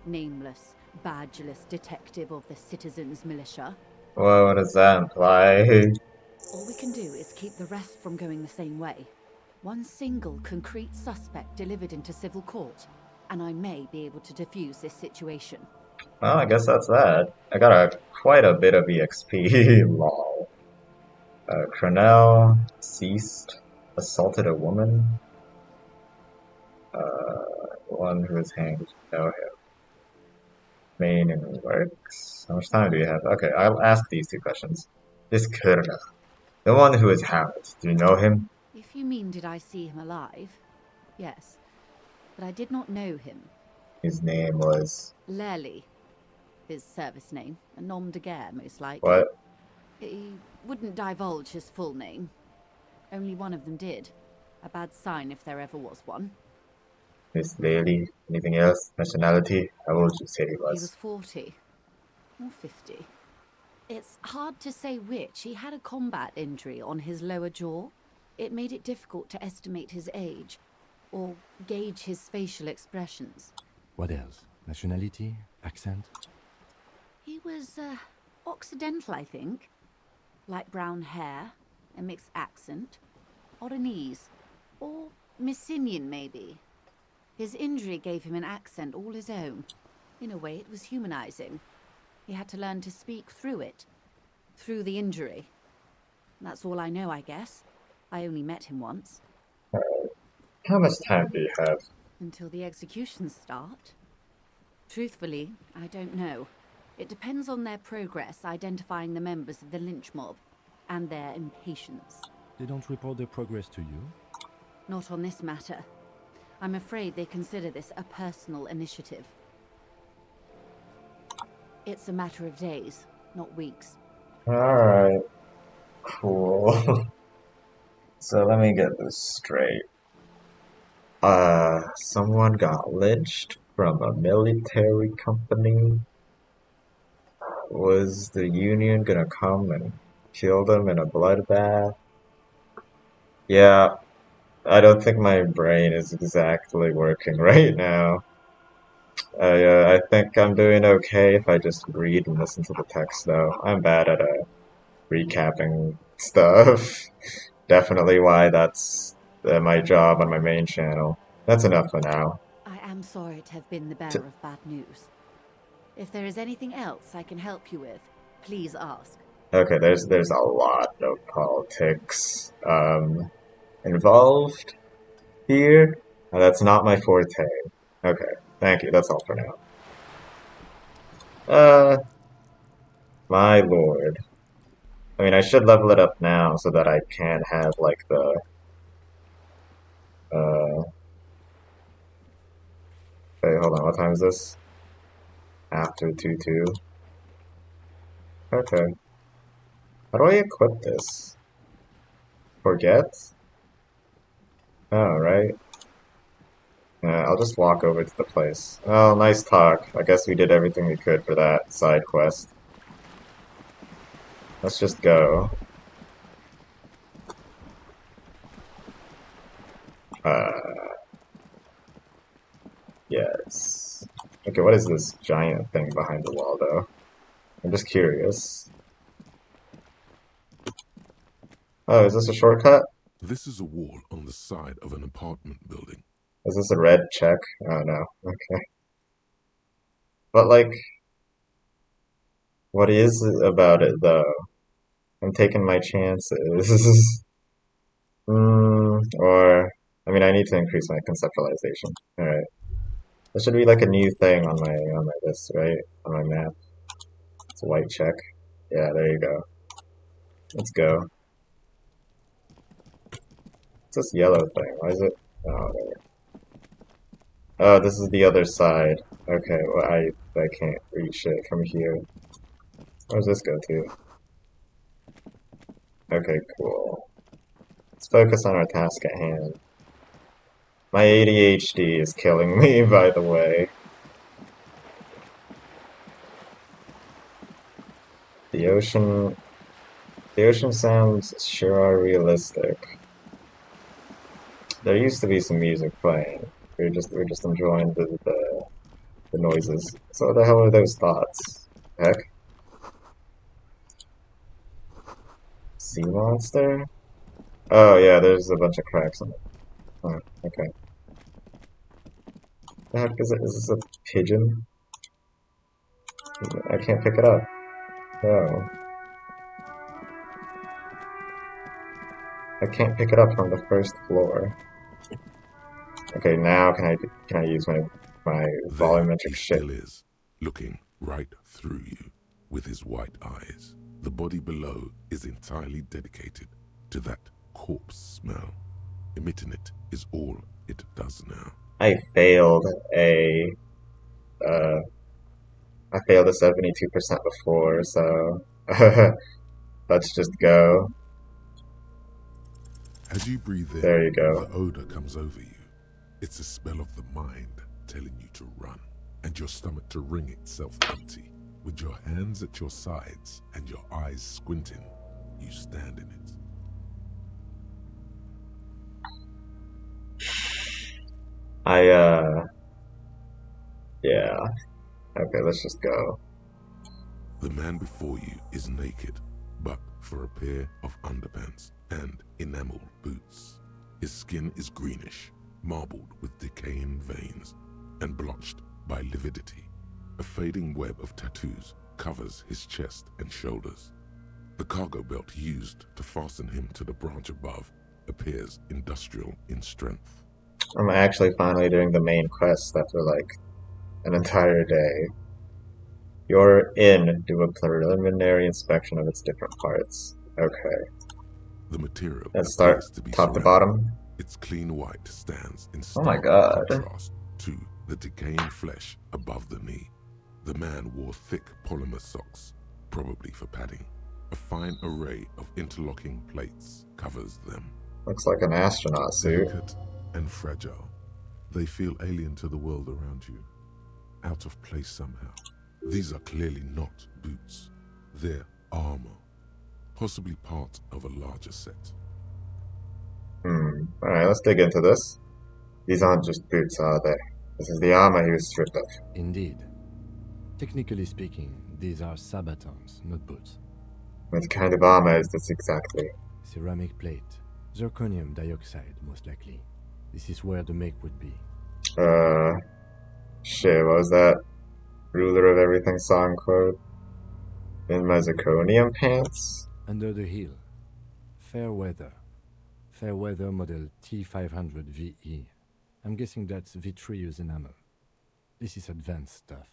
Nameless, badgeless detective of the citizens' militia. Well, what does that imply? All we can do is keep the rest from going the same way. One single concrete suspect delivered into civil court, and I may be able to defuse this situation. Well, I guess that's that. I got quite a bit of EXP. Lol. Cronell, deceased, assaulted a woman. One who was hanged, know him. Main and works. How much time do you have? Okay, I'll ask these two questions. This Kurna, the one who was hanged, do you know him? If you mean did I see him alive? Yes. But I did not know him. His name was... Lely. His service name. A nom de guerre, most likely. What? He wouldn't divulge his full name. Only one of them did. A bad sign if there ever was one. Miss Lely? Anything else? Nationality? How old did you say he He was was? 40. Or 50. It's hard to say which. He had a combat injury on his lower jaw. It made it difficult to estimate his age, or gauge his facial expressions. What else? Nationality? Accent? He was, Occidental, I think. Light brown hair, a mixed accent, Oranese, or Messinian, maybe. His injury gave him an accent all his own. In a way, it was humanizing. He had to learn to speak through it, through the injury. That's all I know, I guess. I only met him once. How much time do you have? Until the executions start? Truthfully, I don't know. It depends on their progress identifying the members of the lynch mob, and their impatience. They don't report their progress to you? Not on this matter. I'm afraid they consider this a personal initiative. It's a matter of days, not weeks. Alright. Cool. So let me get this straight. Someone got lynched from a military company. Was the Union gonna come and kill them in a bloodbath? Yeah, I don't think my brain is exactly working right now. I think I'm doing okay if I just read and listen to the text, though. I'm bad at recapping stuff. Definitely why that's my job on my main channel. That's enough for now. I am sorry to have been the bearer of bad news. If there is anything else I can help you with, please ask. Okay, there's a lot of politics involved here. That's not my forte. Okay, thank you. That's all for now. My lord. I mean, I should level it up now so that I can have like the Wait, hold on. What time is this? After 2-2. Okay. How do I equip this? Forget? Oh, right. I'll just walk over to the place. Oh, nice talk. I guess we did everything we could for that side quest. Let's just go. Yes. Okay, what is this giant thing behind the wall, though? I'm just curious. Oh, is this a shortcut? This is a wall on the side of an apartment building. Is this a red check? Oh, no. Okay. But, like, what is about it, though? I'm taking my chances. Or, I mean, I need to increase my conceptualization. Alright. There should be, like, a new thing on my list, right? On my map. It's a white check. Yeah, there you go. Let's go. What's this yellow thing? Why is it? Oh, there. Oh, this is the other side. Okay, well, I can't reach it from here. Where does this go to? Okay, cool. Let's focus on our task at hand. My ADHD is killing me, by the way. The ocean sounds sure are realistic. There used to be some music playing. We're just enjoying the noises. So what the hell are those thoughts? Heck? Sea monster? Oh yeah, there's a bunch of cracks in it. Oh, okay. The heck is it? Is this a pigeon? I can't pick it up. Oh. I can't pick it up from the first floor. Okay, now can I use my volumetric he shit? still is, looking right through you with his white eyes. The body below is entirely dedicated to that corpse smell. Emitting it is all it does now. I failed a 72% before, so let's just go. As you breathe in, There you go. the odor comes over you. It's a smell of the mind telling you to run, and your stomach to wring itself empty. With your hands at your sides and your eyes squinting, you stand in it. Yeah. Okay, let's just go. The man before you is naked, but for a pair of underpants and enamel boots. His skin is greenish, marbled with decaying veins, and blotched by lividity. A fading web of tattoos covers his chest and shoulders. The cargo belt used to fasten him to the branch above appears industrial in strength. I'm actually finally doing the main quest after like an entire day. You're in. Do a preliminary inspection of its different parts. Okay. The material Let's start appears to be top to ceramic. Bottom. Its clean white stands in Oh my stark God. contrast to the decaying flesh above the knee. The man wore thick polymer socks, probably for padding. A fine array of interlocking plates covers them. Looks like an astronaut suit. Delicate and fragile, they feel alien to the world around you, out of place somehow. These are clearly not boots. They're armor, possibly part of a larger set. Alright, let's dig into this. These aren't just boots, are they? This is the armor he was stripped of. Indeed. Technically speaking, these are sabatons, not boots. What kind of armor is this exactly? Ceramic plate. Zirconium dioxide, most likely. This is where the make would be. Shit, what was that? Ruler of Everything song quote? In my zirconium pants? Under the hill. Fair weather. Fair weather model T500 VE. I'm guessing that's vitreous enamel. This is advanced stuff.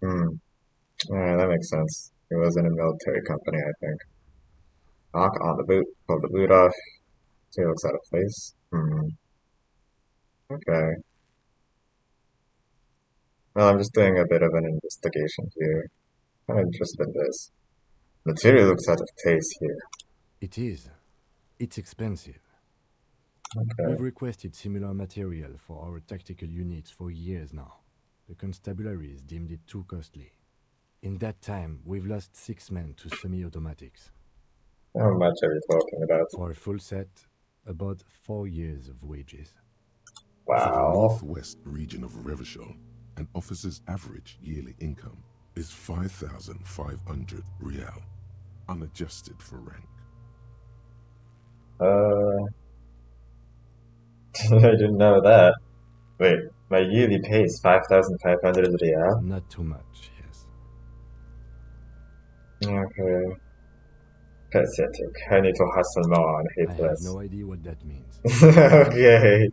Yeah, that makes sense. It was in a military company, I think. Knock on the boot, pull the boot off. See, it looks out of place. Okay. Well, I'm just doing a bit of an investigation here. I'm interested in this. Material looks out of taste here. It is. It's expensive. Okay. We've requested similar material for our tactical units for years now. The constabularies deemed it too costly. In that time, we've lost 6 men to semi-automatics. How much are you talking about? For a full set, about 4 years of wages. For the Wow. northwest region of Revachol, an officer's average yearly income is 5,500 real, unadjusted for rank. I didn't know that. Wait, my yearly pay is 5,500 real? Not too much, yes. Okay. Pathetic. I need to hustle more and hate I have less. no idea what that means. Okay.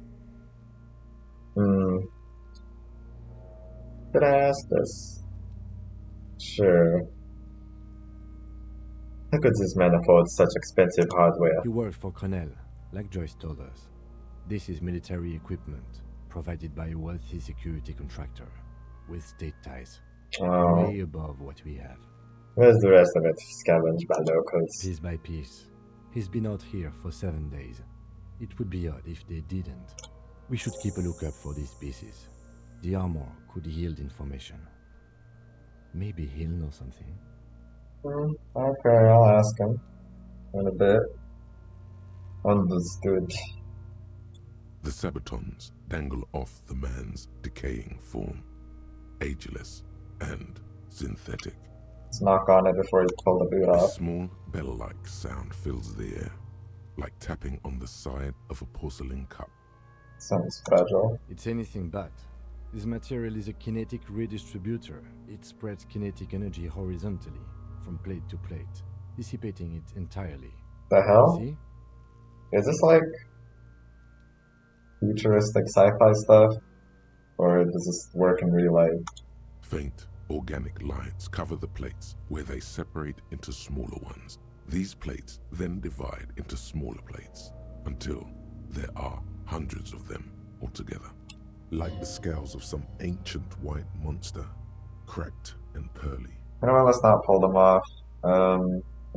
Could I ask this? Sure. How could this man afford such expensive hardware? He worked for Cornell, like Joyce told us. This is military equipment, provided by a wealthy security contractor, with state ties. Oh. Way above what we have. Where's the rest of it? Scavenged by locals. Piece by piece. He's been out here for 7 days. It would be odd if they didn't. We should keep a lookout for these pieces. The armor could yield information. Maybe he'll know something. Okay, I'll ask him. In a bit. Understood. The sabatons dangle off the man's decaying form, ageless and synthetic. Let's knock on it before you pull the boot A off. small bell-like sound fills the air, like tapping on the side of a porcelain cup. Sounds fragile. It's anything but. This material is a kinetic redistributor. It spreads kinetic energy horizontally, from plate to plate, dissipating it entirely. The hell? See? Is this like futuristic sci-fi stuff? Or does this work in real life? Faint organic lines cover the plates where they separate into smaller ones. These plates then divide into smaller plates until there are hundreds of them altogether. Like the scales of some ancient white monster, cracked and pearly. You know what, let's not pull them off. I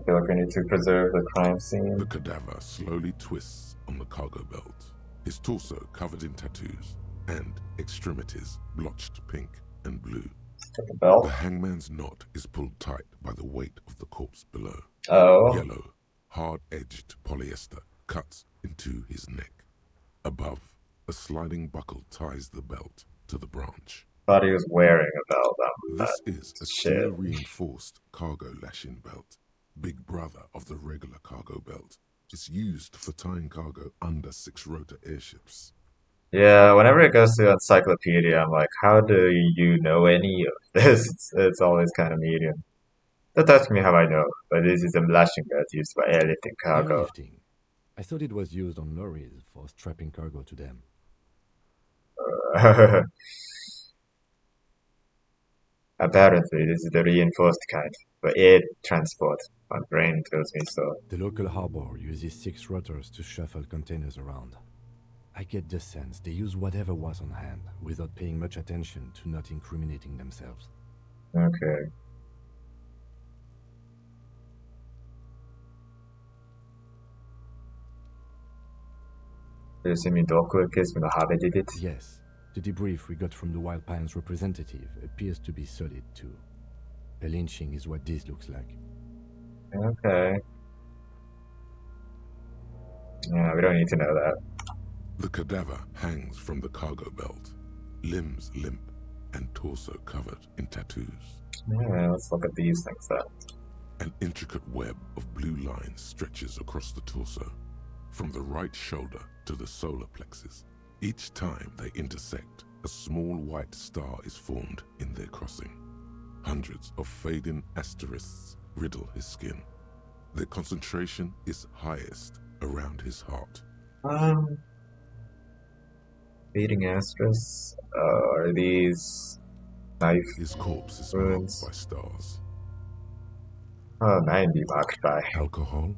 feel like we need to preserve the crime scene. The cadaver slowly twists on the cargo belt, his torso covered in tattoos and extremities blotched pink and blue. With the belt. The hangman's knot is pulled tight by the weight of the corpse below. Oh. Yellow, hard-edged polyester cuts into his neck. Above, a sliding buckle ties the belt to the branch. Thought he was wearing a belt. This is a shit. steel-reinforced cargo lashing belt. Big brother of the regular cargo belt. It's used for tying cargo under 6-rotor airships. Yeah, whenever it goes to encyclopedia, I'm like, how do you know any of this? It's always kind of medium. Don't touch me how I know, but this is a lashing belt used for airlifting cargo. Airlifting. I thought it was used on lorries for strapping cargo to them. Apparently, this is the reinforced kind for air transport. My brain tells me so. The local harbor uses 6 rotors to shuffle containers around. I get the sense they use whatever was on hand without paying much attention to not incriminating themselves. Okay. Du ser min dockor som har det. Yes, the debrief we got from the Wild Pines representative appears to be solid too. A lynching is what this looks like. Okay. Yeah, we don't need to know that. The cadaver hangs from the cargo belt, limbs limp and torso covered in tattoos. Yeah, let's look at these things then. An intricate web of blue lines stretches across the torso, from the right shoulder to the solar plexus. Each time they intersect, a small white star is formed in their crossing. Hundreds of fading asterisks riddle his skin. Their concentration is highest around his heart. Beating asterisk. Are these knife His corpse is wounds? marked by stars. Oh, 90 marked by. Alcohol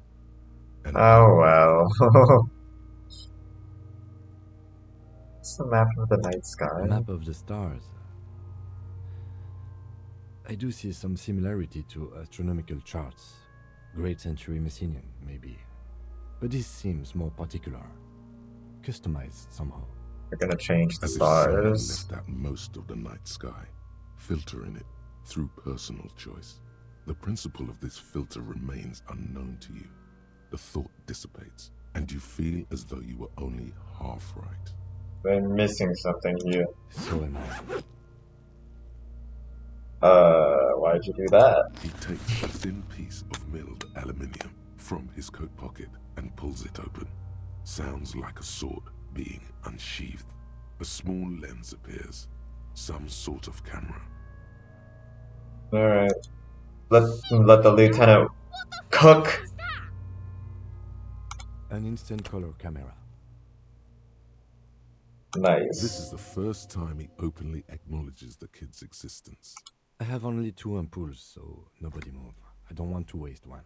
and Oh well. It's the map of the night sky. Map of the stars. I do see some similarity to astronomical charts. Great Century Messinian, maybe. But this seems more particular. Customized somehow. We're gonna change the as if someone stars. left out most of the night sky, filtering it through personal choice. The principle of this filter remains unknown to you. The thought dissipates, and you feel as though you were only half right. We're missing something here. So am I. Why'd you do that? He takes a thin piece of milled aluminium from his coat pocket and pulls it open. Sounds like a sword being unsheathed. A small lens appears. Some sort of camera. Alright. Let the lieutenant cook. An instant color camera. Nice. This is the first time he openly acknowledges the kid's existence. I have only 2 ampoules, so nobody move. I don't want to waste one.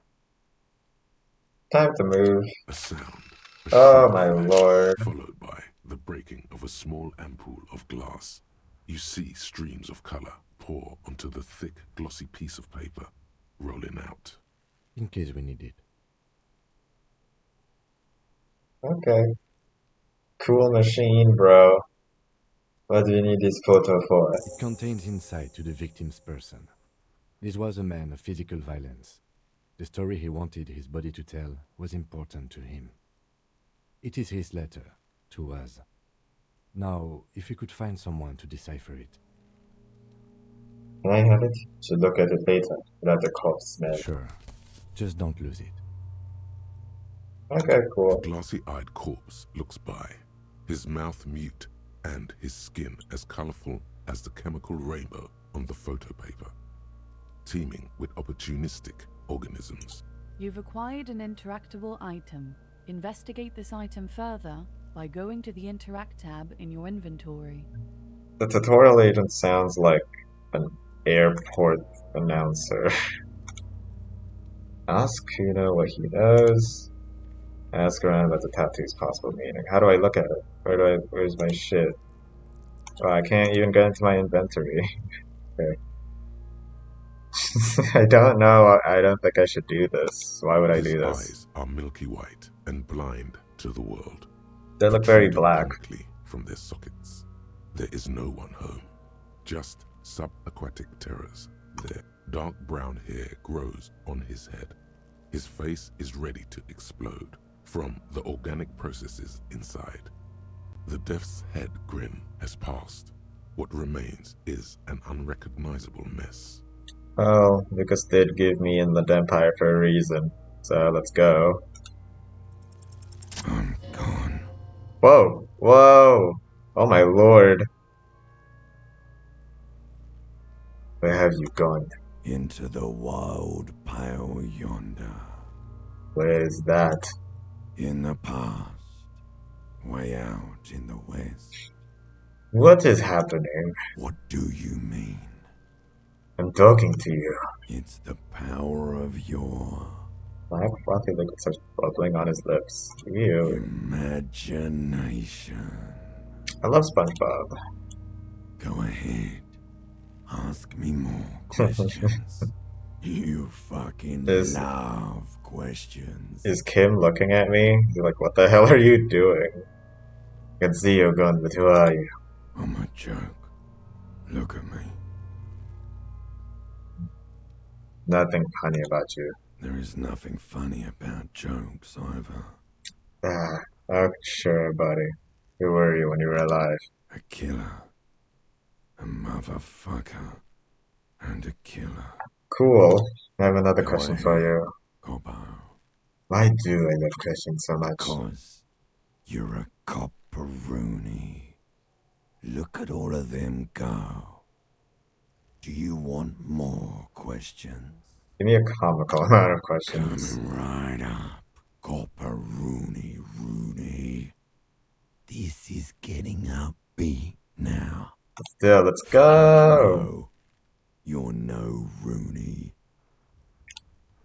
Time to move. A sound. A Oh shriek my of lord. Followed by the breaking of a small ampoule of glass. You see streams of color pour onto the thick, glossy piece of paper, rolling out. In case we need it. Okay. Cool machine, bro. What do you need this photo for? It contains insight to the victim's person. This was a man of physical violence. The story he wanted his body to tell was important to him. It is his letter to us. Now, if you could find someone to decipher it. Can I have it? Should look at it later, without the corpse smell. Sure. Just don't lose it. Okay, cool. The glassy-eyed corpse looks by, his mouth mute and his skin as colorful as the chemical rainbow on the photo paper, teeming with opportunistic organisms. You've acquired an interactable item. Investigate this item further by going to the Interact tab in your inventory. The tutorial agent sounds like an airport announcer. Ask Kuno what he knows. Ask around about the tattoo's possible meaning. How do I look at it? Where's my shit? Oh, I can't even get into my inventory. Okay. I don't know. I don't think I should do this. Why would I His do this? eyes are milky white and blind to the world. They look very Protruding black. comically from their sockets. There is no one home, just subaquatic terrors. Their dark brown hair grows on his head. His face is ready to explode from the organic processes inside. The death's head grin has passed. What remains is an unrecognizable mess. Oh, Lucas did give me in the Empire for a reason. So let's go. I'm gone. Whoa! Whoa! Oh my lord. Where have you gone? Into the wild pale yonder. Where is that? In the past. Way out in the west. What is happening? What do you mean? I'm talking to you. It's the power of your Black frothy liquid starts bubbling on his lips. Ew. imagination. I love SpongeBob. Go ahead. Ask me more questions. You fucking Is- love questions. Is Kim looking at me? He's like, what the hell are you doing? I can see you going, but who are you? I'm a joke. Look at me. Nothing funny about you. There is nothing funny about jokes either. Ah, oh, sure, buddy. Who were you when you were alive? A killer. A motherfucker. And a killer. Cool. I have another Go question ahead. for you. Copper. Why do I love Christian so much? Because you're a copperoonie. Look at all of them go. Do you want more questions? Give me a comical amount of questions. Coming right up, Copperoonie Rooney. This is getting upbeat now. Still, let's go. No, you're no Rooney.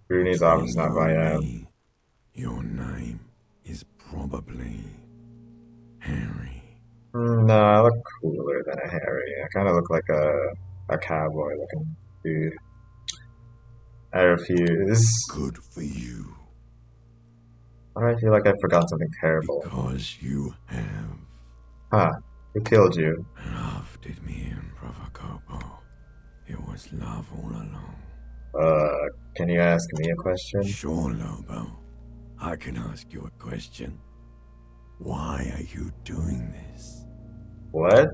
Rooney's obviously not who I am. Your name is probably Harry. No, I look cooler than a Harry. I kind of look like a cowboy looking dude. I refuse. Good for you. Why do I feel like I've forgotten something terrible? Because you have. Huh. Who killed you? Love did me in, Provocopo. It was love all along. Can you ask me a question? Sure, Lobo. I can ask you a question. Why are you doing this? What?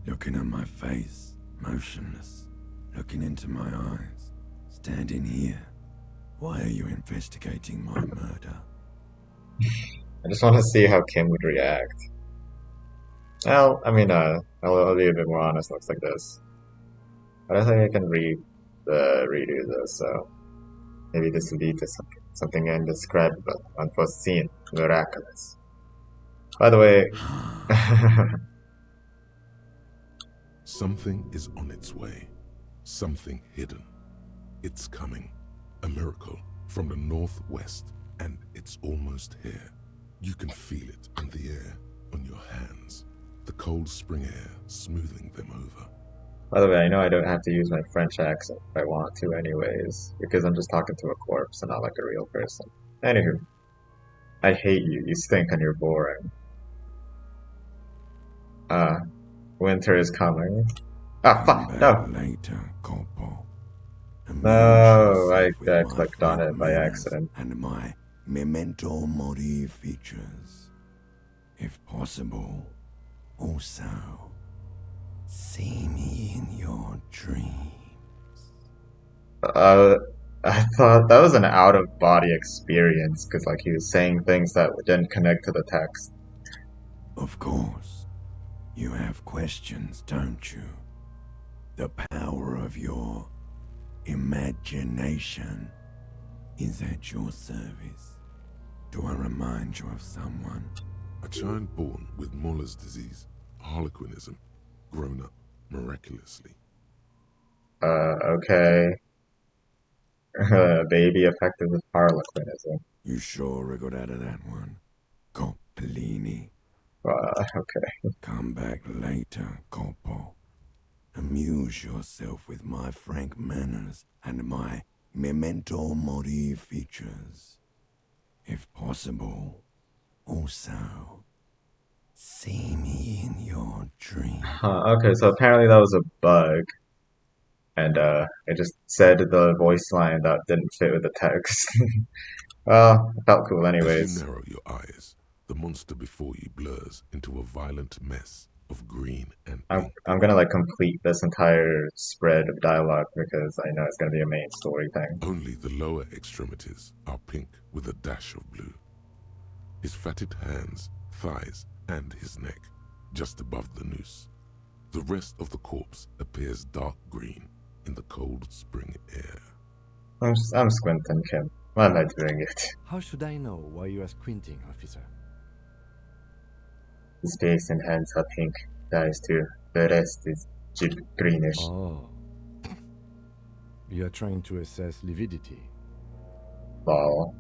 Looking at my face, motionless. Looking into my eyes. Standing here. Why are you investigating my murder? I just want to see how Kim would react. Well, I mean, I'll be a bit more honest. Looks like this. I don't think I can redo this, so maybe this will lead to something indescribable, unforeseen, miraculous. By the way, Something is on its way. Something hidden. It's coming. A miracle from the northwest, and it's almost here. You can feel it in the air, on your hands. The cold spring air smoothing them over. by the way, I know I don't have to use my French accent if I want to anyways, because I'm just talking to a corpse and not like a real person. Anywho, I hate you. You stink and you're boring. Winter is coming. Ah, fuck, no! Later, Corpo. No, I clicked on it by accident. And my memento mori features. If possible, also see me in your dreams. I thought that was an out-of-body experience, because like he was saying things that didn't connect to the text. Of course. You have questions, don't you? The power of your imagination is at your service. Do I remind you of someone? A child born with Muller's disease, harlequinism, grown up miraculously. Okay. Baby affected with harlequinism. You sure I got out of that one? Coppellini. Okay. Come back later, Corpo. Amuse yourself with my frank manners and my memento mori features. If possible, also see me in your dreams. Okay, so apparently that was a bug. And it just said the voice line that didn't fit with the text. Well, it felt cool anyways. As you narrow your eyes, the monster before you blurs into a violent mess of green and pink. I'm gonna like complete this entire spread of dialogue because I know it's gonna be a main story thing. Only the lower extremities are pink with a dash of blue. His fatted hands, thighs, and his neck, just above the noose. The rest of the corpse appears dark green in the cold spring air. I'm squinting, Kim. Why am I doing it? How should I know why you are squinting, officer? His face and hands are pink. Thighs too. The rest is greenish. Oh. You are trying to assess lividity. Lol.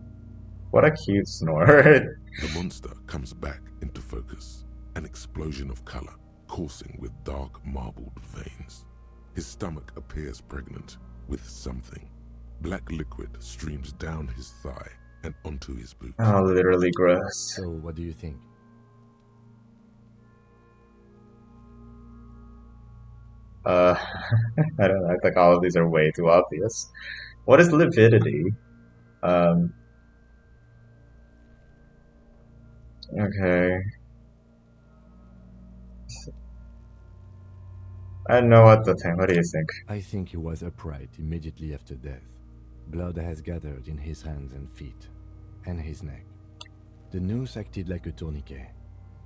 What a cute snort. The monster comes back into focus. An explosion of color, coursing with dark marbled veins. His stomach appears pregnant with something. Black liquid streams down his thigh and onto his boot. Oh, literally gross. So, what do you think? I don't know, I think all of these are way too obvious. What is lividity? Okay. I don't know what to think. What do you think? I think he was upright immediately after death. Blood has gathered in his hands and feet, and his neck. The noose acted like a tourniquet,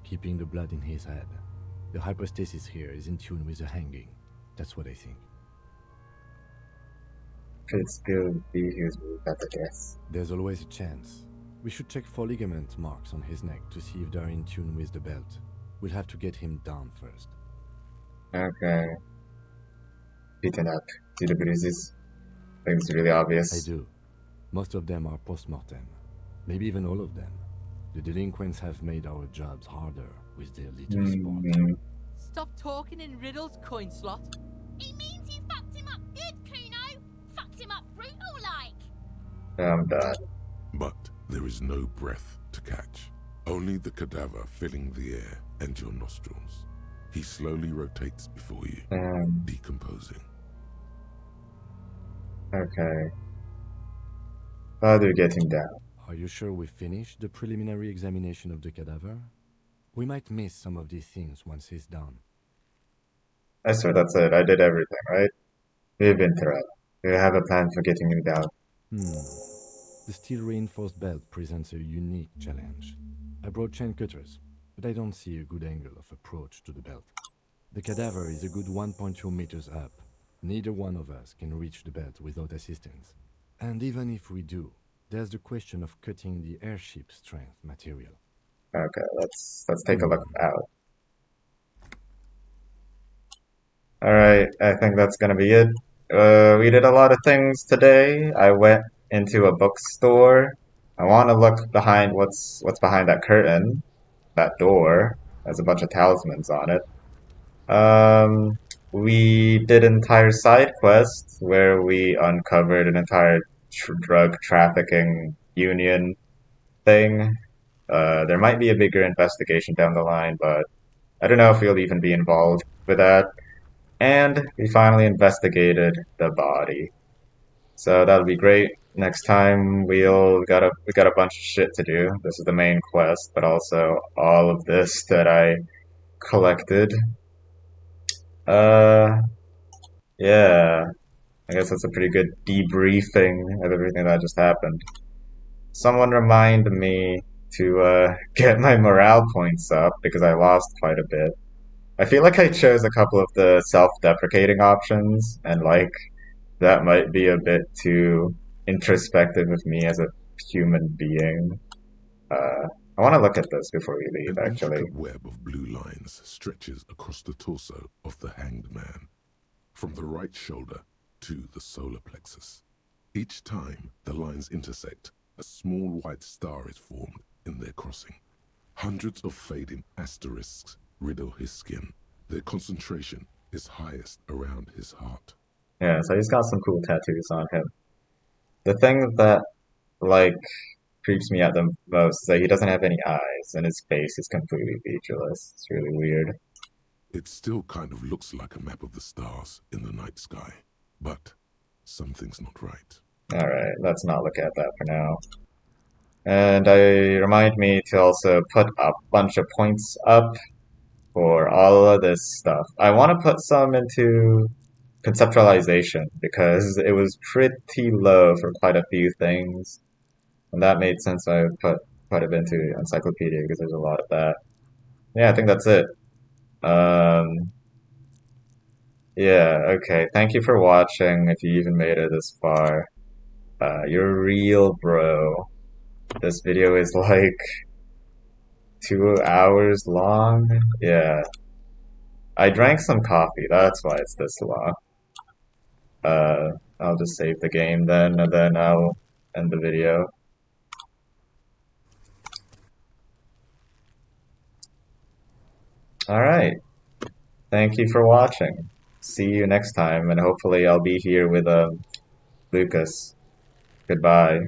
keeping the blood in his head. The hypostasis here is in tune with the hanging. That's what I think. could still be his at the guess. There's always a chance. We should check for ligament marks on his neck to see if they're in tune with the belt. We'll have to get him down first. Okay. Beaten up. See the bruises? I think it's really obvious. I do. Most of them are post-mortem. Maybe even all of them. The delinquents have made our jobs harder with their little sport. Stop talking in riddles, coin slot. He means you fucked him up good, Kuno. Fucked him up brutal like. I'm done. But there is no breath to catch. Only the cadaver filling the air and your nostrils. He slowly rotates before you, decomposing. Okay. How do we get him down? Are you sure we finished the preliminary examination of the cadaver? We might miss some of these things once he's done. I swear that's it. I did everything, right? We've been through it. We have a plan for getting him down. The steel-reinforced belt presents a unique challenge. I brought chain cutters, but I don't see a good angle of approach to the belt. The cadaver is a good 1.2 meters up. Neither one of us can reach the belt without assistance. And even if we do, there's the question of cutting the airship strength material. Okay, let's take a look out. Alright, I think that's gonna be it. We did a lot of things today. I went into a bookstore. I want to look behind what's behind that curtain, that door. There's a bunch of talismans on it. We did an entire side quest where we uncovered an entire drug trafficking union thing. There might be a bigger investigation down the line, but I don't know if we'll even be involved with that. And we finally investigated the body. So that'll be great. Next time we got a bunch of shit to do. This is the main quest, but also all of this that I collected. Yeah. I guess that's a pretty good debriefing of everything that just happened. Someone remind me to get my morale points up because I lost quite a bit. I feel like I chose a couple of the self-deprecating options, and like that might be a bit too introspective of me as a human being. I want to look at this before we leave, actually. An intricate web of blue lines stretches across the torso of the hanged man, from the right shoulder to the solar plexus. Each time the lines intersect, a small white star is formed in their crossing. Hundreds of fading asterisks riddle his skin. Their concentration is highest around his heart. Yeah, so he's got some cool tattoos on him. The thing that, like, creeps me out the most is that he doesn't have any eyes, and his face is completely featureless. It's really weird. It still kind of looks like a map of the stars in the night sky, but something's not right. Alright, let's not look at that for now. And remind me to also put a bunch of points up for all of this stuff. I want to put some into conceptualization because it was pretty low for quite a few things. And that made sense. I would put quite a bit into encyclopedia because there's a lot of that. Yeah, I think that's it. Yeah, okay. Thank you for watching if you even made it this far. You're a real bro. This video is like 2 hours long. Yeah. I drank some coffee, that's why it's this long. I'll just save the game then, and then I'll end the video. Alright. Thank you for watching. See you next time, and hopefully I'll be here with Lucas. Goodbye.